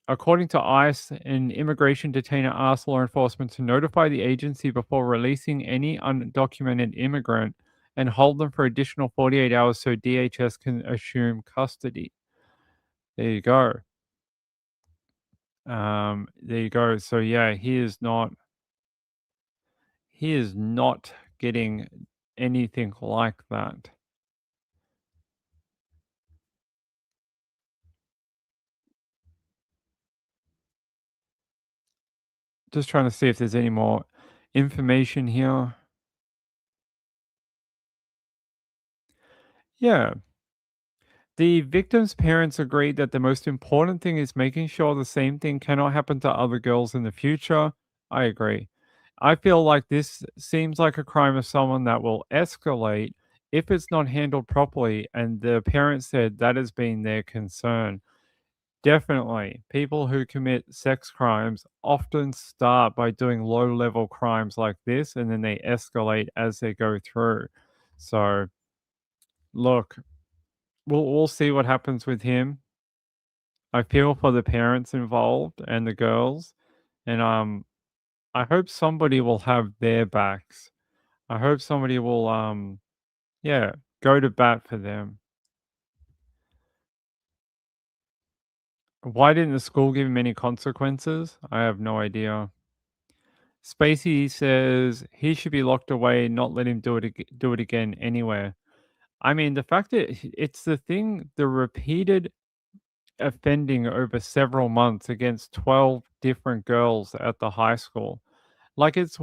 B: According to ICE, an immigration detainer asked law enforcement to notify the agency before releasing any undocumented immigrant and hold them for additional 48 hours so DHS can assume custody. There you go. There you go. So yeah, he is not getting anything like that. Just trying to see if there's any more information here. Yeah. The victim's parents agreed that the most important thing is making sure the same thing cannot happen to other girls in the future. I agree. I feel like this seems like a crime of someone that will escalate if it's not handled properly, and the parents said that has been their concern. Definitely. People who commit sex crimes often start by doing low level crimes like this and then they escalate as they go through. So, look, we'll see what happens with him. I feel for the parents involved and the girls, and I hope somebody will have their backs. I hope somebody will yeah, go to bat for them. Why didn't the school give him any consequences? I have no idea. Spacey says he should be locked away, not let him do it again anywhere. I mean, the fact that it's the repeated offending over several months against 12 different girls at the high school. Like it's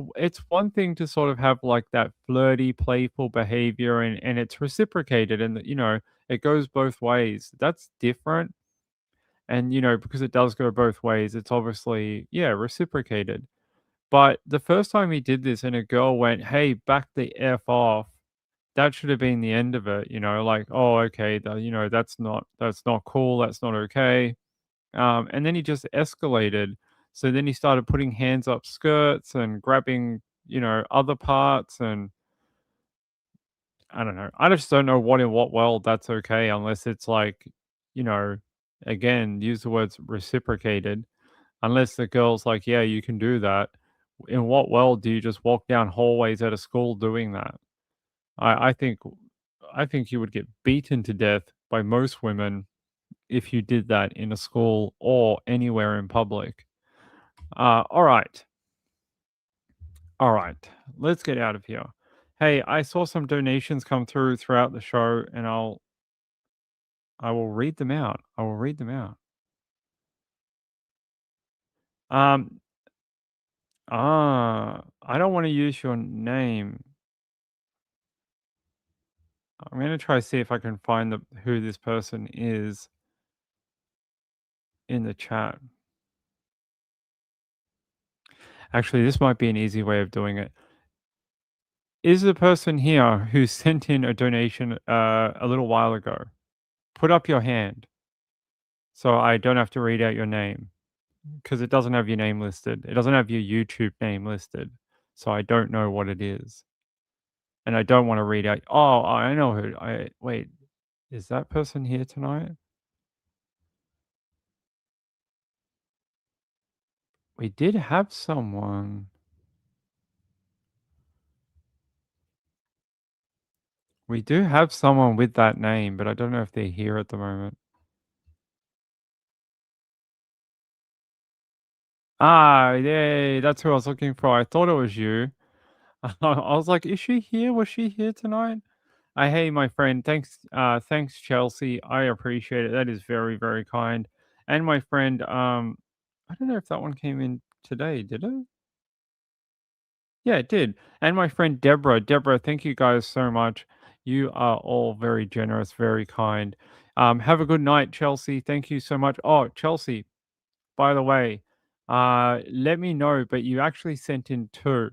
B: one thing to sort of have like that flirty, playful behavior and it's reciprocated and it goes both ways. That's different. And because it does go both ways, it's obviously reciprocated. But the first time he did this and a girl went, "Hey, back the F off," that should have been the end of it, like, "Oh, okay, that's not cool, that's not okay." And then he just escalated. So then he started putting hands up skirts and grabbing, other parts, and I don't know. I just don't know in what world that's okay unless it's like, you know, again, use the words reciprocated. Unless the girl's like, "Yeah, you can do that." In what world do you just walk down hallways at a school doing that? I think you would get beaten to death by most women if you did that in a school or anywhere in public. All right. All right. Let's get out of here. Hey, I saw some donations come through throughout the show, and I will read them out. I will read them out. Um, I don't want to use your name. I'm gonna try to see if I can find who this person is in the chat. Actually, this might be an easy way of doing it. Is the person here who sent in a donation a little while ago? Put up your hand so I don't have to read out your name because it doesn't have your name listed. It doesn't have your YouTube name listed, so I don't know what it is. And I don't want to read out. Oh, I know who. Wait. Is that person here tonight? We did have someone. We do have someone with that name, but I don't know if they're here at the moment. Ah, yay, that's who I was looking for. I thought it was you. I was like, is she here? Was she here tonight? Hey, my friend. Thanks, Chelsea. I appreciate it. That is very, very kind. And my friend, I don't know if that one came in today, did it? Yeah, it did. And my friend Deborah. Deborah, thank you guys so much. You are all very generous, very kind. Have a good night, Chelsea. Thank you so much. Oh, Chelsea, by the way, let me know, but you actually sent in 2.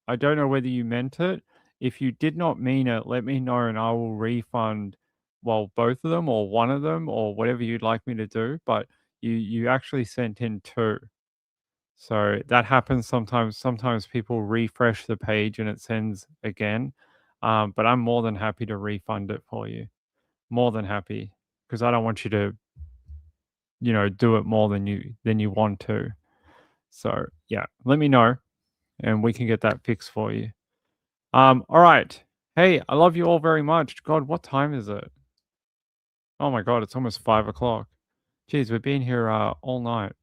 B: I don't know whether you meant it. If you did not mean it, let me know and I will refund, well, both of them or one of them or whatever you'd like me to do. But you actually sent in 2. So that happens sometimes. Sometimes people refresh the page and it sends again. But I'm more than happy to refund it for you. More than happy. Because I don't want you to, do it more than you want to. So yeah, let me know and we can get that fixed for you. All right. Hey, I love you all very much. God, what time is it? Oh my God, it's almost 5 o'clock. Jeez, we've been here all night.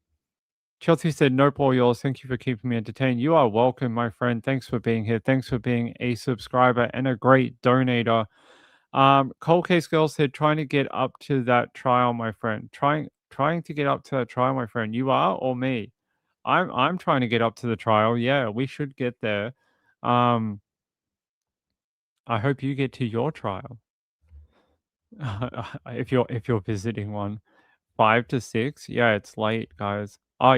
B: Chelsea said, "Nope, all yours. Thank you for keeping me entertained." You are welcome, my friend. Thanks for being here. Thanks for being a subscriber and a great donator. Cold Case Girl said, "Trying to get up to that trial, my friend. Trying to get up to that trial, my friend. You are or me? I'm trying to get up to the trial. Yeah, we should get there. Um, I hope you get to your trial. If you're visiting one, 5 to 6. Yeah, it's late, guys. Oh,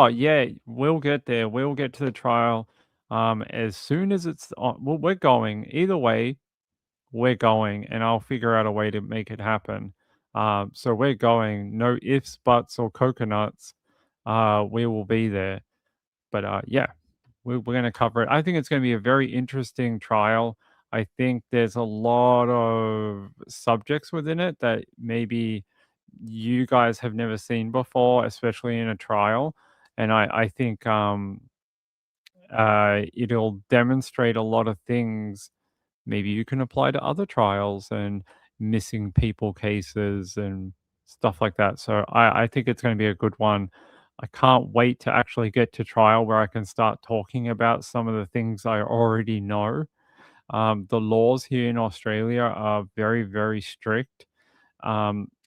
B: yeah, we'll get there. We'll get to the trial, as soon as it's on. Well, we're going. Either way, we're going, and I'll figure out a way to make it happen. So we're going. No ifs, buts, or coconuts. We will be there. But yeah, we're going to cover it. I think it's going to be a very interesting trial. I think there's a lot of subjects within it that maybe you guys have never seen before, especially in a trial. And I think it'll demonstrate a lot of things maybe you can apply to other trials and missing people cases and stuff like that. So I think it's going to be a good one. I can't wait to actually get to trial where I can start talking about some of the things I already know. The laws here in Australia are very, very strict.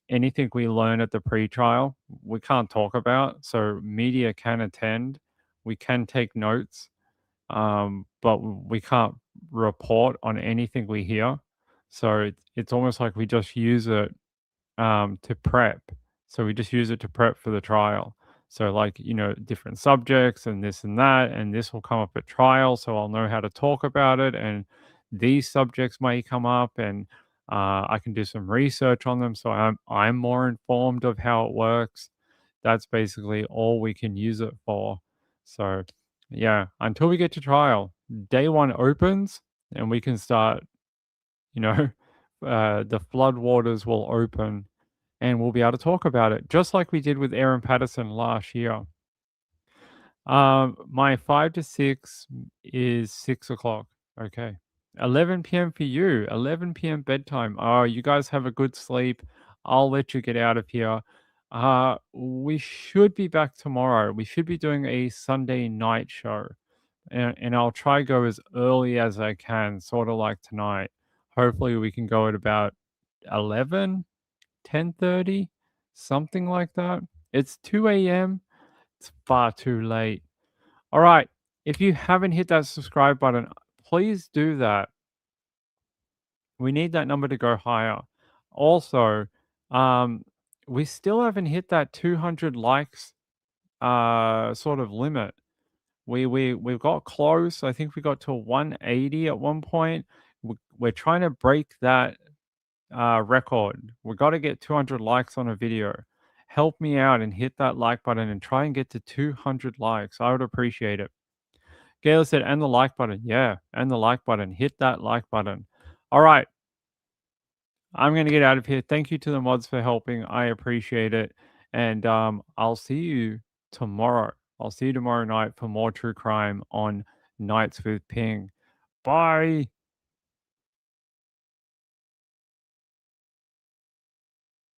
B: Anything we learn at the pre-trial, we can't talk about. So media can attend, we can take notes, but we can't report on anything we hear. So it's almost like we just use it to prep. So we just use it to prep for the trial. So like, different subjects and this and that, and this will come up at trial. So I'll know how to talk about it. And these subjects may come up and I can do some research on them. So I'm more informed of how it works. That's basically all we can use it for. So yeah, until we get to trial, day 1 opens and we can start, the floodwaters will open and we'll be able to talk about it, just like we did with Aaron Patterson last year. My 5 to 6 is 6 o'clock. Okay. 11 p.m. for you. 11 p.m. bedtime. Oh, you guys have a good sleep. I'll let you get out of here. We should be back tomorrow. We should be doing a Sunday night show. And I'll try go as early as I can, sort of like tonight. Hopefully we can go at about 11, 10:30, something like that. It's 2 a.m. It's far too late. All right. If you haven't hit that subscribe button, please do that. We need that number to go higher. Also, we still haven't hit that 200 likes sort of limit. We got close. I think we got to 180 at one point. We're trying to break that record. We got to get 200 likes on a video. Help me out and hit that like button and try and get to 200 likes. I would appreciate it. Gail said, and the like button. Yeah, and the like button. Hit that like button. All right. I'm going to get out of here. Thank you to the mods for helping. I appreciate it. And I'll see you tomorrow. I'll see you tomorrow night for more true crime on Nights with Ping. Bye.